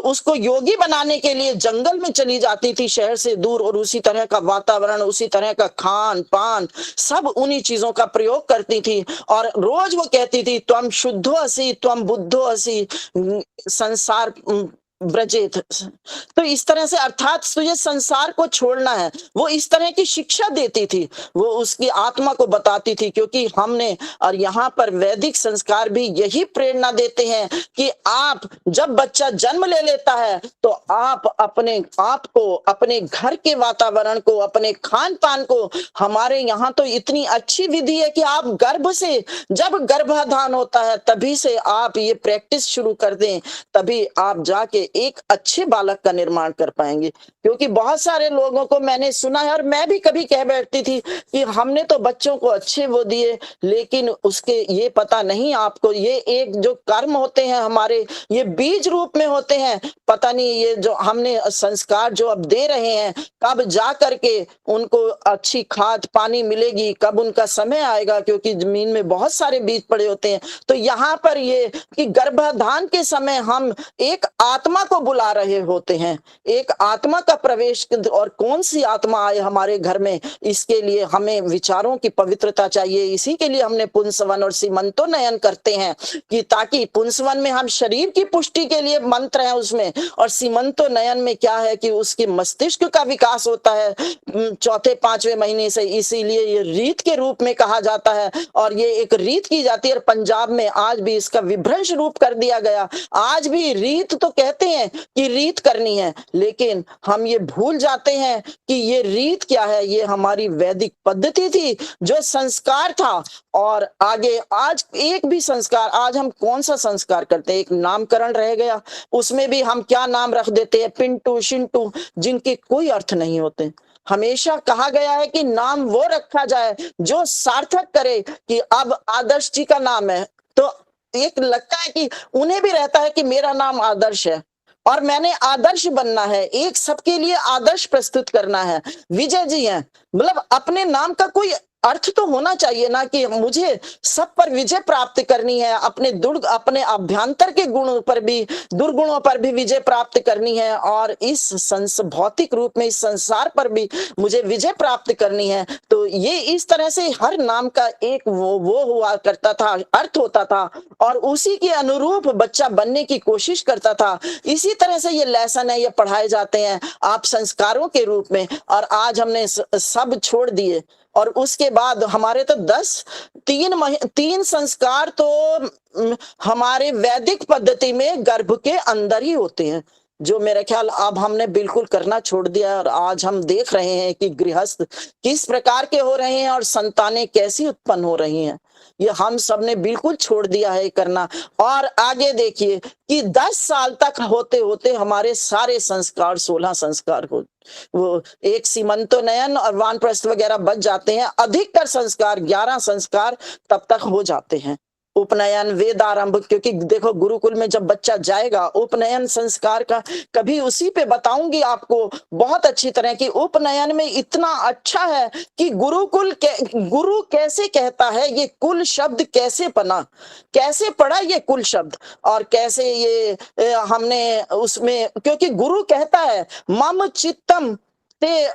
उसको योगी बनाने के लिए जंगल में चली जाती थी, शहर से दूर, और उसी तरह का वातावरण, उसी तरह का खान पान, सब उन्हीं चीजों का प्रयोग करती थी। और रोज वो कहती थी, त्वम शुद्धो असि त्वम बुद्धो असि संसार ब्रजेत। तो इस तरह से, अर्थात तुझे संसार को छोड़ना है, वो इस तरह की शिक्षा देती थी, वो उसकी आत्मा को बताती थी। क्योंकि हमने, और यहाँ पर वैदिक संस्कार भी यही प्रेरणा देते हैं कि आप जब बच्चा जन्म ले लेता है तो आप अपने आप को, अपने घर के वातावरण को, अपने खान पान को, हमारे यहाँ तो इतनी अच्छी विधि है कि आप गर्भ से, जब गर्भाधान होता है तभी से आप ये प्रैक्टिस शुरू कर दें, तभी आप जाके एक अच्छे बालक का निर्माण कर पाएंगे। क्योंकि बहुत सारे लोगों को मैंने सुना है, और मैं भी कभी कह बैठती थी कि हमने तो बच्चों को अच्छे वो दिए, लेकिन उसके ये पता नहीं आपको, ये एक जो कर्म होते हैं हमारे, ये बीज रूप में होते हैं। पता नहीं ये जो हमने संस्कार जो अब दे रहे हैं, कब जा करके उनको अच्छी खाद पानी मिलेगी, कब उनका समय आएगा, क्योंकि जमीन में बहुत सारे बीज पड़े होते हैं। तो यहाँ पर ये कि गर्भाधान के समय हम एक आत्मा को बुला रहे होते हैं, एक आत्मा का प्रवेश, और कौन सी आत्मा आए हमारे घर में, इसके लिए हमें विचारों की पवित्रता चाहिए। इसी के लिए हमने पुंसवन और सीमंतोन्नयन करते हैं, कि ताकि पुंसवन में हम शरीर की पुष्टि के लिए मंत्र है उसमें, और सीमंतोन्नयन में क्या है कि उसकी मस्तिष्क का विकास होता है चौथे पांचवें महीने से। इसीलिए ये रीत के रूप में कहा जाता है, और ये एक रीत की जाती है। पंजाब में आज भी इसका विभ्रंश रूप कर दिया गया। आज भी रीत तो कहते हैं कि रीत करनी है, लेकिन हम ये भूल जाते हैं कि ये रीत क्या है। ये हमारी वैदिक पद्धति थी, जो संस्कार था। और आगे आज एक भी संस्कार, आज हम कौन सा संस्कार करते हैं, एक नामकरण रह गया, उसमें भी हम क्या नाम रख देते हैं, पिंटू शिंटू, जिनके कोई अर्थ नहीं होते। हमेशा कहा गया है कि नाम वो रखा जाए जो सार्थक करे, कि अब आदर्श जी का नाम है, तो एक लगता है कि उन्हें भी रहता है कि मेरा नाम आदर्श है और मैंने आदर्श बनना है, एक सबके लिए आदर्श प्रस्तुत करना है। विजय जी हैं, मतलब अपने नाम का कोई अर्थ तो होना चाहिए ना, कि मुझे सब पर विजय प्राप्त करनी है, अपने अभ्यंतर के गुणों पर भी, दुर्गुणों पर भी विजय प्राप्त करनी है, और इस भौतिक रूप में इस संसार पर भी मुझे विजय प्राप्त करनी है। तो ये इस तरह से हर नाम का एक वो हुआ करता था, अर्थ होता था, और उसी के अनुरूप बच्चा बनने की कोशिश करता था। इसी तरह से ये लेसन है, ये पढ़ाए जाते हैं आप संस्कारों के रूप में, और आज हमने सब छोड़ दिए। और उसके बाद हमारे तो 3 संस्कार तो हमारे वैदिक पद्धति में गर्भ के अंदर ही होते हैं, जो मेरे ख्याल अब हमने बिल्कुल करना छोड़ दिया। और आज हम देख रहे हैं कि गृहस्थ किस प्रकार के हो रहे हैं और संतानें कैसी उत्पन्न हो रही हैं, ये हम सब ने बिल्कुल छोड़ दिया है करना। और आगे देखिए कि 10 साल तक होते होते हमारे सारे संस्कार 16 संस्कार हो, वो एक सीमंतोन्नयन और वानप्रस्थ वगैरह बच जाते हैं, अधिकतर संस्कार 11 संस्कार तब तक हो जाते हैं। उपनयन, वेदारंभ, क्योंकि देखो गुरुकुल में जब बच्चा जाएगा, उपनयन संस्कार का कभी उसी पे बताऊंगी आपको बहुत अच्छी तरह की। उपनयन में इतना अच्छा है कि गुरु कैसे कहता है, ये कुल शब्द कैसे बना, कैसे पड़ा ये कुल शब्द, और कैसे ये हमने उसमें, क्योंकि गुरु कहता है मम चित्तम ते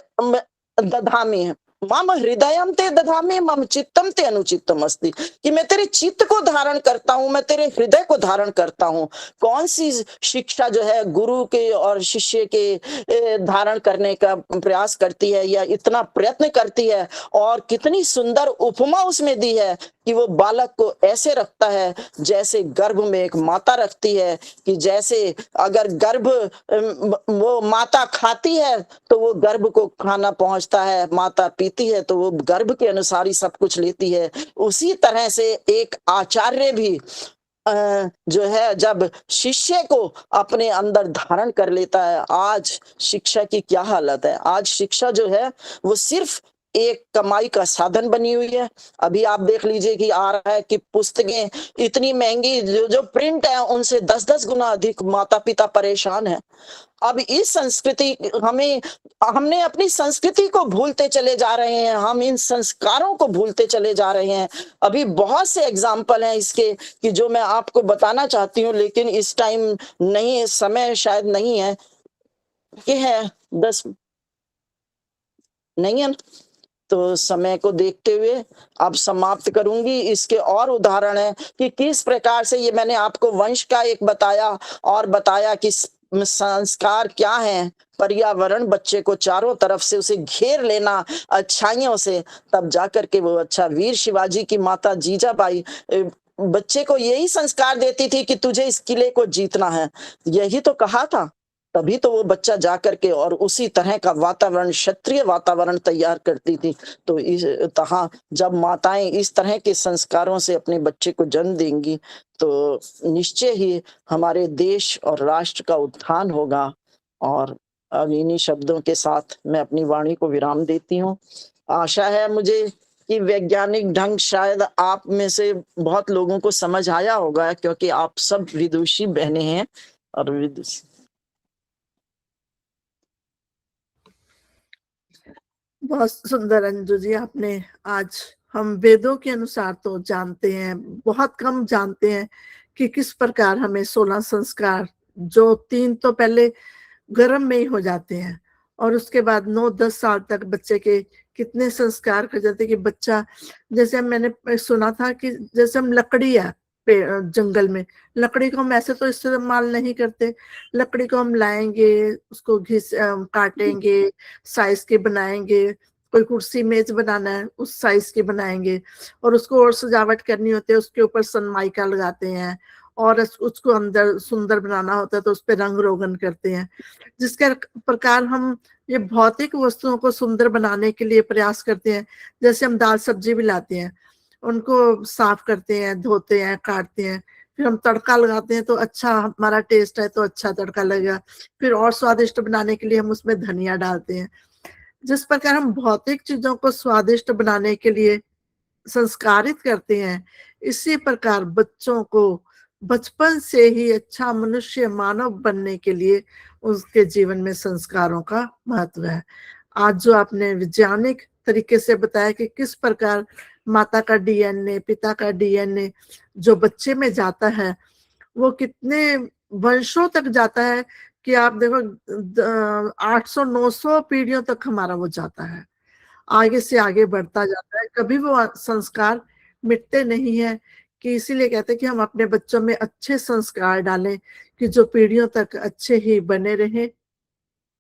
दधामि, मम हृदयम ते दधामि, मम चित्तम ते अनुचित्तम अस्ति, कि मैं तेरे चित्त को धारण करता हूं, मैं तेरे हृदय को धारण करता हूं। कौन सी शिक्षा जो है गुरु के और शिष्य के धारण करने का प्रयास करती है, या इतना प्रयत्न करती है, और कितनी सुंदर उपमा उसमें दी है कि वो बालक को ऐसे रखता है जैसे गर्भ में एक माता रखती है, कि जैसे अगर गर्भ वो माता खाती है तो वो गर्भ को खाना पहुंचता है, माता पीती है तो वो गर्भ के अनुसार ही सब कुछ लेती है। उसी तरह से एक आचार्य भी जो है जब शिष्य को अपने अंदर धारण कर लेता है। आज शिक्षा की क्या हालत है, आज शिक्षा जो है वो सिर्फ एक कमाई का साधन बनी हुई है। अभी आप देख लीजिए कि आ रहा है कि पुस्तकें इतनी महंगी, जो प्रिंट है उनसे 10-10 गुना अधिक माता पिता परेशान है। अब इस संस्कृति हमने अपनी संस्कृति को भूलते चले जा रहे हैं, हम इन संस्कारों को भूलते चले जा रहे हैं। अभी बहुत से एग्जाम्पल हैं इसके कि जो मैं आपको बताना चाहती हूँ, लेकिन इस टाइम नहीं, समय शायद नहीं है, ये है 10 नहीं है, तो समय को देखते हुए अब समाप्त करूंगी। इसके और उदाहरण है कि किस प्रकार से ये मैंने आपको वंश का एक बताया, और बताया कि संस्कार क्या है, पर्यावरण बच्चे को चारों तरफ से उसे घेर लेना अच्छाइयों से, तब जाकर के वो अच्छा। वीर शिवाजी की माता जीजाबाई बच्चे को यही संस्कार देती थी कि तुझे इस किले को जीतना है, यही तो कहा था। तभी तो वो बच्चा जा करके और उसी तरह का वातावरण, क्षत्रिय वातावरण तैयार करती थी। तो इस तरह जब माताएं इस तरह के संस्कारों से अपने बच्चे को जन्म देंगी तो निश्चय ही हमारे देश और राष्ट्र का उत्थान होगा। और अब इन्हीं शब्दों के साथ मैं अपनी वाणी को विराम देती हूँ। आशा है मुझे कि वैज्ञानिक ढंग शायद आप में से बहुत लोगों को समझ आया होगा, क्योंकि आप सब विदुषी बहनें हैं और विदुषी। बहुत सुंदर अंजू जी, आपने आज हम वेदों के अनुसार तो जानते हैं, बहुत कम जानते हैं कि किस प्रकार हमें 16 संस्कार, जो 3 तो पहले गर्भ में ही हो जाते हैं और उसके बाद 9-10 साल तक बच्चे के कितने संस्कार कर जाते हैं कि बच्चा, जैसे मैंने सुना था कि जैसे हम लकड़ी है जंगल में, लकड़ी को हम ऐसे तो इस्तेमाल नहीं करते, लकड़ी को हम लाएंगे, उसको काटेंगे, साइज के बनाएंगे, कोई कुर्सी मेज बनाना है उस साइज के बनाएंगे, और उसको और सजावट करनी होती है, उसके ऊपर सनमाइका लगाते हैं, और उसको अंदर सुंदर बनाना होता है तो उस पर रंग रोगन करते हैं। जिसके प्रकार हम ये भौतिक वस्तुओं को सुंदर बनाने के लिए प्रयास करते हैं। जैसे हम दाल सब्जी भी लाते हैं, उनको साफ करते हैं, धोते हैं, काटते हैं, फिर हम तड़का लगाते हैं तो अच्छा, हमारा टेस्ट है तो अच्छा तड़का लगेगा, फिर और स्वादिष्ट बनाने के लिए हम उसमें धनिया डालते हैं। जिस प्रकार हम भौतिक चीजों को स्वादिष्ट बनाने के लिए संस्कारित करते हैं, इसी प्रकार बच्चों को बचपन से ही अच्छा मनुष्य, मानव बनने के लिए उसके जीवन में संस्कारों का महत्व है। आज जो आपने वैज्ञानिक तरीके से बताया कि किस प्रकार माता का डीएनए, पिता का डीएनए जो बच्चे में जाता है वो कितने वंशों तक जाता है कि आप देखो 800-900 पीढ़ियों तक हमारा वो जाता है, आगे से आगे बढ़ता जाता है, कभी वो संस्कार मिटते नहीं है। कि इसीलिए कहते हैं कि हम अपने बच्चों में अच्छे संस्कार डालें कि जो पीढ़ियों तक अच्छे ही बने रहें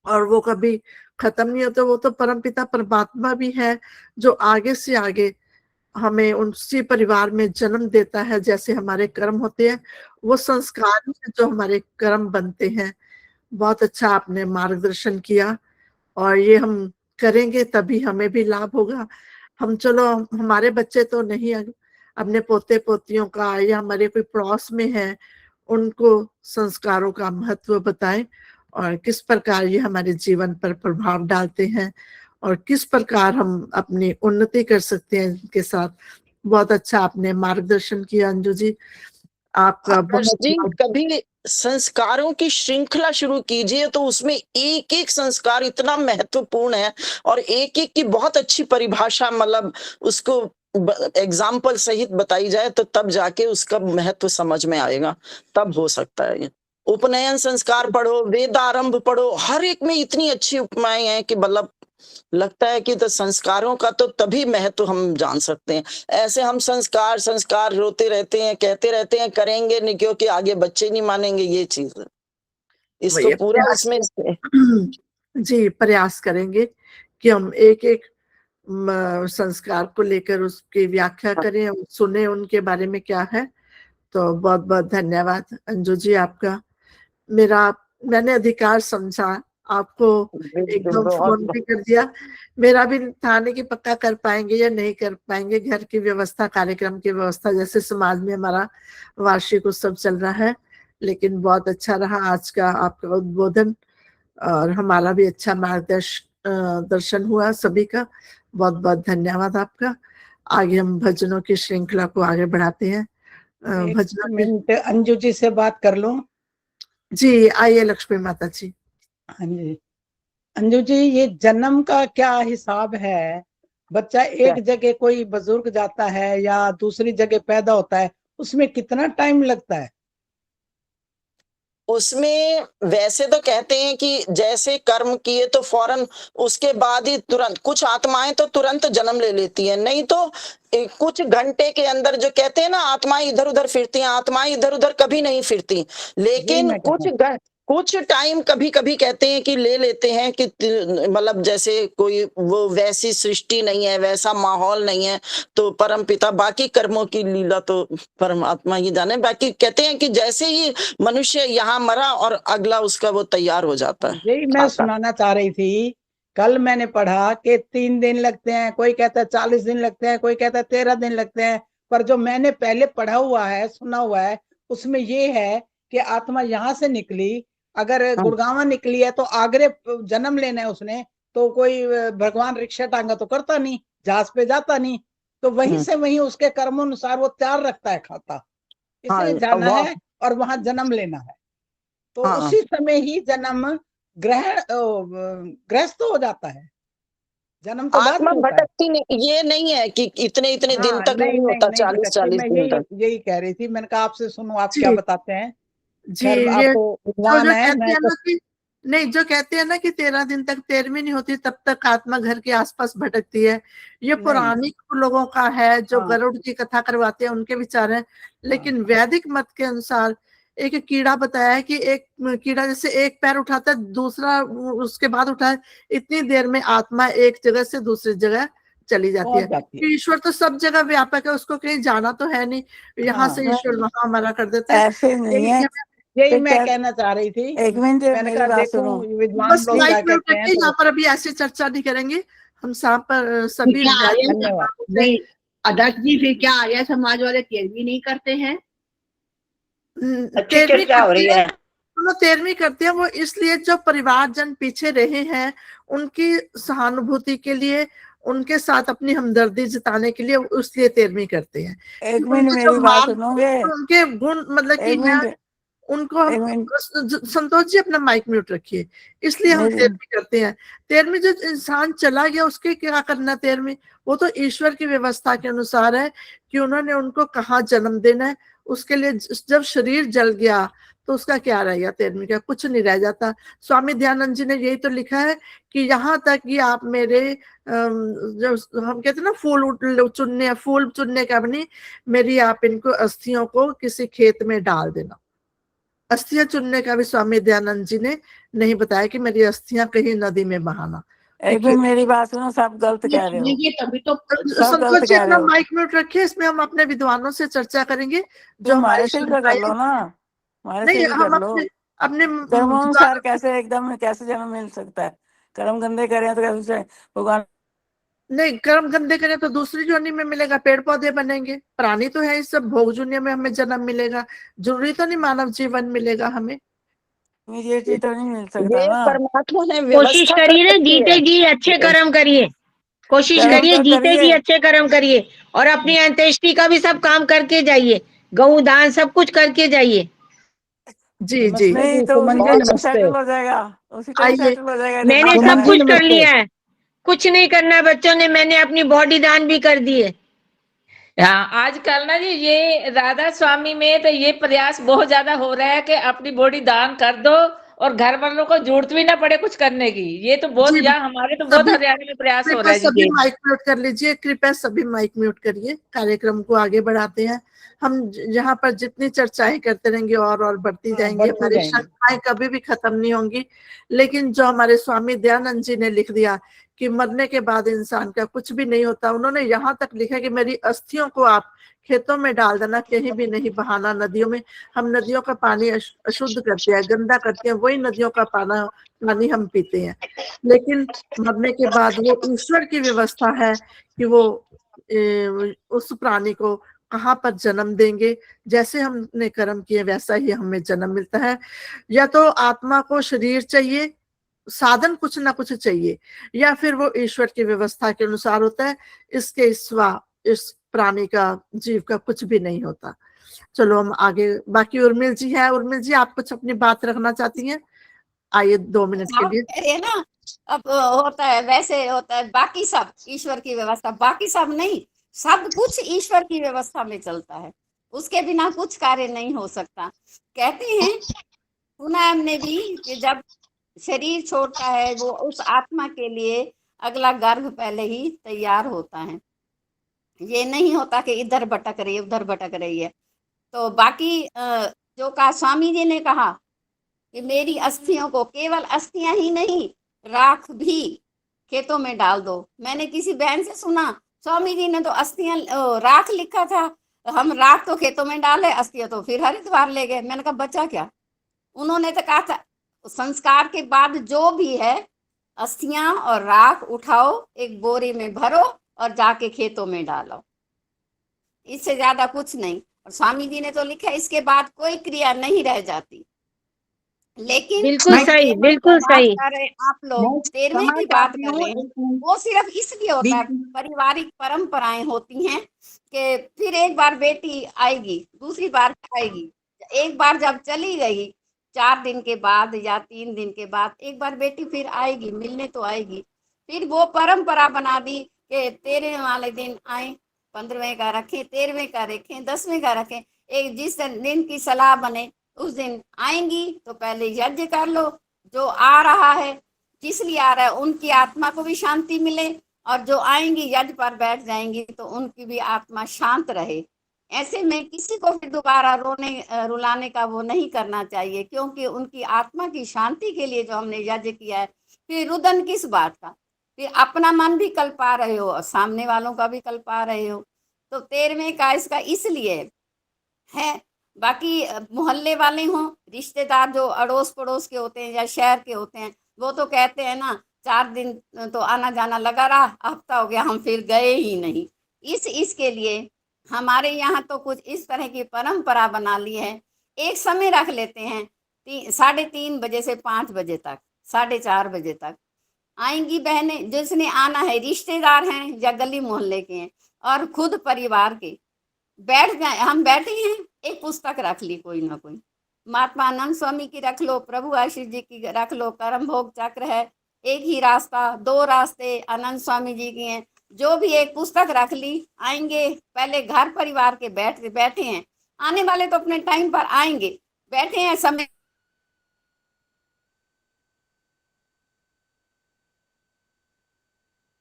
और वो कभी खत्म नहीं होते। वो तो परमपिता परमात्मा भी है जो आगे से आगे हमें उसी परिवार में जन्म देता है, जैसे हमारे कर्म होते हैं वो संस्कार ही है जो हमारे कर्म बनते हैं। बहुत अच्छा आपने मार्गदर्शन किया और ये हम करेंगे तभी हमें भी लाभ होगा। हम चलो हमारे बच्चे तो नहीं, अपने पोते पोतियों का या हमारे कोई पड़ोस में है उनको संस्कारों का महत्व बताएं और किस प्रकार ये हमारे जीवन पर प्रभाव डालते हैं और किस प्रकार हम अपनी उन्नति कर सकते हैं इनके साथ। बहुत अच्छा आपने मार्गदर्शन किया अंजू जी, आपका बहुत कभी संस्कारों की श्रृंखला शुरू कीजिए तो उसमें एक एक संस्कार इतना महत्वपूर्ण है और एक एक की बहुत अच्छी परिभाषा, मतलब उसको एग्जाम्पल सहित बताई जाए तो तब जाके उसका महत्व समझ में आएगा, तब हो सकता है। ये उपनयन संस्कार पढ़ो, वेदारंभ पढ़ो, हर एक में इतनी अच्छी उपमाएं हैं कि मतलब लगता है कि तो संस्कारों का तो तभी महत्व हम जान सकते हैं। ऐसे हम संस्कार संस्कार रोते रहते हैं, कहते रहते हैं, करेंगे नहीं क्योंकि आगे बच्चे नहीं मानेंगे, ये चीज इसको पूरा इसमें जी प्रयास करेंगे कि हम एक एक संस्कार को लेकर उसकी व्याख्या करें, सुने उनके बारे में क्या है। तो बहुत बहुत धन्यवाद अंजू जी आपका। मैंने अधिकार समझा, आपको एकदम फोन भी कर दिया। मेरा भी था नहीं कि पक्का कर पाएंगे या नहीं कर पाएंगे, घर की व्यवस्था, कार्यक्रम की व्यवस्था, जैसे समाज में हमारा वार्षिक उत्सव चल रहा है। लेकिन बहुत अच्छा रहा आज का आपका उद्बोधन और हमारा भी अच्छा मार्गदर्शन हुआ सभी का। बहुत बहुत धन्यवाद आपका। आगे हम भजनों की श्रृंखला को आगे बढ़ाते हैं। भजनों अंजू जी से बात कर लूं? जी आइए लक्ष्मी माता जी। हाँ जी अंजू जी, ये जन्म का क्या हिसाब है? बच्चा एक जगह कोई बुजुर्ग जाता है या दूसरी जगह पैदा होता है, उसमें कितना टाइम लगता है? उसमें वैसे तो कहते हैं कि जैसे कर्म किए तो फौरन उसके बाद ही तुरंत, कुछ आत्माएं तो तुरंत जन्म ले लेती हैं, नहीं तो कुछ घंटे के अंदर, जो कहते हैं ना आत्माएं इधर उधर फिरती हैं, आत्माएं इधर उधर कभी नहीं फिरती, लेकिन कुछ टाइम कभी कभी कहते हैं कि ले लेते हैं कि मतलब जैसे कोई वो वैसी सृष्टि नहीं है, वैसा माहौल नहीं है, तो परम पिता बाकी कर्मों की लीला तो परमात्मा ही जाने। बाकी कहते हैं कि जैसे ही मनुष्य यहाँ मरा और अगला उसका वो तैयार हो जाता है। यही मैं सुनाना चाह रही थी। कल मैंने पढ़ा कि 3 दिन लगते हैं, कोई कहता है 40 दिन लगते हैं, कोई कहता है 13 दिन लगते हैं, पर जो मैंने पहले पढ़ा हुआ है, सुना हुआ है, उसमें ये है कि आत्मा यहाँ से निकली, अगर गुड़गांव निकली है तो आगरे जन्म लेना है उसने, तो कोई भगवान रिक्शा टांगा तो करता नहीं, जहाज पे जाता नहीं, तो वहीं से वहीं उसके कर्मोनुसार वो तैयार रखता है खाता, इसलिए जाना है और वहां जन्म लेना है। तो उसी समय ही जन्म ग्रस्त हो जाता है, जन्म तो बाद आत्मा में होता है। भटकती नहीं, ये नहीं है कि इतने दिन तक नहीं होता, 40 दिन तक। यही कह रही थी, मैंने कहा आपसे सुनो आप क्या बताते हैं। जी, खैर, आप ये तो जो विद्वान जो है, कहते मैं हैं तो ना कि नहीं, जो कहते हैं ना कि 13 दिन तक तेरहवीं नहीं होती तब तक आत्मा घर के आसपास भटकती है, ये नहीं। पुरानी लोगों का है, जो हाँ। गरुड़ की कथा करवाते हैं उनके विचार हैं। लेकिन वैदिक मत के अनुसार एक कीड़ा बताया है कि एक कीड़ा जैसे एक पैर उठाता है, दूसरा उसके बाद उठाए, इतनी देर में आत्मा एक जगह से दूसरी जगह चली जाती है। ईश्वर तो सब जगह व्यापक है, उसको कहीं जाना तो है नहीं, यहाँ से ईश्वर वहां हमारा कर देते हैं। ऐसे नहीं है। यही मैं कहना चाह रही थी। एक मिनट मैंने मेरी कहा बात देखो सुनो। विद्वान बस लोग क्या माइक म्यूट कहते हैं। रखिए, यहाँ पर अभी ऐसे चर्चा नहीं करेंगे हम, सभी धन्यवाद। अध्यक्ष जी, फिर क्या आर्य समाज वाले 13वीं नहीं करते हैं? अच्छी चर्चा हो रही है। 13वीं करते हैं वो इसलिए, जो परिवारजन पीछे रहे हैं उनकी सहानुभूति के लिए, उनके साथ अपनी हमदर्दी जताने के लिए, इसलिए 13वीं करते हैं। एक मिनट मेरी बात सुनोगे? उनके गुण मतलब कि है, उनको हम संतोष जी अपना माइक म्यूट रखिए, इसलिए हम 13वीं करते हैं। 13वीं जो इंसान चला गया उसके क्या करना 13वीं, वो तो ईश्वर की व्यवस्था के अनुसार है कि उन्होंने उनको कहाँ जन्म देना है, उसके लिए जब शरीर जल गया तो उसका क्या रह गया 13वीं का, कुछ नहीं रह जाता। स्वामी दयानंद जी ने यही तो लिखा है कि यहाँ तक कि आप मेरे जो हम कहते हैं ना फूल चुनने का भी नहीं, मेरी आप इनको अस्थियों को किसी खेत में डाल देना। अस्थियां चुनने का भी स्वामी दयानंद जी ने नहीं बताया कि मेरी अस्थियां कहीं नदी में बहाना। एक मिनट मेरी बात सुनो, सब गलत कह रहे हो, तभी तो संतोष जी अपना माइक म्यूट रखिए, इसमें हम अपने विद्वानों से चर्चा करेंगे जो हमारे से कर लो ना, हमारे से हम कर लो। अपने कर्मानुसार कैसे एकदम कैसे जन्म मिल सकता है? कर्म गंदे करें तो कैसे भगवान? नहीं, कर्म गंदे करें तो दूसरी जोनी में मिलेगा, पेड़ पौधे बनेंगे, प्राणी तो है, इस सब भोग जुनिया में हमें जन्म मिलेगा, जरूरी तो नहीं मानव जीवन मिलेगा हमें, ये चीज तो नहीं मिल सकता ना। परमात्मा ने कोशिश करिए जीते जी अच्छे कर्म करिए, कोशिश करिए जीते जी अच्छे कर्म करिए, और अपनी अंत्येष्टि का भी सब काम करके जाइए, गौ दान सब कुछ करके जाइए। जी जी, नहीं तो उसी सेटल हो जाएगा, उसी टाइम सेटल हो जाएगा। मैंने सब कुछ कर लिया है, कुछ नहीं करना बच्चों ने, मैंने अपनी बॉडी दान भी कर दी है। आजकल ना जी ये राधा स्वामी में तो ये प्रयास बहुत ज्यादा हो रहा है कि अपनी बॉडी दान कर दो और घर वालों को जरूरत भी ना पड़े कुछ करने की। ये तो बहुत यहाँ हमारे तो बहुत हरियाणा में प्रयास हो रहा है। सभी माइक म्यूट कर लीजिए, कृपया सभी माइक म्यूट करिए, कार्यक्रम को आगे बढ़ाते हैं। हम यहाँ पर जितनी चर्चाएं करते रहेंगे और बढ़ती जाएंगी, हमारी शंकाएं कभी भी खत्म नहीं होंगी। लेकिन जो हमारे स्वामी दयानंद जी ने लिख दिया कि मरने के बाद इंसान का कुछ भी नहीं होता, उन्होंने यहाँ तक लिखा कि मेरी अस्थियों को आप खेतों में डाल देना, कहीं भी नहीं बहाना नदियों में। हम नदियों का पानी अशुद्ध करते हैं, गंदा करते हैं, वही नदियों का पानी हम पीते हैं। लेकिन मरने के बाद वो ईश्वर की व्यवस्था है कि वो उस प्राणी को कहाँ पर जन्म देंगे, जैसे हमने कर्म किए वैसा ही हमें जन्म मिलता है। या तो आत्मा को शरीर चाहिए, साधन कुछ ना कुछ चाहिए, या फिर वो ईश्वर की व्यवस्था के अनुसार होता है। इसके सिवा इस प्राणी का, जीव का कुछ भी नहीं होता। चलो हम आगे, बाकी उर्मिल जी है। उर्मिल जी, आप कुछ अपनी बात रखना चाहती हैं? आइए 2 मिनट के लिए। ना अब होता है वैसे होता है, बाकी सब ईश्वर की व्यवस्था, बाकी सब नहीं, सब कुछ ईश्वर की व्यवस्था में चलता है, उसके बिना कुछ कार्य नहीं हो सकता। कहते हैं, सुना है हमने भी कि जब शरीर छोड़ता है वो उस आत्मा के लिए अगला गर्भ पहले ही तैयार होता है। ये नहीं होता कि इधर भटक रही है उधर भटक रही है। तो बाकी जो कहा स्वामी जी ने कहा कि मेरी अस्थियों को, केवल अस्थियां ही नहीं, राख भी खेतों में डाल दो। मैंने किसी बहन से सुना, स्वामी जी ने तो अस्थियां राख लिखा था, हम राख तो खेतों में डाले, अस्थियां तो फिर हरिद्वार ले गए। मैंने कहा बचा क्या? उन्होंने तो कहा था संस्कार के बाद जो भी है अस्थियां और राख उठाओ, एक बोरी में भरो और जाके खेतों में डालो, इससे ज्यादा कुछ नहीं। और स्वामी जी ने तो लिखा इसके बाद कोई क्रिया नहीं रह जाती। लेकिन बिल्कुल सही, बिल्कुल सही। आप लोग 13वें की बात कर रहे हैं, वो सिर्फ इसलिए होता है, पारिवारिक परंपराएं होती हैं कि फिर एक बार बेटी आएगी, दूसरी बार आएगी, एक बार जब चली गई 4 दिन के बाद या 3 दिन के बाद एक बार बेटी फिर आएगी, मिलने तो आएगी। फिर वो परंपरा बना दी कि 13वें वाले दिन आए, 15वें का रखें, 13वें का रखें, 10वें का रखें, एक जिस दिन की सलाह बने उस दिन आएंगी तो पहले यज्ञ कर लो, जो आ रहा है, जिस लिए आ रहा है उनकी आत्मा को भी शांति मिले, और जो आएंगी यज्ञ पर बैठ जाएंगी तो उनकी भी आत्मा शांत रहे। ऐसे में किसी को फिर दोबारा रोने रुलाने का वो नहीं करना चाहिए, क्योंकि उनकी आत्मा की शांति के लिए जो हमने यज्ञ किया है, फिर रुदन किस बात का? फिर अपना मन भी कल्पा रहे हो और सामने वालों का भी कल्पा रहे हो। तो 13वें का इसका इसलिए है। बाकी मोहल्ले वाले हों, रिश्तेदार जो अड़ोस पड़ोस के होते हैं या शहर के होते हैं, वो तो कहते हैं ना 4 दिन तो आना जाना लगा रहा, हफ्ता हो गया हम फिर गए ही नहीं। इसके लिए हमारे यहाँ तो कुछ इस तरह की परंपरा बना ली है, एक समय रख लेते हैं 3:30 बजे से 5 बजे तक, 4:30 बजे तक आएंगी बहनें, जिसने आना है, रिश्तेदार हैं या गली मोहल्ले के हैं और खुद परिवार के, बैठ जाए। हम बैठे हैं, एक पुस्तक रख ली, कोई ना कोई, महात्मा आनंद स्वामी की रख लो, प्रभु आशीष जी की रख लो, कर्म भोग चक्र है, एक ही रास्ता, 2 रास्ते आनंद स्वामी जी की हैं, जो भी एक पुस्तक रख ली। आएंगे, पहले घर परिवार के बैठे हैं, आने वाले तो अपने टाइम पर आएंगे, बैठे हैं समय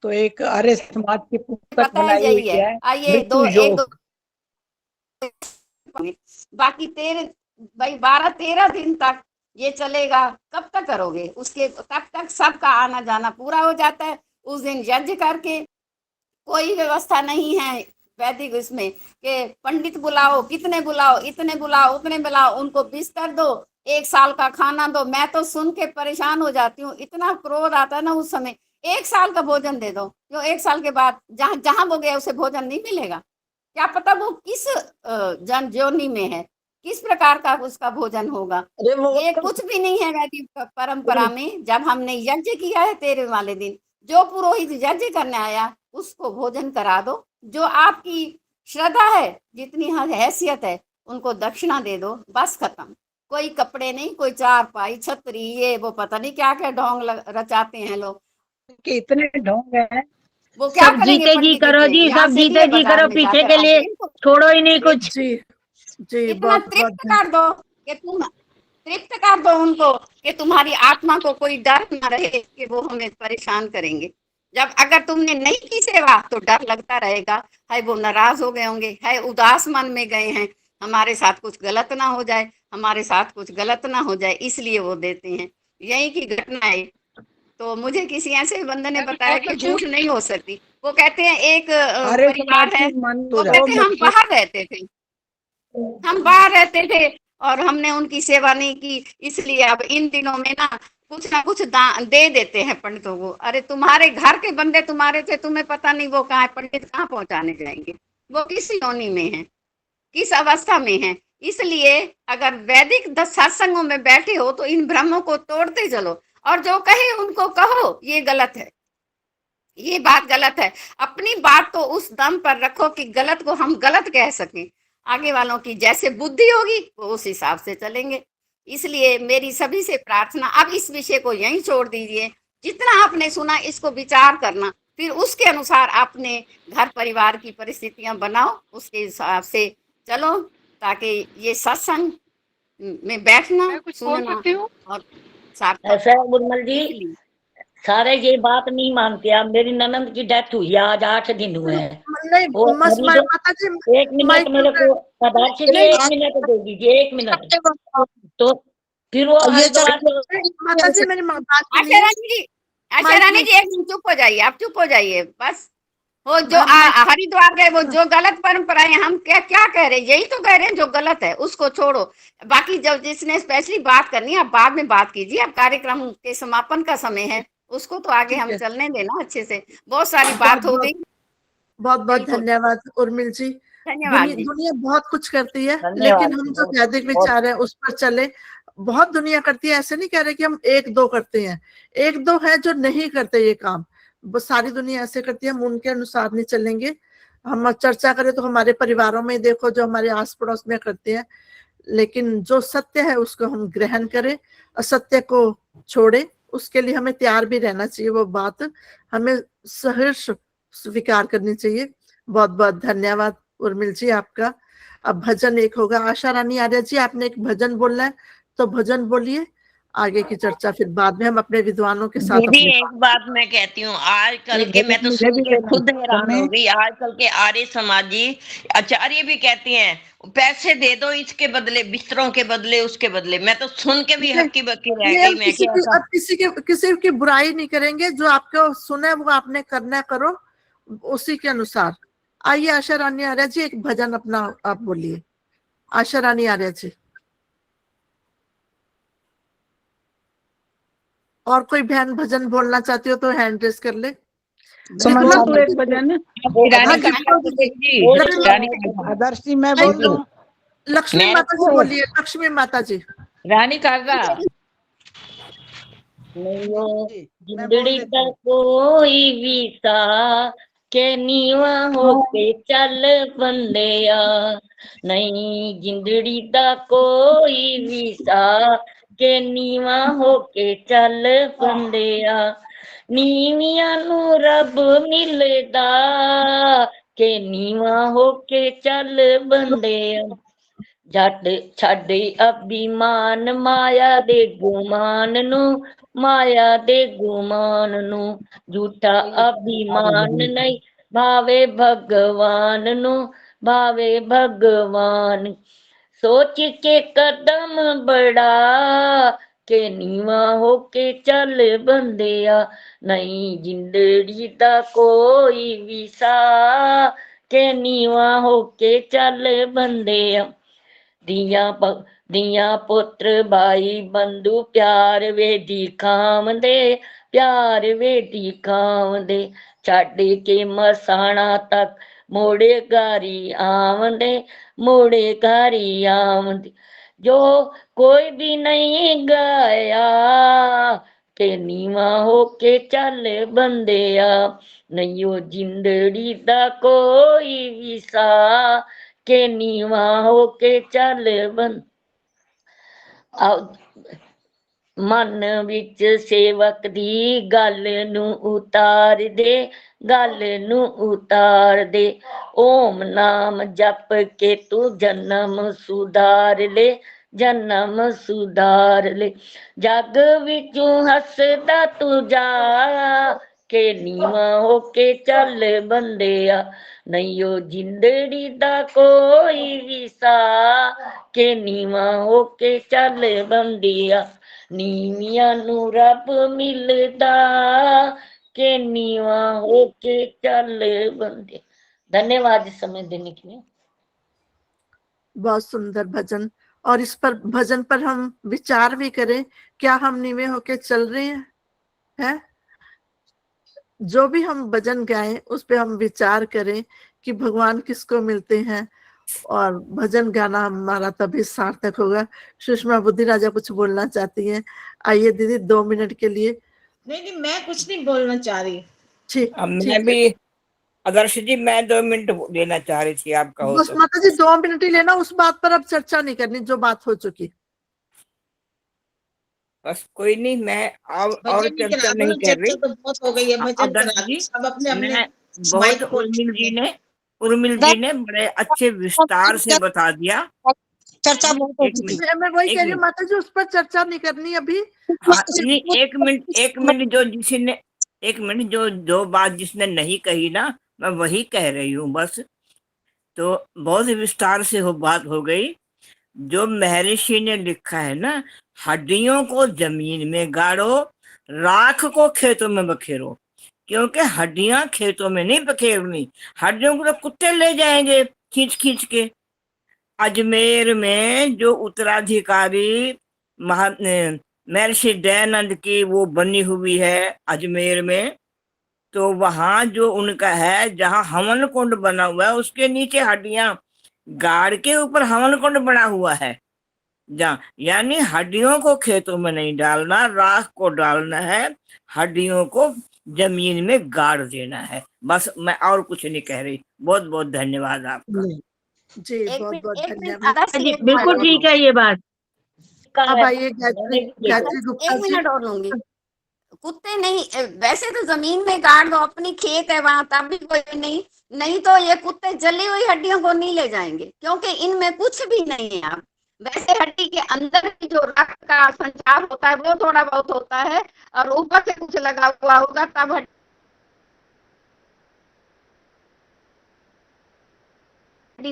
तो एक आर्य समाज की पुस्तक पता है बनाई हुई यही है। है, आइए मृत्यु 2 योग। 1 बाकी 12-13 दिन तक ये चलेगा। कब तक करोगे? उसके तब तक सबका आना जाना पूरा हो जाता है। उस दिन यज्ञ करके कोई व्यवस्था नहीं है वैदिक इसमें कि पंडित बुलाओ, कितने बुलाओ, इतने बुलाओ, उतने बुलाओ, उनको बिस्तर दो, 1 साल का खाना दो। मैं तो सुन के परेशान हो जाती हूँ, इतना क्रोध आता है ना उस समय। 1 साल का भोजन दे दो, जो 1 साल के बाद जहां वो गया उसे भोजन नहीं मिलेगा। क्या पता वो किस जन जोनी में है, किस प्रकार का उसका भोजन होगा। ये कुछ भी नहीं है वैदिक परंपरा में। जब हमने यज्ञ किया है 13वें वाले दिन, जो पुरोहित यज्ञ करने आया उसको भोजन करा दो, जो आपकी श्रद्धा है, जितनी हैसियत है, उनको दक्षिणा दे दो, बस खत्म। कोई कपड़े नहीं, कोई चारपाई, छतरी, ये वो पता नहीं क्या क्या ढोंग रचाते हैं लोग, कि इतने ढोंग हैं। वो क्या सब करेंगे? जीते जी करो जी, सब जीते जी करो, पीछे के लिए छोड़ो ही नहीं कुछ। जी इतना तृप्त कर दो कि तुम तृप्त कर दो उनको कि तुम्हारी आत्मा को कोई डर ना रहे कि वो हमें परेशान करेंगे। जब अगर तुमने नहीं की सेवा तो डर लगता रहेगा, है वो नाराज हो गए होंगे, है उदास मन में गए हैं, हमारे साथ कुछ गलत ना हो जाए, हमारे साथ कुछ गलत ना हो जाए, इसलिए वो देते हैं। यही की घटना है। तो मुझे किसी ऐसे बंदे ने बताया कि झूठ नहीं हो सकती। वो कहते हैं एक परिवार है, वो कहते हैं हम बाहर रहते थे, हम बाहर रहते थे और हमने उनकी सेवा नहीं की, इसलिए अब इन दिनों में ना कुछ दे देते हैं पंडितों को। अरे तुम्हारे घर के बंदे तुम्हारे थे, तुम्हें पता नहीं वो कहाँ है, पंडित कहाँ पहुंचाने जाएंगे, वो किस योनि में है, किस अवस्था में है। इसलिए अगर वैदिक सत्संगों में बैठे हो तो इन भ्रमों को तोड़ते चलो, और जो कहे उनको कहो ये गलत है, ये बात गलत है। अपनी बात तो उस दम पर रखो कि गलत को हम गलत कह सकें, आगे वालों की जैसे बुद्धि होगी वो उस हिसाब से चलेंगे। इसलिए मेरी सभी से प्रार्थना, अब इस विषय को यहीं छोड़ दीजिए, जितना आपने सुना इसको विचार करना, फिर उसके अनुसार अपने घर परिवार की परिस्थितियां बनाओ, उसके हिसाब से चलो, ताकि ये सत्संग में बैठना, सुनना और ऐसा है गुरमल जी, सारे ये बात नहीं मानते। अब मेरी ननंद की डेथ हुई है, आज 8 दिन हुए हैं। एक मिनट मेरे को पदार्थ जी, 1 मिनट दे दीजिए, 1 मिनट। तो फिर वो ये हरिद्वार माता जी मेरी बात आशा सुनिए। रानी जी, आशा रानी जी, एक मिनट चुप हो जाइए, आप चुप हो जाइए बस। वो जो हरिद्वार गए, वो जो गलत परंपराएं, हम क्या क्या कह रहे हैं, यही तो कह रहे हैं, जो गलत है उसको छोड़ो। बाकी जब जिसने स्पेशली बात करनी है, आप बाद में बात कीजिए, अब कार्यक्रम के समापन का समय है, उसको तो आगे हम चलने देना अच्छे से। बहुत सारी बात हो गई। बहुत बहुत बिल्कुल। धन्यवाद उर्मिल जी। धन्यवाद जी। दुनिया बहुत कुछ करती है, धन्यवाद लेकिन जी, हम जो बहुत- वैदिक विचार है उस पर चले। बहुत दुनिया करती है, ऐसे नहीं कह रहे कि हम एक दो करते हैं, एक दो है जो नहीं करते ये काम, बस सारी दुनिया ऐसे करती है, हम उनके अनुसार नहीं चलेंगे। हम चर्चा करें तो हमारे परिवारों में देखो, जो हमारे आस पड़ोस में करते हैं, लेकिन जो सत्य है उसको हम ग्रहण करें, असत्य को छोड़े, उसके लिए हमें तैयार भी रहना चाहिए। वो बात हमें सहर्ष स्वीकार करनी चाहिए। बहुत बहुत धन्यवाद उर्मिल जी आपका। अब भजन एक होगा। आशा रानी आर्य जी, आपने एक भजन बोलना है तो भजन बोलिए, आगे की चर्चा फिर बाद में हम अपने विद्वानों के साथ दीदी अपनी एक बात मैं कहती हूँ, आजकल के मैं तो सुन के खुद हैरान हो गई। आजकल के आर्य समाजी आचार्य भी कहती हैं पैसे दे दो इसके बदले, बिस्तरों के बदले, उसके बदले। मैं तो सुन के भी हक्की बक्की रह ये गई। हम मैं क्या किसी की बुराई नहीं करेंगे, जो आपको सुने वो आपने करना करो उसी के अनुसार। आइए आशा रानी आर्य जी, एक भजन अपना आप बोलिए। आशा रानी आर्य जी, और कोई बहन भजन बोलना चाहती हो तो हैंड रेस कर ले। सुमन तू एक भजन। हाँ जी, आदर्श जी मैं बोल दूं। लक्ष्मी माता जी बोलिए। लक्ष्मी माता जी। रानी कागा जिंदड़ी का कोई विसा के नीवा होके चल बंदेया, नहीं जिंदड़ी दा कोई विसा के नीवा होके चल बंदेया, नीवियां नू रब मिलदा के नीवा होके चल बंदेया, जट छड़ अभिमान माया दे गुमान नू, माया दे गुमान नू, झूठा अभिमान नहीं भावे भगवान नू, भावे भगवान, सोच के कदम बढ़ा के नीवा होके चल बंदिया, नहीं जिंदड़ी दा कोई विसा के नीवा होके चल बंदिया, दिया पुत्र भाई बंधु प्यार वेदी काम दे, प्यार वेदी काम दे, छड़ के मसाना तक मोड़े गारी आमदे, मोड़े गारी आमदे, जो कोई भी नहीं गाया के नीवा होके चल बंदिया, नहीं ओ जिंदड़ी दा कोई विसा के नीवा होके चल बन। मन विच सेवक दी गल नू उतार दे, गल नू उतार दे, ओम नाम जप के तू जन्म सुधार ले, जन्म सुधार ले, जग विचों हसदा तू जा के नीवा होके चल बंदिया, नहीं ओ जिंदड़ी दा कोई विसा के नीवा होके चल बंदिया, नीवियां नू रब मिलदा के नीवा होके चल बंदिया। धन्यवाद इस समय देने के लिए। बहुत सुंदर भजन। और इस पर भजन पर हम विचार भी करें, क्या हम नीवे होके चल रहे हैं? जो भी हम भजन गाएं उस पे हम विचार करें कि भगवान किसको मिलते हैं, और भजन गाना हमारा तभी सार्थक होगा। सुषमा बुद्धि राजा कुछ बोलना चाहती हैं, आइए दीदी 2 मिनट के लिए। नहीं मैं कुछ नहीं बोलना चाह रही। ठीक, मैं भी आदर्श जी मैं 2 मिनट लेना चाह रही थी, आप कहो बस तो। माता जी 2 मिनट ही लेना, उस बात पर अब चर्चा नहीं करनी जो बात हो चुकी। बस कोई नहीं, मैं और चर्चा नहीं कर रही। तो बहुत हो गई है, भजन आदर्श करा जी, दी, सब अपने अपने मैं माइक बहुत खोल उर्मिल जी ने बड़े अच्छे विस्तार से बता दिया। चर्चा बहुत हो चुकी। मैं वही कह रही हूँ माता जी, उस पर चर्चा नहीं करनी अभी। हाँ, नहीं एक मिनट जो जिसी ने जो बात जिसने नहीं कही ना, मैं वही कह रही हूँ बस। तो बहुत विस्तार से बात हो गई। जो महर्षि ने लिखा है ना, हड्डियों को जमीन में गाड़ो, राख को खेतों में बखेरो। क्योंकि हड्डियां खेतों में नहीं बखेरनी, हड्डियों को तो कुत्ते ले जाएंगे खींच खींच के। अजमेर में जो उत्तराधिकारी महर्षि दयानंद की वो बनी हुई है अजमेर में, तो वहां जो उनका है, जहां हवन कुंड बना हुआ है, उसके नीचे हड्डियां गाड़ के ऊपर हवन कुंड बना हुआ है। जहाँ यानी हड्डियों को खेतों में नहीं डालना, राख को डालना है, हड्डियों को जमीन में गाड़ देना है। बस मैं और कुछ नहीं कह रही। बहुत बहुत धन्यवाद आपका। जी बहुत बहुत धन्यवाद। आदर्श जी, बिल्कुल ठीक है ये बात। अब आइए गायत्री गुप्ता एक जी। मिनट और लूंगी। कुत्ते नहीं, वैसे तो जमीन में गाड़ दो, अपनी खेत है वहां, तब भी कोई नहीं तो ये कुत्ते जली हुई हड्डियों को नहीं ले जाएंगे, क्योंकि इनमें कुछ भी नहीं है। अब वैसे हड्डी के अंदर की जो रक्त का संचार होता है वो थोड़ा बहुत होता है, और ऊपर से कुछ लगा हुआ होगा, तब हड्डी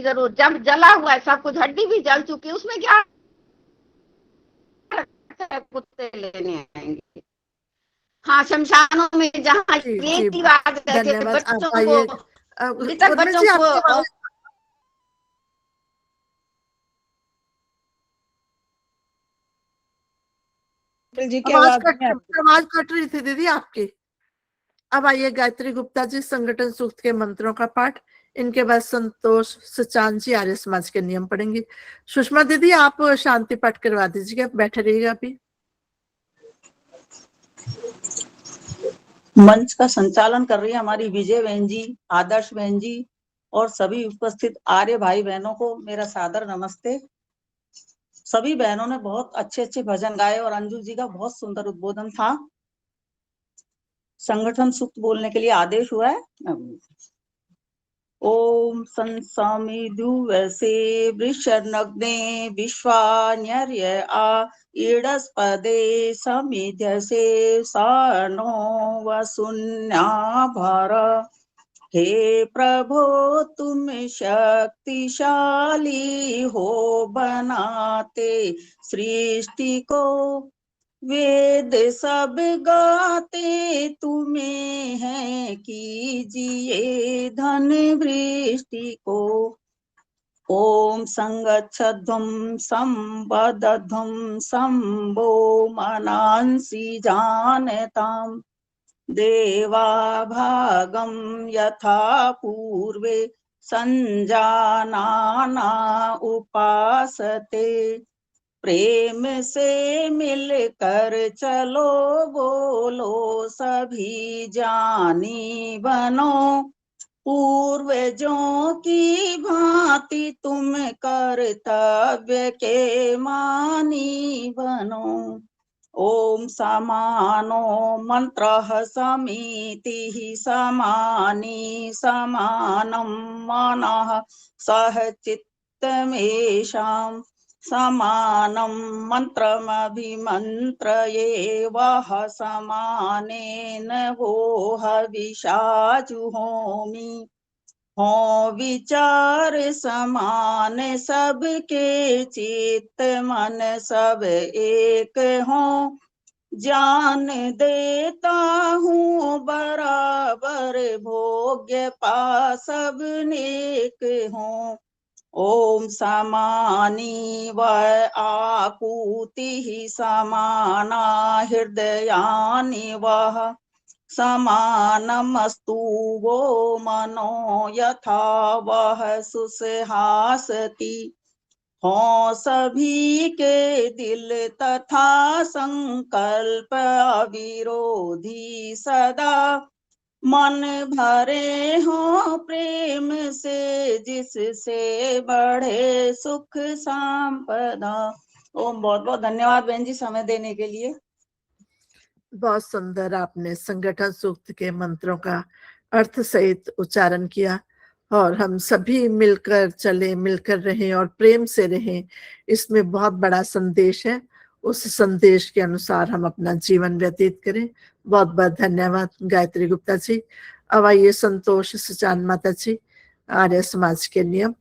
जरूर। जब जला हुआ है सब कुछ, हड्डी भी जल चुकी है, उसमें क्या कुत्ते लेने आएंगे। हाँ, शमशानों में जहाँ रीति रिवाज रहते थे, बच्चों को मृतक बच्चों को आवाज कट रही थी दीदी आपकी। अब आइए गायत्री गुप्ता जी, संगठन सूक्त के मंत्रों का पाठ, इनके बाद संतोष सचान जी आर्य समाज के नियम पढ़ेंगे। सुषमा दीदी आप शांति पाठ करवा दीजिएगा, बैठे रहिएगा अभी। मंच का संचालन कर रही है हमारी विजय बहन जी, आदर्श बहन जी, और सभी उपस्थित आर्य भाई बहनों को मेरा सादर नमस्ते। सभी बहनों ने बहुत अच्छे अच्छे भजन गाए और अंजू जी का बहुत सुंदर उद्बोधन था। संगठन सूक्त बोलने के लिए आदेश हुआ है। ओम संसामिदु वैसे वृषनग्ने विश्वान्यर्य आ ईडस्पदे समिध्यसे सानो वसुन्या भर। हे प्रभो तुम शक्तिशाली हो, बनाते सृष्टि को, वेद सब गाते तुम्हें है, कीजिए धन वृष्टि को। ओम संगच्छध्वं संवदध्वं संभो मनांसि जानताम्, देवा भागं यथा पूर्वे संजानाना उपासते। प्रेम से मिलकर चलो, बोलो सभी जानी बनो, पूर्वजों की भांति तुम कर्तव्य के मानी बनो। ओम समानो मंत्रः समितिः समानी समानं मनः सह चित्तमेषाम्, समानं मंत्रमभिमन्त्रये वः, समानेन वो हविषा जुहोमि। हो विचार समान सबके, चित्त मन सब एक हो, जान देता हूँ बराबर, भोग्य पा सब नेक हो। ओम समानी व आकुति समाना हृदयानि वः, समानमस्तु वो मनो यथा वह सुसहासति। हो सभी के दिल तथा संकल्प अविरोधी सदा, मन भरे हो प्रेम से, जिससे बढ़े सुख संपदा। ओम बहुत बहुत धन्यवाद बहन जी समय देने के लिए। बहुत सुंदर आपने संगठन सूक्त के मंत्रों का अर्थ सहित उच्चारण किया, और हम सभी मिलकर चले, मिलकर रहें और प्रेम से रहें, इसमें बहुत बड़ा संदेश है। उस संदेश के अनुसार हम अपना जीवन व्यतीत करें। बहुत बहुत धन्यवाद गायत्री गुप्ता जी। अब आइए संतोष सचान माता जी, आर्य समाज के नियम,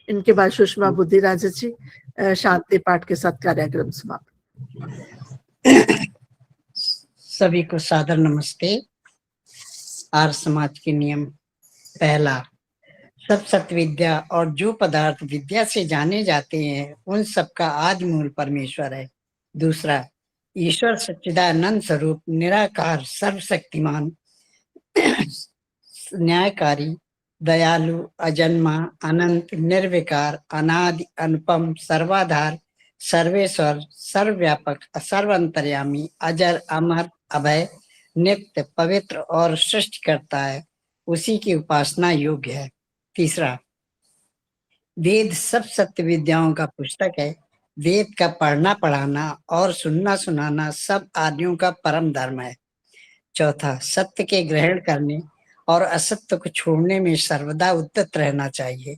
इनके बाद सुषमा बुद्धिराज जी शांति पाठ के साथ कार्यक्रम समाप्त। सभी को सादर नमस्ते। आर्य समाज के नियम, पहला, सब सत्य विद्या और जो पदार्थ विद्या से जाने जाते हैं उन सब का आदि मूल परमेश्वर है। दूसरा, ईश्वर सच्चिदानंद स्वरूप निराकार सर्वशक्तिमान न्यायकारी दयालु अजन्मा अनंत निर्विकार अनादि अनुपम सर्वाधार सर्वेश्वर सर्वव्यापक सर्वअंतर्यामी अजर अमर अभय नित्य पवित्र और सृष्टि करता है, उसी की उपासना योग्य है। तीसरा, वेद सब सत्य विद्याओं का पुस्तक है। वेद का पढ़ना पढ़ाना और सुनना सुनाना सब आर्यों का परम धर्म है। चौथा, सत्य के ग्रहण करने और असत्य को छोड़ने में सर्वदा उद्यत रहना चाहिए।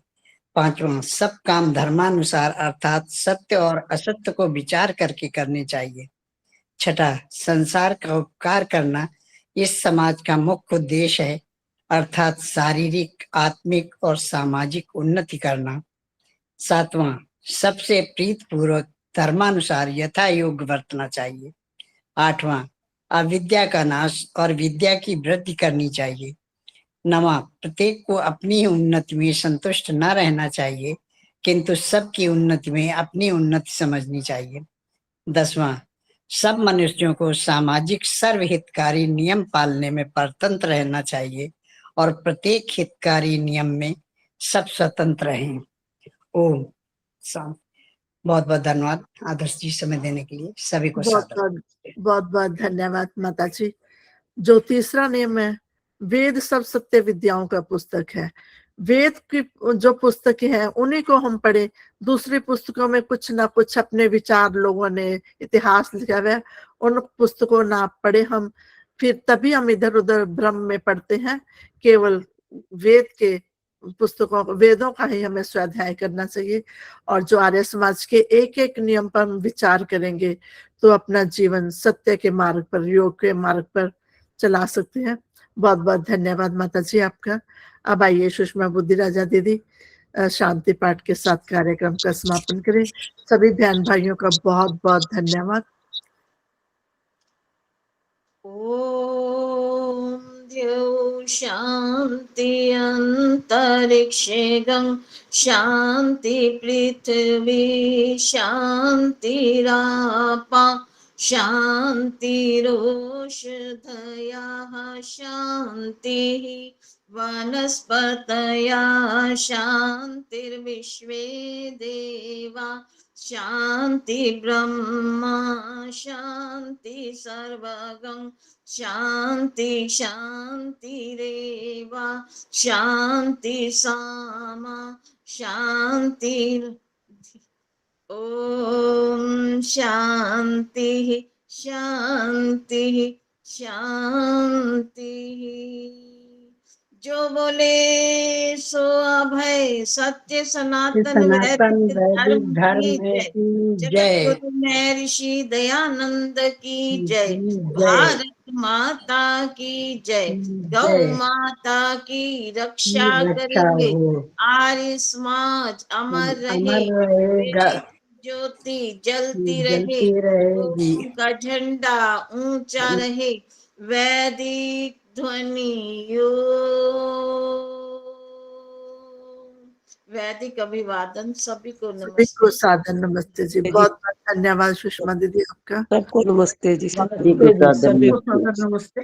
पांचवा, सब काम धर्मानुसार अर्थात सत्य और असत्य को विचार करके करने चाहिए। छठा, संसार का उपकार करना इस समाज का मुख्य उद्देश्य है, अर्थात शारीरिक आत्मिक और सामाजिक उन्नति करना। सातवां, सबसे प्रीतपूर्वक धर्मानुसार यथा योग्य बरतना चाहिए। आठवां, अविद्या का नाश और विद्या की वृद्धि करनी चाहिए। नवां, प्रत्येक को अपनी उन्नति में संतुष्ट न रहना चाहिए, किंतु सबकी उन्नति में अपनी उन्नति समझनी चाहिए। 10वां, सब मनुष्यों को सामाजिक सर्वहितकारी नियम पालने में परतंत्र रहना चाहिए और प्रत्येक हितकारी नियम में सब स्वतंत्र हैं। ओम शांति। बहुत बहुत धन्यवाद आदर्श जी समय देने के लिए। सभी को बहुत बहुत धन्यवाद माता जी। जो तीसरा नियम है, वेद सब सत्य विद्याओं का पुस्तक है। वेद की जो पुस्तकें हैं उन्हीं को हम पढ़े। दूसरी पुस्तकों में कुछ ना कुछ अपने विचार लोगों ने इतिहास लिखा हुआ है, उन पुस्तकों ना पढ़े हम, फिर तभी हम इधर उधर भ्रम में पढ़ते हैं। केवल वेद के पुस्तकों वेदों का ही हमें स्वाध्याय करना चाहिए और जो आर्य समाज के एक एक नियम पर हम विचार करेंगे तो अपना जीवन सत्य के मार्ग पर योग के मार्ग पर चला सकते हैं। बहुत बहुत धन्यवाद माता जी आपका। अब आइए सुषमा बुद्धि राजा दीदी शांति पाठ के साथ कार्यक्रम का समापन करें। सभी बहन भाइयों का बहुत बहुत धन्यवाद। ओम द्यौ शांति अंतरिक्षे गं शांति पृथ्वी शांतिरापा शांतिरोषधयः शांतिः वनस्पतयः शांतिर्विश्वे देवा शांति ब्रह्मा शांति सर्वगं शांति शांतिरेवा शांति सामा शांति। ओम शांति शांति शांति। जो बोले सो अभय सत्य सनातन वैदिक धर्म की जय। जगतगुरु महर्षि दयानंद की जय। भारत माता की जय। गौ माता की रक्षा करेंगे। आर्य समाज अमर रहेगा। ज्योति जलती रहे। का झंडा ऊंचा रहे। वैदिक ध्वनि वैदिक अभिवादन। सभी को नमस्ते। सभी को सादर नमस्ते जी। बहुत बहुत धन्यवाद सुषमा दीदी आपका। सबको नमस्ते जी। सभी को सादर नमस्ते।